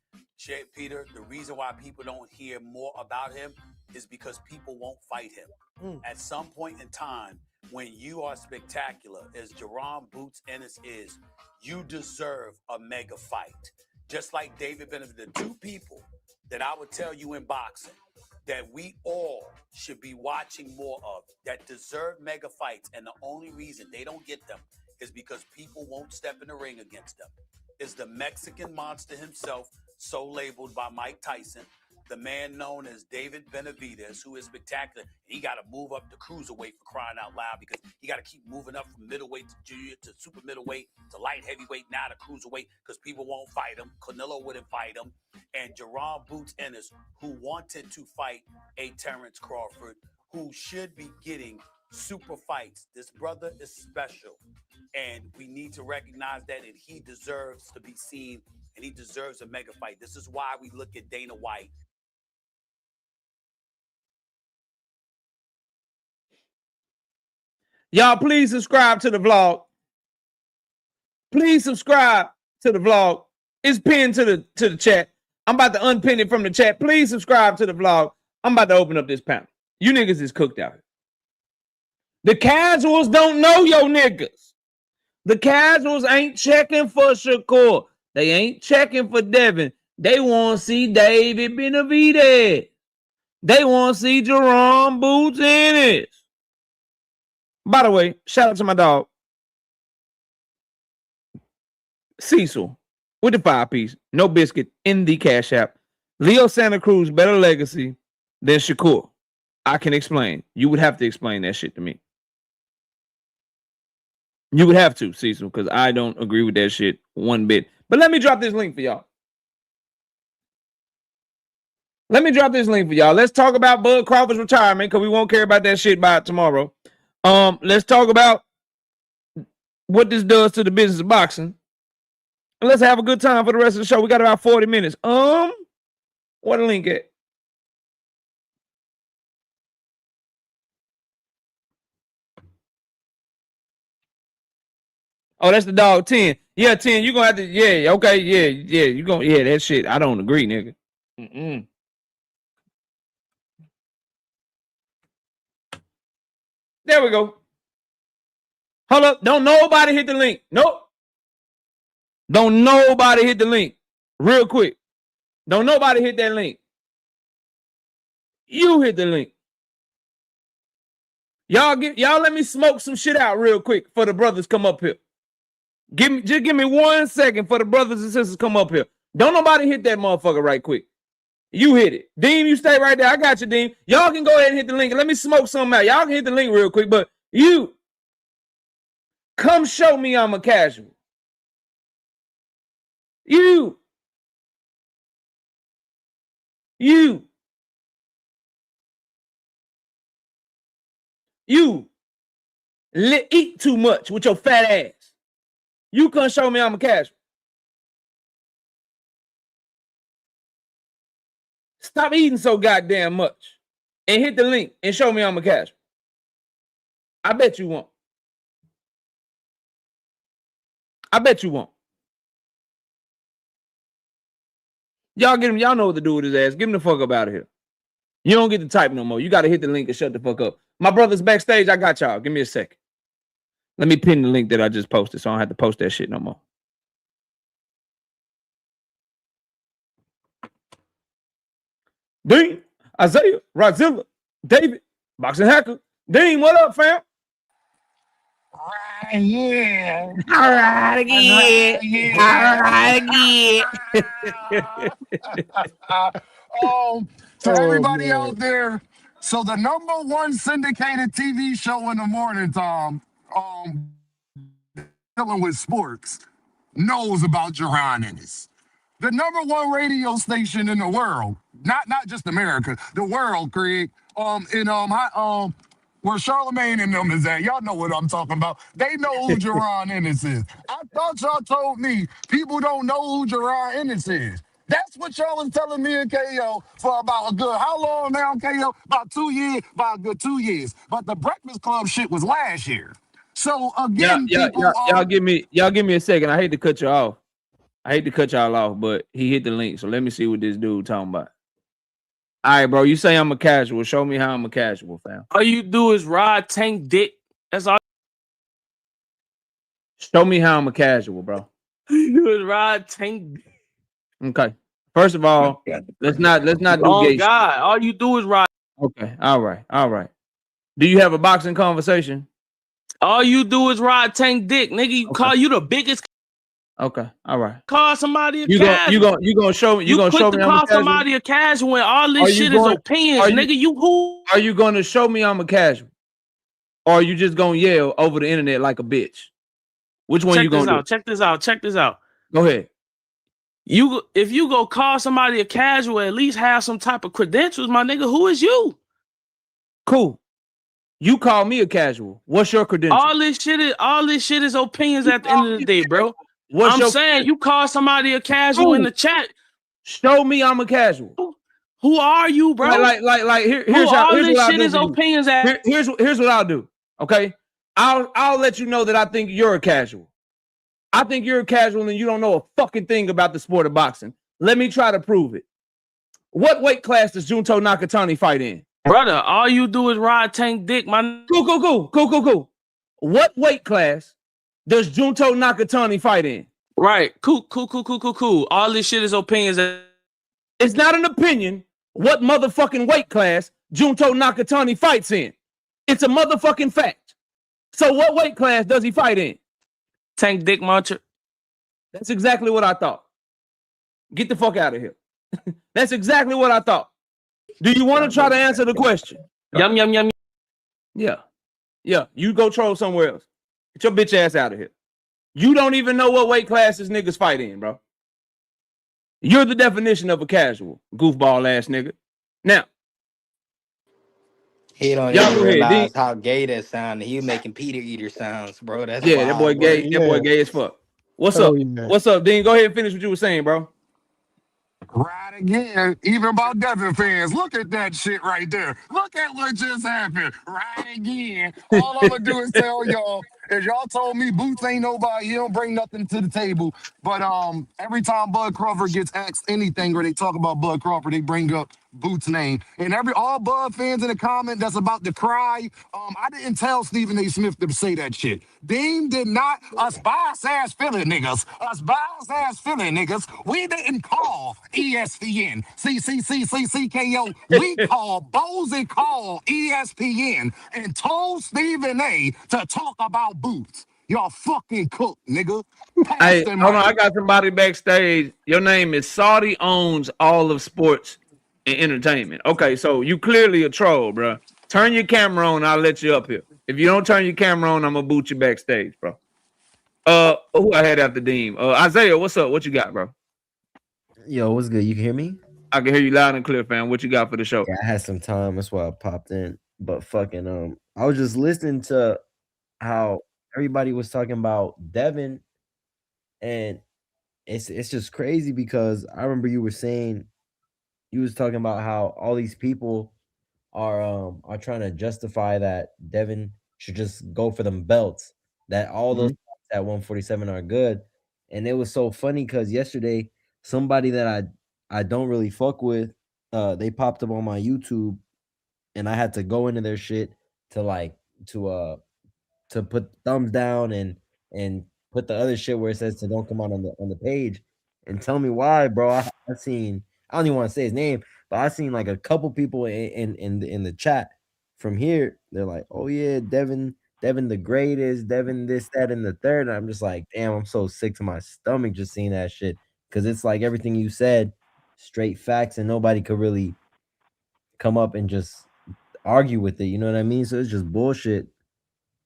Peter, the reason why people don't hear more about him is because people won't fight him. At some point in time, when you are spectacular, as Gervonta Boots Ennis is, you deserve a mega fight. Just like David Benavidez, the two people that I would tell you in boxing that we all should be watching more of that deserve mega fights, and the only reason they don't get them is because people won't step in the ring against them, is the Mexican monster himself, so labeled by Mike Tyson, the man known as David Benavidez, who is spectacular. He got to move up the cruiserweight for crying out loud, because he got to keep moving up from middleweight to junior to super middleweight to light heavyweight, now to cruiserweight, because people won't fight him. Canelo wouldn't fight him. And Gervonta Boots Ennis, who wanted to fight a Terrence Crawford, who should be getting super fights. This brother is special, and we need to recognize that, and he deserves to be seen and he deserves a mega fight. This is why we look at Dana White. Y'all, please subscribe to the vlog. Please subscribe to the vlog. It's pinned to the chat. I'm about to unpin it from the chat. Please subscribe to the vlog. I'm about to open up this panel. You niggas is cooked out here. The casuals don't know your niggas. The casuals ain't checking for Shakur. They ain't checking for Devin. They want to see David Benavidez. They want to see Jerome Boots Ennis. By the way, shout out to my dog, Cecil, with the 5-piece, no biscuit in the Cash App. Leo Santa Cruz, better legacy than Shakur. I can explain. You would have to explain that shit to me. You would have to, Cecil, because I don't agree with that shit one bit. But let me drop this link for y'all. Let's talk about Bud Crawford's retirement, because we won't care about that shit by tomorrow. Let's talk about what this does to the business of boxing. And let's have a good time for the rest of the show. We got about 40 minutes. What a link at? Oh, that's the dog 10. Yeah, 10. You're gonna have to, yeah, okay, yeah, you're gonna, yeah, that shit. I don't agree, nigga. There we go. Hold up. Don't nobody hit the link. Nope. Don't nobody hit the link. Real quick. Don't nobody hit that link. You hit the link. Y'all let me smoke some shit out real quick for the brothers come up here. Just give me 1 second for the brothers and sisters come up here. Don't nobody hit that motherfucker right quick. You hit it. Deem, you stay right there. I got you, Deem. Y'all can go ahead and hit the link. Let me smoke something out. Y'all can hit the link real quick, but you come show me I'm a casual. You eat too much with your fat ass. You come show me I'm a casual. Stop eating so goddamn much and hit the link and show me I'm a casual. I bet you won't. Y'all get him. Y'all know what to do with his ass. Get him the fuck up out of here. You don't get to type no more. You got to hit the link and shut the fuck up. My brother's backstage. I got y'all. Give me a second. Let me pin the link that I just posted so I don't have to post that shit no more. Dean, Isaiah, Rodzilla, David, Boxing Hacker. Dean, what up, fam? Right, yeah. All right again. To everybody out there, so the #1 syndicated TV show in the morning time, dealing with sports, knows about Gervonta Ennis. The #1 radio station in the world, not just America, the world, Craig, where Charlemagne and them is at. Y'all know what I'm talking about. They know who Gervonta Ennis is. I thought y'all told me people don't know who Gervonta Ennis is. That's what y'all was telling me and KO for about a good, how long now, KO? About 2 years, about a good 2 years. But the Breakfast Club shit was last year. So again, y'all give me a second. I hate to cut you off. But he hit the link. So let me see what this dude talking about. All right, bro. You say I'm a casual. Show me how I'm a casual, fam. All you do is ride, tank, dick. That's all. Show me how I'm a casual, bro. You do is ride, tank. Okay. First of all, let's not do gay. Oh God! All you do is ride. Okay. All right. Do you have a boxing conversation? All you do is ride, tank, dick, nigga. You call you the biggest. Okay. All right. Call somebody a casual. You gonna show me? You gonna show me? Call somebody a casual when all this shit is opinions, nigga. You who? Are you gonna show me I'm a casual, or are you just gonna yell over the internet like a bitch? Which one you gonna do? Check this out. Go ahead. If you go call somebody a casual, at least have some type of credentials, my nigga. Who is you? Cool. You call me a casual. What's your credentials? All this shit is opinions at the end of the day, bro. What's I'm your saying you call somebody a casual in the chat. Show me I'm a casual. Who are you, bro? Like Who here's all what this I'll shit do is for you. opinions at? Here's what I'll do. Okay, I'll let you know that I think you're a casual. I think you're a casual and you don't know a fucking thing about the sport of boxing. Let me try to prove it. What weight class does Junto Nakatani fight in? Brother, all you do is ride tank dick, man. Cool. What weight class does Junto Nakatani fight in? Right. Cool. All this shit is opinions. It's not an opinion what motherfucking weight class Junto Nakatani fights in. It's a motherfucking fact. So what weight class does he fight in? Tank dick muncher. That's exactly what I thought. Get the fuck out of here. That's exactly what I thought. Do you want to try to answer the question? Yum. Yeah. You go troll somewhere else. Get your bitch ass out of here. You don't even know what weight classes niggas fight in, bro. You're the definition of a casual, goofball ass nigga. Now, He don't y'all even go ahead. realize how gay that sounded. He making Peter Eater sounds, bro. That's Yeah, that boy wild gay. work. That boy gay as fuck. What's Oh, up? yeah. What's up, Dean? Go ahead and finish what you were saying, bro. Right again, even about Devin fans. Look at that shit right there. Look at what just happened. Right again. All I'm gonna do is tell y'all, if y'all told me Boots ain't nobody, he don't bring nothing to the table. But every time Bud Crawford gets asked anything or they talk about Bud Crawford, they bring up Boots' name. And all Bud fans in the comment that's about to cry, I didn't tell Stephen A. Smith to say that shit. Dean did not, us bias-ass Philly niggas, we didn't call ESPN, CKO, we called, Bozy called ESPN and told Stephen A. to talk about Boots. Y'all fucking cook, nigga. Pass Hey, the hold on. I mic. got somebody backstage. Your name is Saudi owns all of sports and entertainment. Okay, so you clearly a troll, bro. Turn your camera on. I'll let you up here. If you don't turn your camera on, I'm gonna boot you backstage, bro. Who I had after Deem? Isaiah, what's up? What you got, bro? Yo, what's good? You can hear me? I can hear you loud and clear, fam. What you got for the show? Yeah, I had some time. That's why I popped in. But fucking I was just listening to how everybody was talking about Devin, and it's just crazy because I remember you were saying you was talking about how all these people are trying to justify that Devin should just go for them belts, that all those at 147 are good. And it was so funny because yesterday somebody that I don't really fuck with, they popped up on my YouTube and I had to go into their shit to put thumbs down and put the other shit where it says to don't come out on the page and tell me why, bro. I seen, I don't even want to say his name, but I seen like a couple people in the chat from here. They're like, oh yeah, Devin the greatest, Devin this, that, and the third. And I'm just like, damn, I'm so sick to my stomach just seeing that shit. Cause it's like everything you said, straight facts, and nobody could really come up and just argue with it. You know what I mean? So it's just bullshit.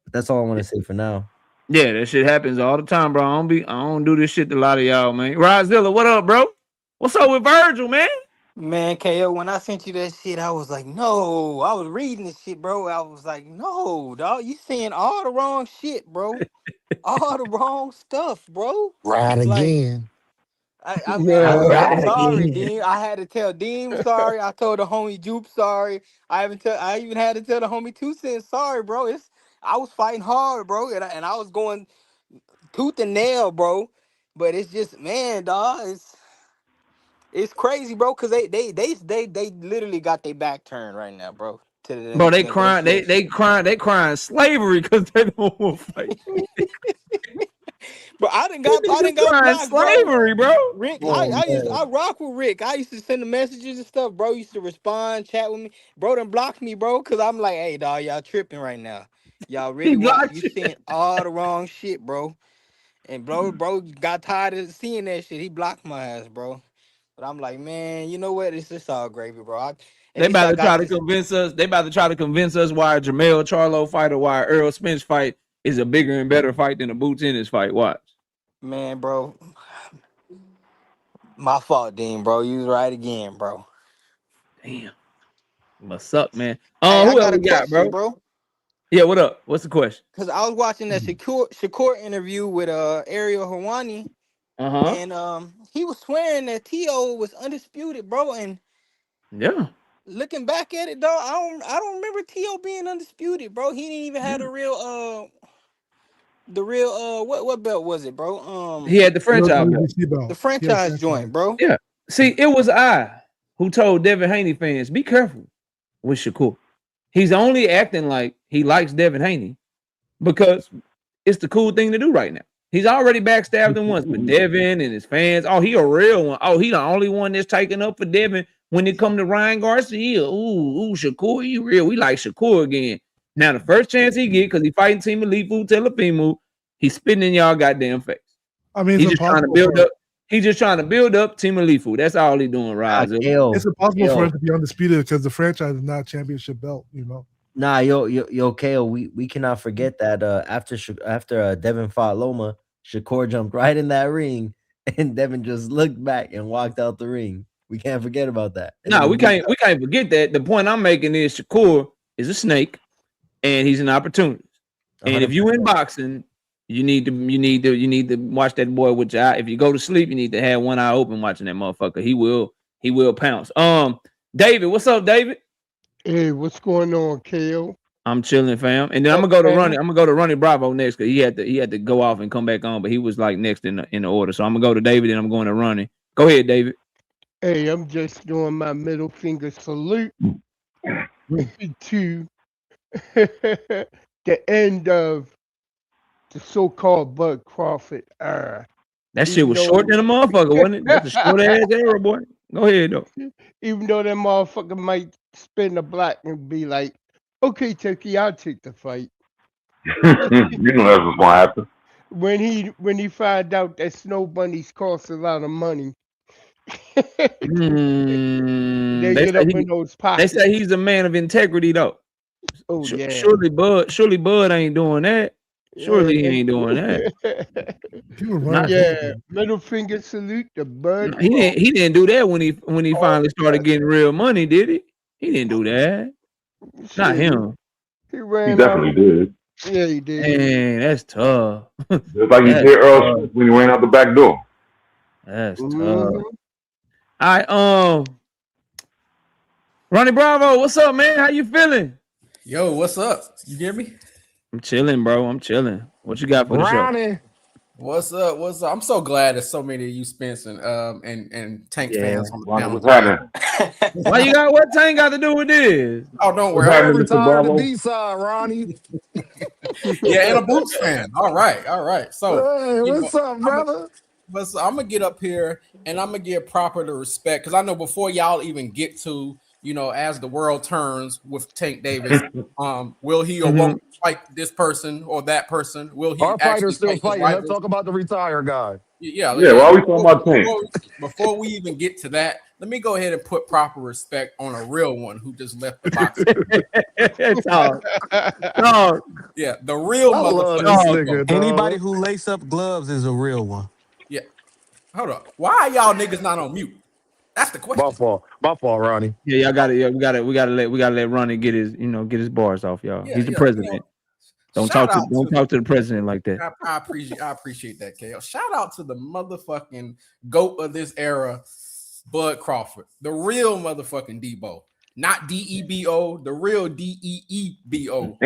But that's all I want to say for now. Yeah, that shit happens all the time, bro. I don't do this shit to a lot of y'all, man. Rozilla, what up, bro? What's up with Virgil, man? Man, KO, when I sent you that shit, I was like, no. I was reading this shit, bro. I was like, no, dog. You saying all the wrong shit, bro. All the wrong stuff, bro. Right Like, again. I'm Right sorry, again. Dean. I had to tell Dean sorry. I told the homie Jupe sorry. I even had to tell the homie 2 Cents sorry, bro. I was fighting hard, bro, and I was going tooth and nail, bro. But it's just, man, dog. It's crazy, bro. Cause they literally got their back turned right now, bro. To Bro, they them crying, shits. they crying slavery because they don't want to fight. But I They didn't got crying blocked, bro. slavery, bro. Rick, Oh I man. rock with Rick. I used to send the messages and stuff, bro. Used to respond, chat with me. Bro done blocked me, bro, cause I'm like, hey dog, y'all tripping right now. Y'all He really want you blocked you. saying all the wrong shit, bro. And bro got tired of seeing that shit. He blocked my ass, bro. But I'm like, man, you know what? It's just all gravy, bro. At They least about I to got try to this. convince us. They about to try to convince us why a Jamel Charlo fight or why a Earl Spence fight is a bigger and better fight than a Boots Ennis fight. Watch. Man, bro. My fault, Dean, bro. You was right again, bro. Damn, must suck, man. Hey, I Who else got a we got, question, bro? bro. Yeah, what up? What's the question? Cause I was watching that Shakur interview with Ariel Hawani, Uh-huh. And he was swearing that T.O. was undisputed, bro. And Yeah. looking back at it, though, I don't remember T.O. being undisputed, bro. He didn't even have the real what belt was it, bro? He had the franchise belt. WBC belt. The franchise joint, bro. Yeah. See, it was I who told Devin Haney fans, be careful with Shakur. He's only acting like he likes Devin Haney because it's the cool thing to do right now. He's already backstabbed him once, but Devin and his fans, oh, he a real one. Oh, he the only one that's taking up for Devin when it come to Ryan Garcia. Ooh, Shakur, he real. We like Shakur again. Now, the first chance he get, because he fighting Team Elite Food Telefimu, he's spitting in y'all goddamn face. I mean, He's just trying to build up. He's just trying to build up Team Elite Food. That's all he's doing, Rise. It's impossible for him to be undisputed because the franchise is not a championship belt, you know. Nah, yo, KO, we cannot forget that after Devin fought Loma, Shakur jumped right in that ring, and Devin just looked back and walked out the ring. We can't forget about that. No, we can't forget that. The point I'm making is Shakur is a snake, and he's an opportunist. And if you in boxing, you need to watch that boy with your eye. If you go to sleep, you need to have one eye open watching that motherfucker. He will pounce. David, what's up, David? Hey, what's going on, KO? I'm chilling, fam. And then I'm gonna go to Ronnie. I'm gonna go to Ronnie Bravo next because he had to go off and come back on, but he was like next in the order. So I'm gonna go to David and I'm going to Ronnie. Go ahead, David. Hey, I'm just doing my middle finger salute to the end of the so-called Bud Crawford era. That shit was short than a motherfucker, wasn't it? That's a short ass era, boy. Go ahead though. Even though that motherfucker might spin the block and be like, "Okay, Turkey, I'll take the fight." You know that's what's gonna happen. When he find out that Snow Bunnies cost a lot of money, they get up in those pockets. They say he's a man of integrity though. Oh yeah. Surely Bud ain't doing that. Surely he ain't doing that. Yeah, middle finger salute to Bud. He didn't do that when he finally started getting real money, did he? He didn't do that. Not him. He definitely did. Yeah, he did. Man, that's tough. Just like he did Earl when he ran out the back door. That's tough. All right, Ronnie Bravo, what's up, man? How you feeling? Yo, what's up? You hear me? I'm chilling, bro. I'm chilling. What you got for the show? What's up? What's up? I'm so glad there's so many of you Spence and Tank fans on the panel. What's happening? Why you got what Tank got to do with this? Oh, don't worry. I'm retired the B-side, Ronnie. Yeah, and a Boots fan. All right. So, hey, what's up, brother? I'm gonna get up here and I'm gonna give proper the respect because I know before y'all even get to, as the world turns with Tank Davis, will he or won't fight this person or that person? Will he? Our fighter's still fighting. Let's talk about the retired guy. Yeah. Why are we talking about Tank? Before we even get to that, let me go ahead and put proper respect on a real one who just left the box. Yeah, the real motherfucker. Anybody who lace up gloves is a real one. Yeah. Hold up. Why are y'all niggas not on mute? That's the question. My fault, Ronnie. Yeah, y'all got it. Yeah, we gotta let Ronnie get his bars off, y'all. He's the president. Don't talk to the president like that. I appreciate that, KO. Shout out to the motherfucking GOAT of this era, Bud Crawford, the real motherfucking Debo, not DEBO, the real DEEBO.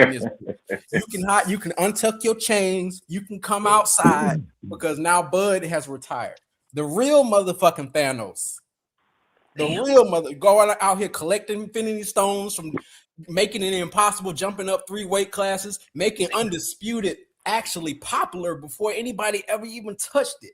You can untuck your chains, you can come outside because now Bud has retired. The real motherfucking Thanos. The real going out here collecting Infinity Stones from making it impossible, jumping up 3 weight classes, making Undisputed actually popular before anybody ever even touched it.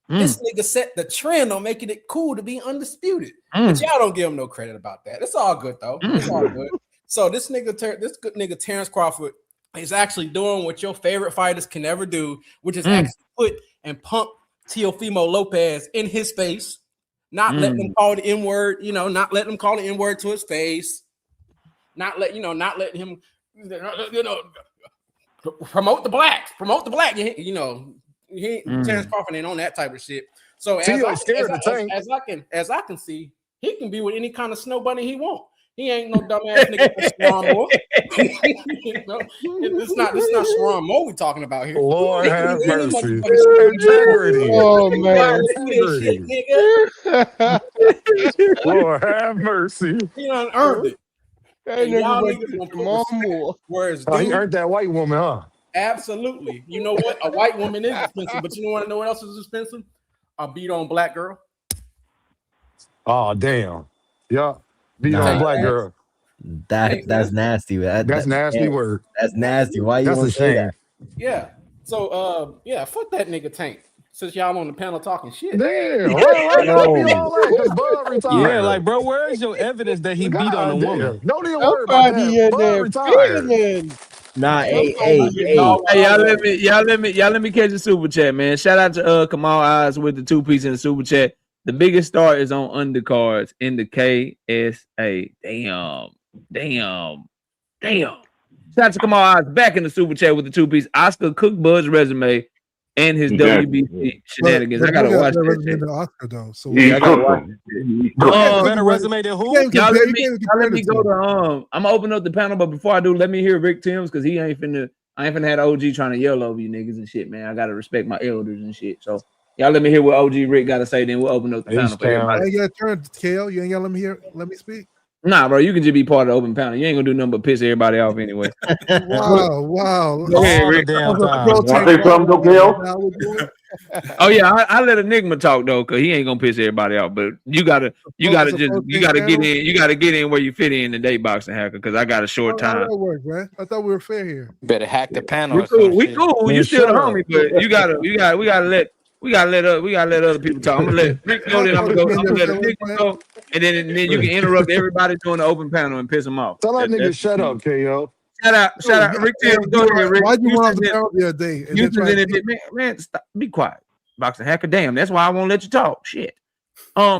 This nigga set the trend on making it cool to be undisputed. But y'all don't give him no credit about that. It's all good though. It's all good. So this good nigga Terrence Crawford is actually doing what your favorite fighters can never do, which is actually put and pump Teofimo Lopez in his face. Not letting him call the N-word, not letting him call the N-word to his face. Not letting him, promote the black. Terrence Crawford ain't on that type of shit. So as I can see, he can be with any kind of snow bunny he want. He ain't no dumbass nigga that's Sharon Moore. It's not Sharon Moore we talking about here. Lord have Any mercy. motherfucking Integrity. Oh you gotta man. see this shit, Integrity. nigga. Lord have mercy. He done earned it. That And nigga y'all went niggas to gonna put Jamal respect Moore. where it's Oh, he due. earned that white woman, huh? Absolutely. You know what? A white woman is expensive, but you know what else is expensive? A beat on black girl. Oh, damn. Yeah. Beat on a Nah, black girl. that's nasty. That's nasty yeah, word. that's nasty. Why you That's gonna a say shame. that? Yeah. So fuck that nigga Tank. Since y'all on the panel talking shit. Damn. Why gotta be all that? Because Bud Yeah, retired. like, bro, where is your evidence that he beat on a God woman? damn. Don't even worry about Somebody that. in Bud there retired. feeling. Nah, Them hey, niggas hey. all Hey, wild. y'all let me catch a super chat, man. Shout out to Kamal Eyes with the 2-piece in the super chat. The biggest star is on undercards in the KSA. Damn. Shout out to Kamal Eyes back in the super chat with the 2-piece. Oscar cooked Bud's resume and his Exactly. WBC shenanigans. But I gotta Bud got watch a better that resume shit. than Oscar though. So He I gotta cooked watch him. that shit. He But cooked him. A better resume than you who? can't y'all compare. let You me can't compare the go two. to I'm gonna open up the panel, but before I do, let me hear Rick Timms because I ain't finna have OG trying to yell over you niggas and shit, man. I gotta respect my elders and shit. So y'all let me hear what OG Rick gotta say, then we'll open up the panel for everybody. I ain't got a turn, KO. You ain't gotta let me speak. Nah, bro, you can just be part of the open panel. You ain't gonna do nothing but piss everybody off anyway. Wow. Go ahead, All the Rick. damn That was a time. pro Want tank to say something, though, podcast. Kale? Now we're doing Oh yeah, I let Enigma talk though, cause he ain't gonna piss everybody off. But you gotta it's a pro tank get panel. in. You gotta get in where you fit in the day boxing hacker, cause I got a short How time. that work, man? I thought we were fair here. Better hack the panel We or some cool. shit. You Man, still the shut up. homie, but we gotta let other people talk. I'm gonna let Rick go, then I'm gonna go. I'm gonna let Enigma go, and then you can interrupt everybody doing the open panel and piss them off. Tell that nigga That's shut up, KO. shout out, Rick Hey, Tim. Go ahead, Rick. why'd you run off the panel the other day? And then Houston's try in to it, man. Stop, be quiet, boxing hacker. Damn, that's why I won't let you talk. Shit.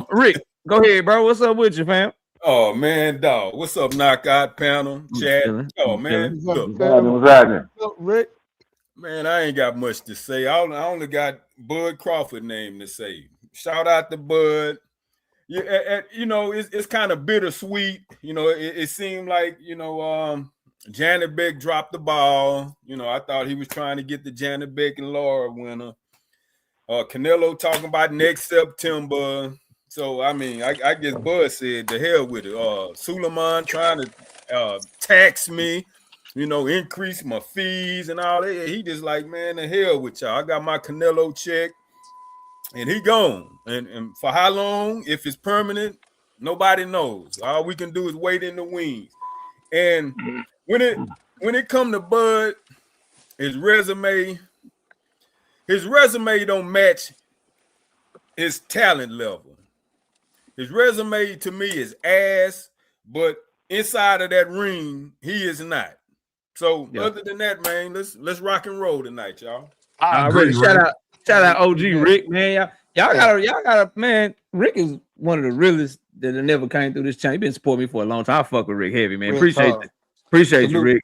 Rick, go ahead, bro. What's up with you, fam? Oh man, dog. What's up, knockout panel, chat? Oh man, look, What's happening? Rick. man, I ain't got much to say. I only got Bud Crawford name to say. Shout out to Bud. Yeah, you know, it's kind of bittersweet. You know, it seemed like, you know, Janet Beck dropped the ball. You know, I thought he was trying to get the Janet Beck and Laura winner. Canelo talking about next September. So, I mean, I guess Bud said the hell with it. Suleiman trying to tax me, you know, increase my fees and all that. He just like, man, the hell with y'all. I got my Canelo check and he gone. And for how long, if it's permanent, nobody knows. All we can do is wait in the wings. And when it come to Bud, his resume don't match his talent level. His resume to me is ass, but inside of that ring, he is not. So other than that, man, let's rock and roll tonight, y'all. I agree, Shout Rick. out OG Rick, man. Y'all gotta, man. Rick is one of the realest that never came through this channel. He been supporting me for a long time. I fuck with Rick heavy, man. Real Appreciate talk. you. Appreciate you, Rick.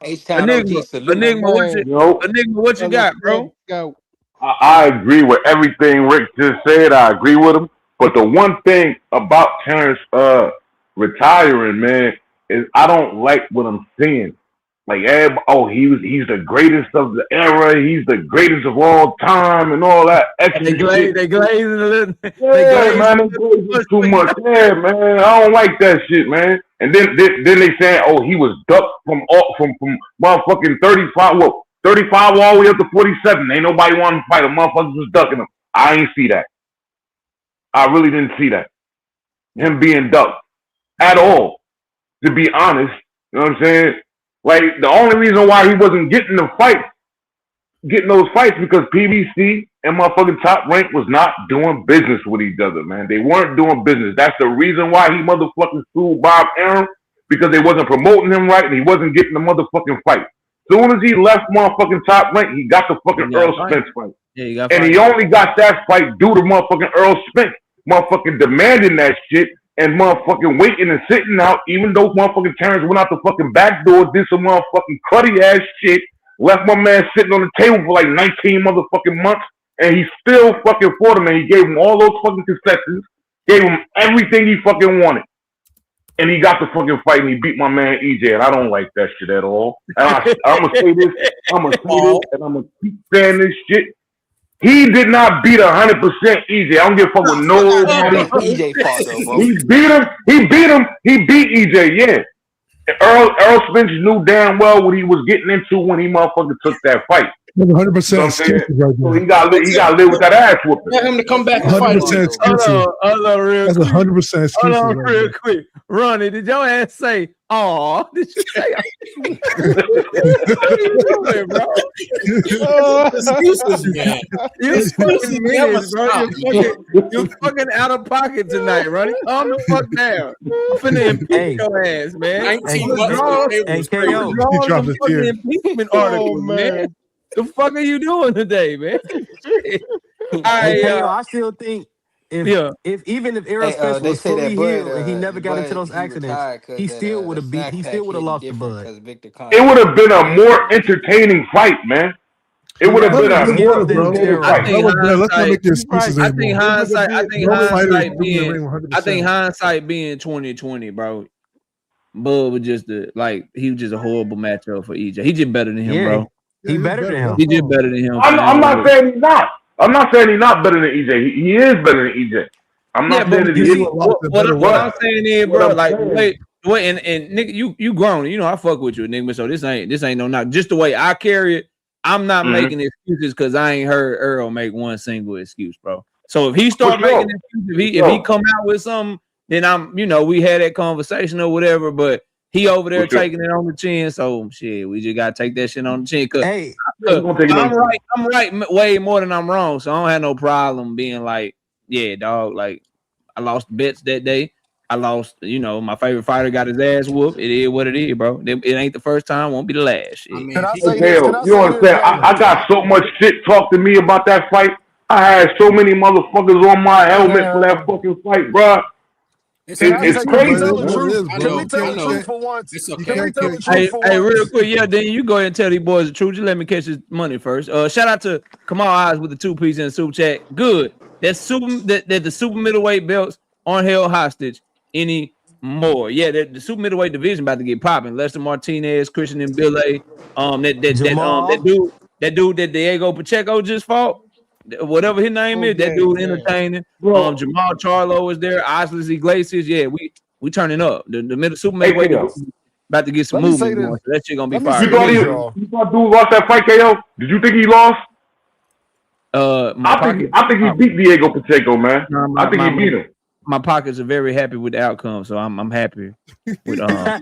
H-Town OG salute. Enigma, what you got, bro? I agree with everything Rick just said. I agree with him. But the one thing about Terrence retiring, man, is I don't like what I'm seeing. Like, he's the greatest of the era. He's the greatest of all time, and all that extra shit. They glazing a little. Yeah, man, they glazing too much. Yeah, man, I don't like that shit, man. And then they saying, oh, he was ducked from motherfucking 35. Well, 35 all the way up to 47. Ain't nobody wanting to fight him. Motherfuckers was ducking him. I ain't see that. I really didn't see that. Him being ducked at all, to be honest. You know what I'm saying? Like, the only reason why he wasn't getting those fights because PBC and motherfucking Top Rank was not doing business with each other, man. They weren't doing business. That's the reason why he motherfucking sued Bob Arum, because they wasn't promoting him right and he wasn't getting the motherfucking fight. Soon as he left motherfucking Top Rank, he got the fucking Earl Spence fight. Yeah, and he only got that fight due to motherfucking Earl Spence motherfucking demanding that shit and motherfucking waiting and sitting out, even though motherfucking Terrence went out the fucking back door, did some motherfucking cruddy ass shit, left my man sitting on the table for like 19 motherfucking months, and he still fucking fought him, and he gave him all those fucking concessions, gave him everything he fucking wanted. and he got the fucking fight and he beat my man EJ, and I don't like that shit at all. And I'm gonna say this, and I'm gonna keep saying this shit. He did not beat 100% EJ. I don't give a fuck what nobody. EJ fought though, bro. He beat him. He beat EJ. Yeah. Earl Spence knew damn well what he was getting into when he motherfucking took that fight. 100% excuses right So there. he got to live with that ass whooping. Want him to come back and fight. 100% excuses. Hold on, real That's quick. 100% excuses. Hold on, right real there. quick. Ronnie, did your ass say, "Aw"? Did you say? What are you doing, bro? Excuses, man. You fucking never minutes, bro. stop. You're fucking out of pocket tonight, Ronnie. Calm the fuck down. I'm finna impeach your ass, man. 19 months on the table is crazy. Draw He dropped some a fucking tear. impeachment Oh, articles, man. The fuck are you doing today, man? Shit. All right, I still think if even if Errol Spence They was say fully that Bud, healed and he never got into those he accidents, retired 'cause he that, still would have beat. snack He pack still would have hitting lost to different Bud. 'cause Victor It would have been a more entertaining fight, man. It would have been a more entertaining I fight. think Let's not make the excuses I anymore. think hindsight. I think No fighter hindsight is in the ring being. 100%. I think hindsight being 2020, bro. Bud was just he was just a horrible matchup for EJ. He just better than him, bro. He better than him. He just better than him. I'm not saying he's not. I'm not saying he's not better than EJ. He is better than EJ. I'm not saying that he is. What I'm saying is, bro, like wait, and nigga, you grown. You know I fuck with you, nigga. So this ain't no knock. Just the way I carry it, I'm not making excuses because I ain't heard Earl make one single excuse, bro. So if he start making excuses, if he come out with something, then we had that conversation or whatever. But he over there taking it on the chin. So shit, we just gotta take that shit on the chin. Cause I'm right way more than I'm wrong. So I don't have no problem being like, yeah, dog, like I lost bets that day. I lost, my favorite fighter got his ass whooped. It is what it is, bro. It ain't the first time, won't be the last. Shit. Can I say this? Can I you understand? I got so much shit talked to me about that fight. I had so many motherfuckers on my helmet for that fucking fight, bro. It's crazy. Can we tell the truth? Can we tell the truth for once? Can we tell the truth for once? Hey, real quick, then you go ahead and tell these boys the truth. Just let me catch his money first. Shout out to Kamal Eyes with the 2-piece in the super chat. Good. That the super middleweight belts aren't held hostage anymore. Yeah, the super middleweight division about to get popping. Lester Martinez, Christian and Billy, that dude that Diego Pacheco just fought. Whatever his name is, that dude entertaining. Jamal Charlo is there. Osles Iglesias. Yeah, we turning up. The middle super middleweight about to get some movement going. So that shit gonna be fire. You thought dude lost that fight, KO? Did you think he lost? I think he beat Diego Pacheco, man. I think he beat him. My pockets are very happy with the outcome, so I'm happy with I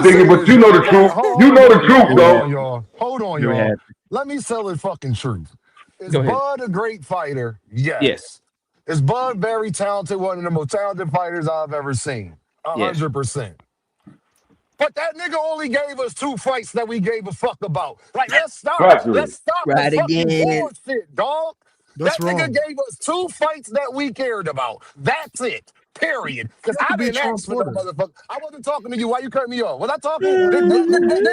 dig it, but you know the truth. You know the truth, though. Hold on, y'all. Let me tell the fucking truth. Is Bud a great fighter? Yes. Is Bud very talented? One of the most talented fighters I've ever seen. 100%. But that nigga only gave us 2 fights that we gave a fuck about. Like, let's stop. Let's stop the fucking bullshit, dog. That nigga gave us 2 fights that we cared about. That's it. Period. Because I didn't ask for the motherfucker. I wasn't talking to you. Why you cut me off? Was I talking? Then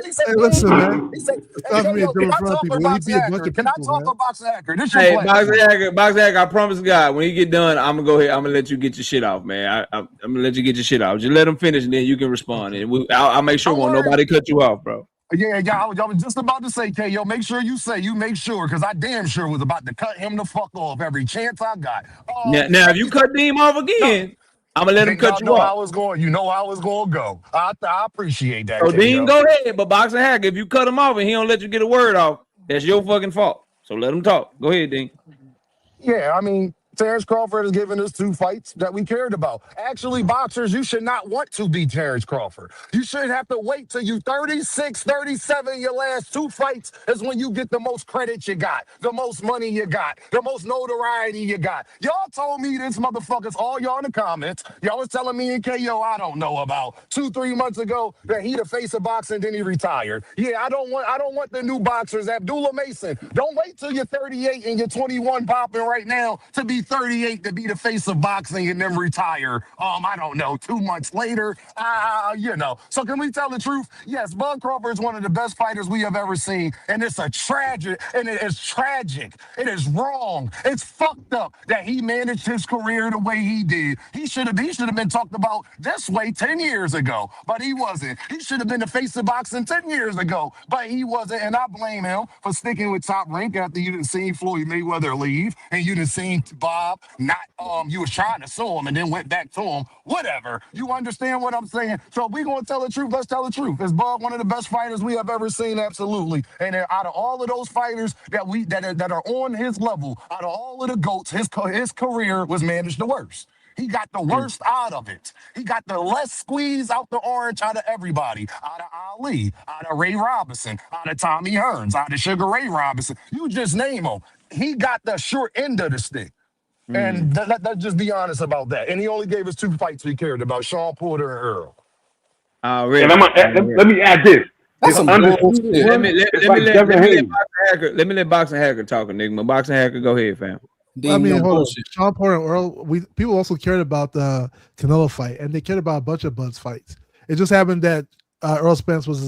he said, hey, listen, man. He said, can I talk about Hacker? Can I talk about Hacker? This hey, Boxer Hacker, I promise God, when you get done, I'm gonna go ahead. I'm gonna let you get your shit off, man. I'm gonna let you get your shit off. Just let him finish, and then you can respond. And I'll make sure won't nobody cut you off, bro. Yeah, I was just about to say, KO, make sure you make sure, because I damn sure was about to cut him the fuck off every chance I got. Now, if you cut Deem off again, I'm gonna let him cut you off. You know how it's going to go. I appreciate that. So Dean, go ahead, but Boxer Hacker, if you cut him off and he don't let you get a word off, that's your fucking fault. So let him talk. Go ahead, Dean. Yeah, I mean, Terrence Crawford has given us 2 fights that we cared about. Actually, boxers, you should not want to be Terrence Crawford. You should have to wait till you 36, 37. Your last 2 fights is when you get the most credit you got, the most money you got, the most notoriety you got. Y'all told me this, motherfuckers, all y'all in the comments. Y'all was telling me and KO, I don't know about 2-3 months ago that he the face of boxing, then he retired. Yeah, I don't want the new boxers. Abdullah Mason, don't wait till you're 38 and you're 21 popping right now to be 38 to be the face of boxing and then retire. I don't know, 2 months later. So can we tell the truth? Yes, Bud Crawford is one of the best fighters we have ever seen, and it's a tragic, and it is tragic. It is wrong. It's fucked up that he managed his career the way he did. He should have been talked about this way 10 years ago, but he wasn't. He should have been the face of boxing 10 years ago, but he wasn't. And I blame him for sticking with Top Rank after you didn't see Floyd Mayweather leave, and you didn't see Bob you was trying to sue him and then went back to him. Whatever. You understand what I'm saying? So if we gonna tell the truth, let's tell the truth. Is Bud one of the best fighters we have ever seen? Absolutely. And out of all of those fighters that are on his level, out of all of the GOATs, his career was managed the worst. He got the worst out of it. He got the less squeeze out the orange out of everybody. Out of Ali, out of Ray Robinson, out of Tommy Hearns, out of Sugar Ray Robinson. You just name them. He got the short end of the stick. And let's just be honest about that. And he only gave us 2 fights we cared about, Sean Porter and Earl. And let me add this. That's some undisputed. Let me let Boxing Hacker talk, nigga. Boxing Hacker, go ahead, fam. I mean, hold on. Sean Porter and Earl, people also cared about the Canelo fight, and they cared about a bunch of Bud's fights. It just happened that Earl Spence was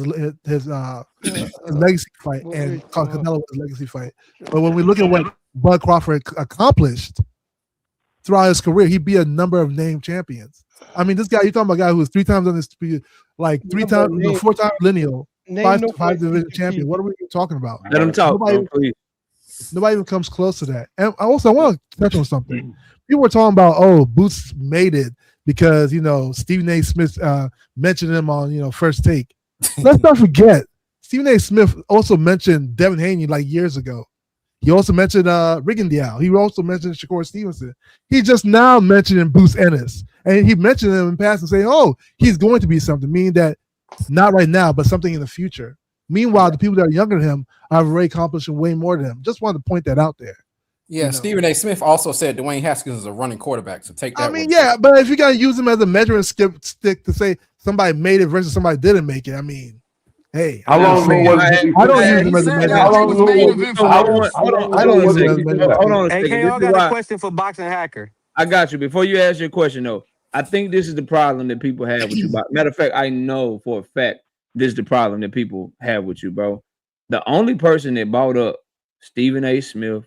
his legacy fight, and Canelo was his legacy fight. But when we look at what Bud Crawford accomplished throughout his career, he beat a number of named champions. I mean, this guy, you're talking about a guy who was 3 times on this, like 4 times lineal, 5 division champion. What are we talking about? Let him talk, please. Nobody even comes close to that. And I want to touch on something. People were talking about, Boots made it because, Stephen A. Smith mentioned him on, First Take. Let's not forget, Stephen A. Smith also mentioned Devin Haney like years ago. He also mentioned Rigondeaux. He also mentioned Shakur Stevenson. He just now mentioned Boots Ennis. And he mentioned him in passing, saying, he's going to be something, meaning that not right now, but something in the future. Meanwhile, the people that are younger than him are already accomplishing way more than him. Just wanted to point that out there. Yeah, Stephen A. Smith also said Dwayne Haskins is a running quarterback. So take that. I mean, but if you got to use him as a measuring stick to say somebody made it versus somebody didn't make it, I mean, hey. How long ago was it? I don't use him as a measuring stick. Hold on a second. Hey, KO got a question for Boxing Hacker. I got you. Before you ask your question, though, I think this is the problem that people have with you. Matter of fact, I know for a fact this is the problem that people have with you, bro. The only person that brought up Stephen A. Smith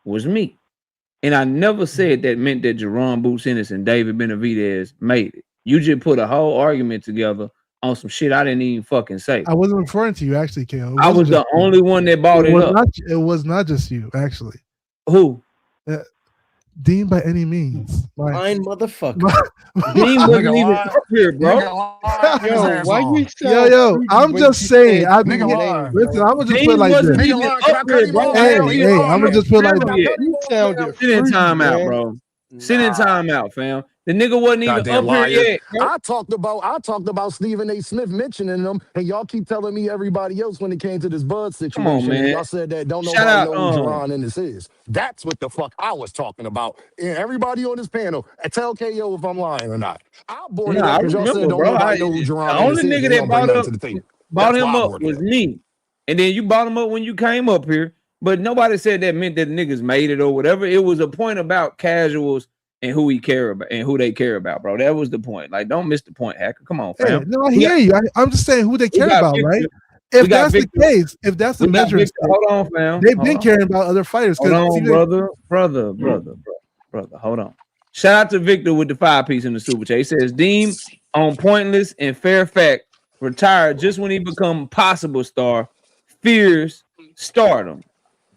was me. And I never said that meant that Jerron Boots Ennis and David Benavidez made it. You just put a whole argument together on some shit I didn't even fucking say. I wasn't referring to you, actually, KO. I was the only one that brought it up. It was not just you, actually. Who? Dean by any means. Fine motherfucker. Dean wasn't even up here, bro. Yo, I'm just saying. Listen, I'm gonna just put it like this. Hey, I'm gonna just put it like this. Sit in timeout, bro. Sit in timeout, fam. The nigga wasn't even up here yet. I talked about Stephen A. Smith mentioning them, and y'all keep telling me everybody else when it came to this Bud situation. Come on, man. Y'all said that don't nobody know who Jerron Ennis is. That's what the fuck I was talking about. And everybody on this panel, tell KO if I'm lying or not. I brought it up because y'all said don't nobody know who Jerron Ennis is. The only nigga that brought him up was me. And then you brought him up when you came up here. But nobody said that meant that niggas made it or whatever. It was a point about casuals and who we care about and who they care about, bro. That was the point. Like, don't miss the point, Hacker. Come on, fam. Hey, no, I hear you. I'm just saying who they care about, right? If that's the case, if that's the measuring stick, hold on, fam. They've been caring about other fighters. Hold on, brother. Hold on. Shout out to Victor with the 5-piece in the super chat. He says, Deem on Pointless and Fair Fact retired just when he become possible star, fears stardom.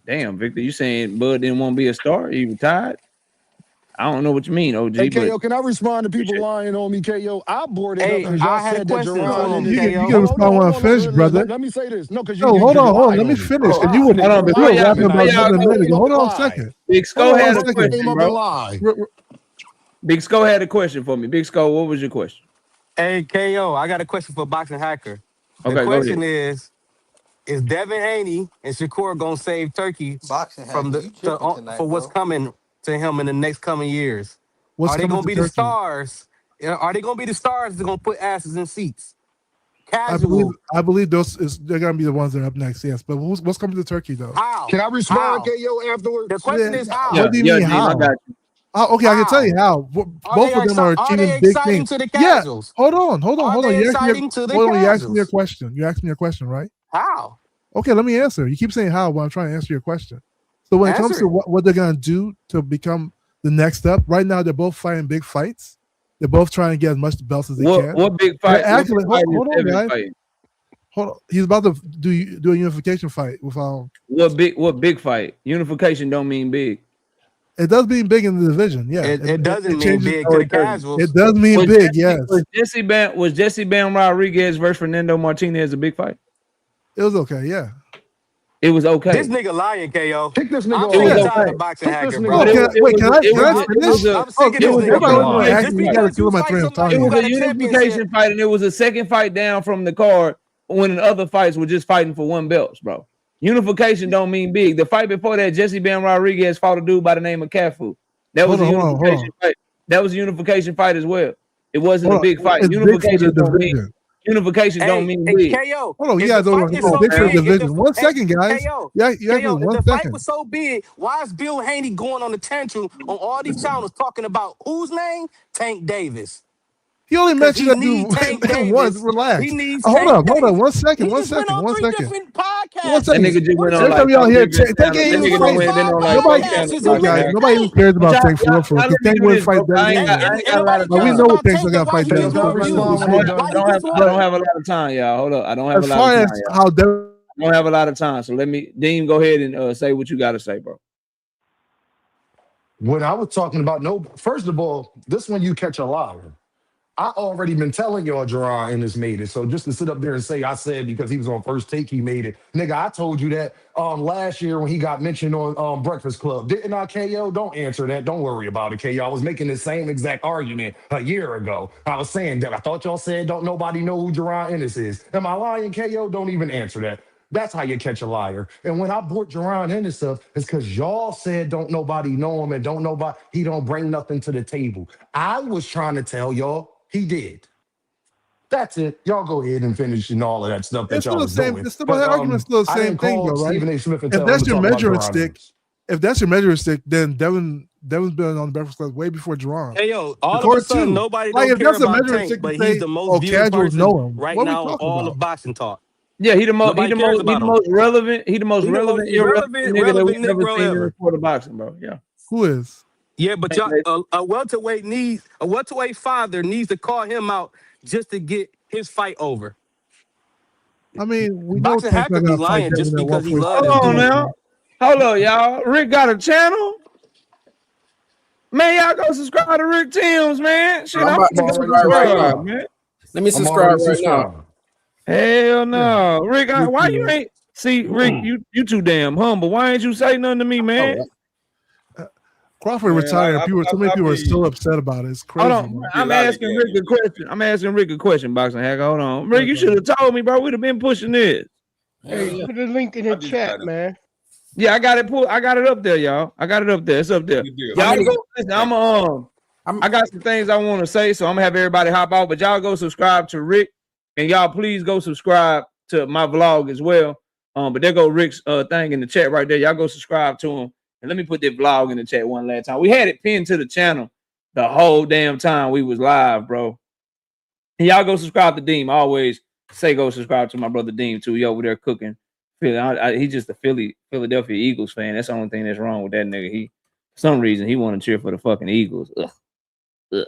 Damn, Victor, you saying Bud didn't want to be a star? He retired? I don't know what you mean, OG. Hey, KO, can I respond to people lying on me, KO? I bored it up because y'all said that Jerron. You can respond when I finish, brother. Let me say this. No, because hold on. Let me finish. Because you were rapping about something a minute ago. Hold on a second. Big Sko had a question, bro. Big Sko had a question for me. Big Sko, what was your question? Hey, KO, I got a question for Boxing Hacker. The question is Devin Haney and Shakur gonna save Turki from for what's coming to him in the next coming years? Are they gonna be the stars? Are they gonna be the stars that gonna put asses in seats? Casual. I believe they're gonna be the ones that are up next. Yes, but what's coming to Turkey though? How? Can I respond, How? KO, afterwards? The question is how. What do you mean Dean, I how? got you. Oh, okay, I can tell you how. Both of them are achieving big exciting things. to the Yeah, casuals? hold on. Are they You asked me exciting to the you asked me a casuals? question. You asked me a question, right? How? Okay, let me answer. You keep saying how, but I'm trying to answer your question. So when it comes Answer to it. what they're gonna do to become the next step, right now they're both fighting big fights. They're both trying to get as much belts as they can. What big They're fight? actually, What big fight hold is on, Devin guys. fighting? Hold on. He's about to do a unification fight with What big fight? Unification don't mean big. It does mean big in the division, yeah. It doesn't mean changes. big to the casuals. It does mean big, yes. Was Jesse Bam Rodriguez versus Fernando Martinez a big fight? It was okay, yeah. It was okay. This nigga lying, KO. Pick this nigga I'm off. sick and okay. tired of boxing Pick this hacker, nigga bro. off. Can I finish? I'm sick of this nigga, Everybody bro. want to ask Just me, you gotta because kill you my fight train of thought somebody It who was here. got a a unification championship. fight, and it was a second fight down from the card when the other fights were just fighting for one belts, bro. Unification don't mean big. The fight before that, Jesse Bam Rodriguez fought a dude by the name of Cafu. That was a unification fight. That was a unification fight as well. It wasn't a big fight. It's big for the Unification don't mean big. KO. Hold on, If you guys the don't fight is know. so Big for the big, division. 1 second, guys. KO, Yeah, you KO, if 1 the fight second. was so big, why is Bill Haney going on the tantrum on all these channels talking about whose name? Tank Davis. He only mentioned he that dude needs Tank once. Davis. Relax. He needs Hold Tank on. Davis. 1 second. He 1 just went second. on 1 three second. different podcasts. 1 second. That nigga just went on Every like time y'all five hear different Tank channels. ain't That even nigga fight. done went been on like Nobody, 4 channels. nobody even cares about Tank for real. Because Tank wouldn't fight Devin I Haney. ain't got a lot of But we time. know what Tank's gonna fight Devin. Can I respond when I he don't done? have a lot of time, y'all. Hold up. I don't have As a lot of far time, as y'all. how Devin, I don't have a lot of time. So let me, Dean, go ahead and say what you got to say, bro. When I was talking about first of all, this one you catch a liar. I already been telling y'all Gerard Ennis made it. So just to sit up there and say I said because he was on First Take he made it, nigga, I told you that last year when he got mentioned on Breakfast Club. Didn't I, KO? Don't answer that. Don't worry about it, KO. I was making the same exact argument a year ago. I was saying that I thought y'all said don't nobody know who Gerard Ennis is. Am I lying, KO? Don't even answer that. That's how you catch a liar. And when I brought Gerard Ennis up, it's because y'all said don't nobody know him and he don't bring nothing to the table. I was trying to tell y'all he did. That's it. Y'all go ahead and finish and all of that stuff that it's still y'all the was same. doing. It's still But my argument's still the I same didn't thing, call though, right? Stephen A. Smith and If tell him that's to your talk about measuring Gerard stick, then Devin's been on the Breakfast Club way before Jerron. Hey, yo, all of a sudden, nobody Like, don't if care that's a about measuring Tank, stick to but say, he's the most viewed casuals person know him. right What are we now on talking all about? of boxing talk. Yeah, he the most relevant. He the most He the most relevant, irrelevant nigga that we've relevant ever Negro seen in ever. the sport of boxing, bro. Yeah. Who is? Yeah, but a welterweight father needs to call him out just to get his fight over. I mean, we know Boxing Tank's not hacker be gonna fight lying Devin just at because he 145. love this Hold on dude. now. Hold up, y'all. Rick got a channel. Man, y'all go subscribe to Rick Timms, man. Shit, I'm I'm about to finna go subscribe right subscribe, now. man. Let me I'm subscribe already right now. subscribed. Hell no. Rick, Rick why you Timms. ain't see Rick, you too damn humble. Why ain't you say nothing to me, man? Crawford Man, retired. So many people are be- still upset about it. It's crazy. Hold on. Man. I'm asking Rick a question. Boxing hacker. Hold on. Rick, you should have told me, bro. We'd have been pushing this. Hey, put a link in the chat, man. Yeah, I got it up there, y'all. I got it up there. It's up there. Y'all go listen. I got some things I want to say, so I'm gonna have everybody hop out. But y'all go subscribe to Rick, and y'all please go subscribe to my vlog as well. But there go Rick's thing in the chat right there. Y'all go subscribe to him, and let me put that vlog in the chat one last time. We had it pinned to the channel the whole damn time we was live, bro. And y'all go subscribe to Deem. I always say go subscribe to my brother Deem too. He over there cooking. He's just a Philadelphia Eagles fan. That's the only thing that's wrong with that nigga. For some reason, he want to cheer for the fucking Eagles. Ugh. Ugh.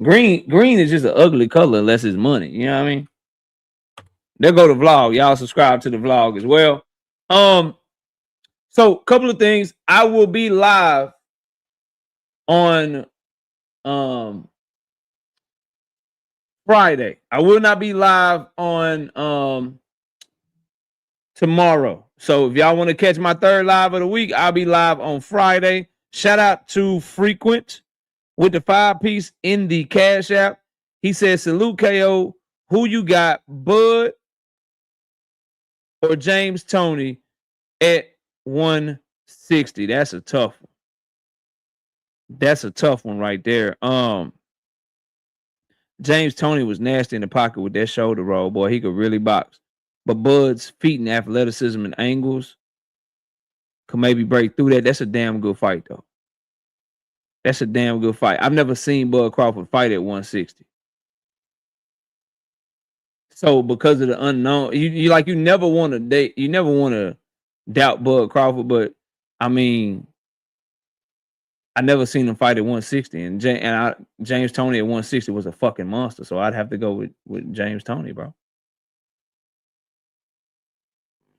Green is just an ugly color unless it's money. You know what I mean? There go the vlog. Y'all subscribe to the vlog as well. So couple of things. I will be live on Friday. I will not be live on tomorrow. So if y'all want to catch my third live of the week, I'll be live on Friday. Shout out to Frequent with the 5-piece in the Cash App. He says, salute KO. Who you got, Bud or James Toney at 160? That's a tough one. That's a tough one right there. James Toney was nasty in the pocket with that shoulder roll, boy. He could really box. But Bud's feet and athleticism and angles could maybe break through that. That's a damn good fight, though. That's a damn good fight. I've never seen Bud Crawford fight at 160. So because of the unknown, you never want to doubt Bud Crawford, but I mean, I never seen him fight at 160, and James Toney at 160 was a fucking monster. So I'd have to go with James Toney, bro.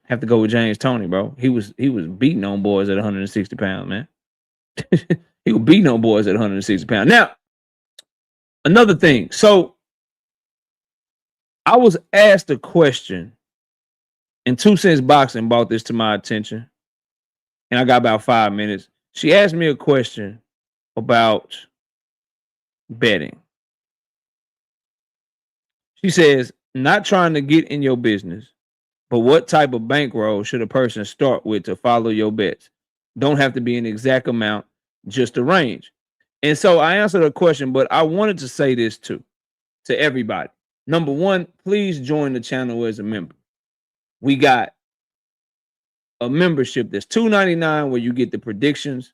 Have to go with James Toney, bro. He was beating on boys at 160 pounds, man. He was beating on boys at 160 pounds. Now, another thing. So I was asked a question, and 2 Cents Boxing brought this to my attention, and I got about 5 minutes. She asked me a question about betting. She says, not trying to get in your business, but what type of bankroll should a person start with to follow your bets? Don't have to be an exact amount, just a range. And so I answered her question, but I wanted to say this too, to everybody. Number one, please join the channel as a member. We got a membership that's $2.99 where you get the predictions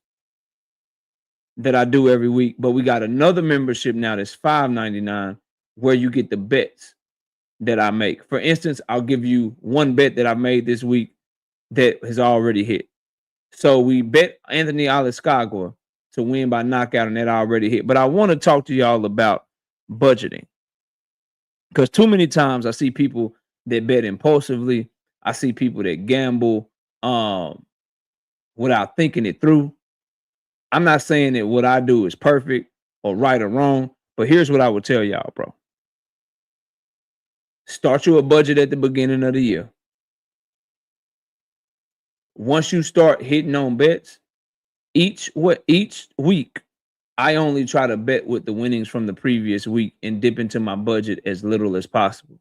that I do every week, but we got another membership now that's $5.99 where you get the bets that I make. For instance, I'll give you one bet that I made this week that has already hit. So we bet Anthony Aliscagua to win by knockout, and that already hit. But I want to talk to y'all about budgeting, because too many times I see people that bet impulsively. I see people that gamble without thinking it through. I'm not saying that what I do is perfect or right or wrong, but here's what I would tell y'all, bro. Start you a budget at the beginning of the year. Once you start hitting on bets, each week, I only try to bet with the winnings from the previous week and dip into my budget as little as possible.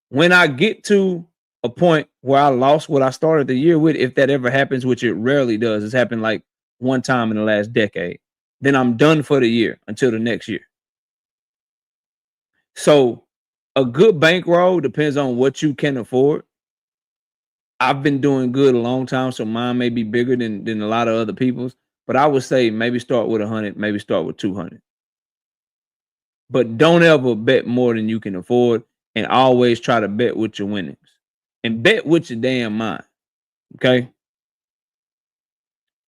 When I get to a point where I lost what I started the year with, if that ever happens, which it rarely does, it's happened like one time in the last decade, then I'm done for the year until the next year. So a good bankroll depends on what you can afford. I've been doing good a long time, so mine may be bigger than a lot of other people's, but I would say maybe start with 100, maybe start with 200. But don't ever bet more than you can afford, and always try to bet with your winnings. And bet with your damn mind, okay?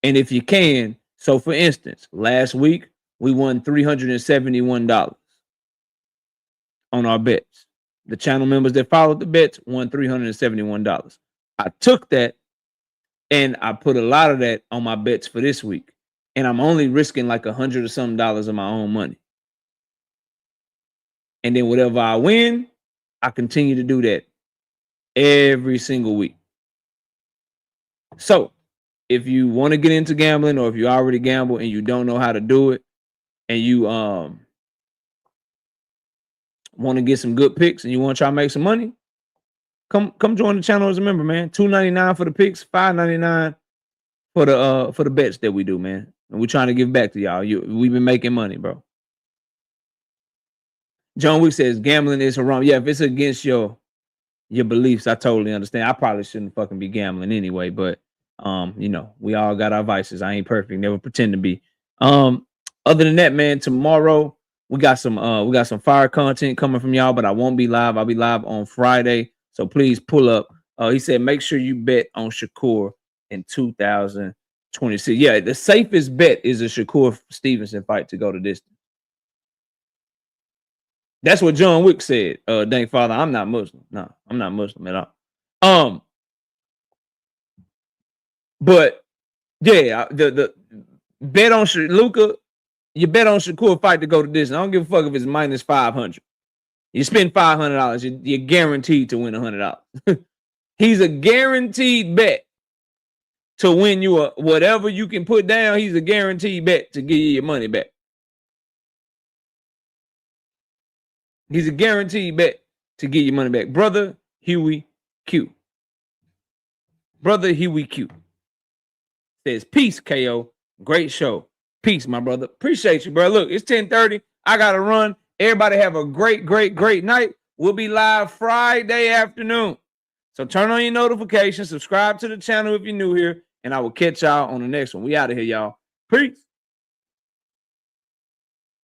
And if you can, so for instance, last week, we won $371 on our bets. The channel members that followed the bets won $371. I took that and I put a lot of that on my bets for this week. And I'm only risking like $100 or something of my own money. And then whatever I win, I continue to do that every single week. So if you want to get into gambling, or if you already gamble and you don't know how to do it, and you want to get some good picks and you want to try to make some money, come join the channel as a member, man. $2.99 for the picks, $5.99 for the bets that we do, man. And we're trying to give back to y'all. We've been making money, bro. John Wick says gambling is haram. Yeah, if it's against your beliefs, I totally understand. I probably shouldn't fucking be gambling anyway, but we all got our vices. I ain't perfect, never pretend to be. Other than that, man, tomorrow we got some fire content coming from y'all, but I won't be live. I'll be live on Friday, so please pull up. He said make sure you bet on Shakur in 2026. Yeah, the safest bet is a Shakur Stevenson fight to go to distance. That's what John Wick said. Thank Father, I'm not Muslim. No, I'm not Muslim at all. But yeah, the bet on Luka, you bet on Shakur fight to go to distance. I don't give a fuck if it's minus 500. You spend $500, you're guaranteed to win $100. He's a guaranteed bet to win you whatever you can put down. He's a guaranteed bet to give you your money back. He's a guaranteed bet to get your money back. Brother Huey Q. Brother Huey Q says, peace, KO. Great show. Peace, my brother. Appreciate you, bro. Look, it's 10:30. I got to run. Everybody have a great, great, great night. We'll be live Friday afternoon. So turn on your notifications, subscribe to the channel if you're new here, and I will catch y'all on the next one. We out of here, y'all. Peace.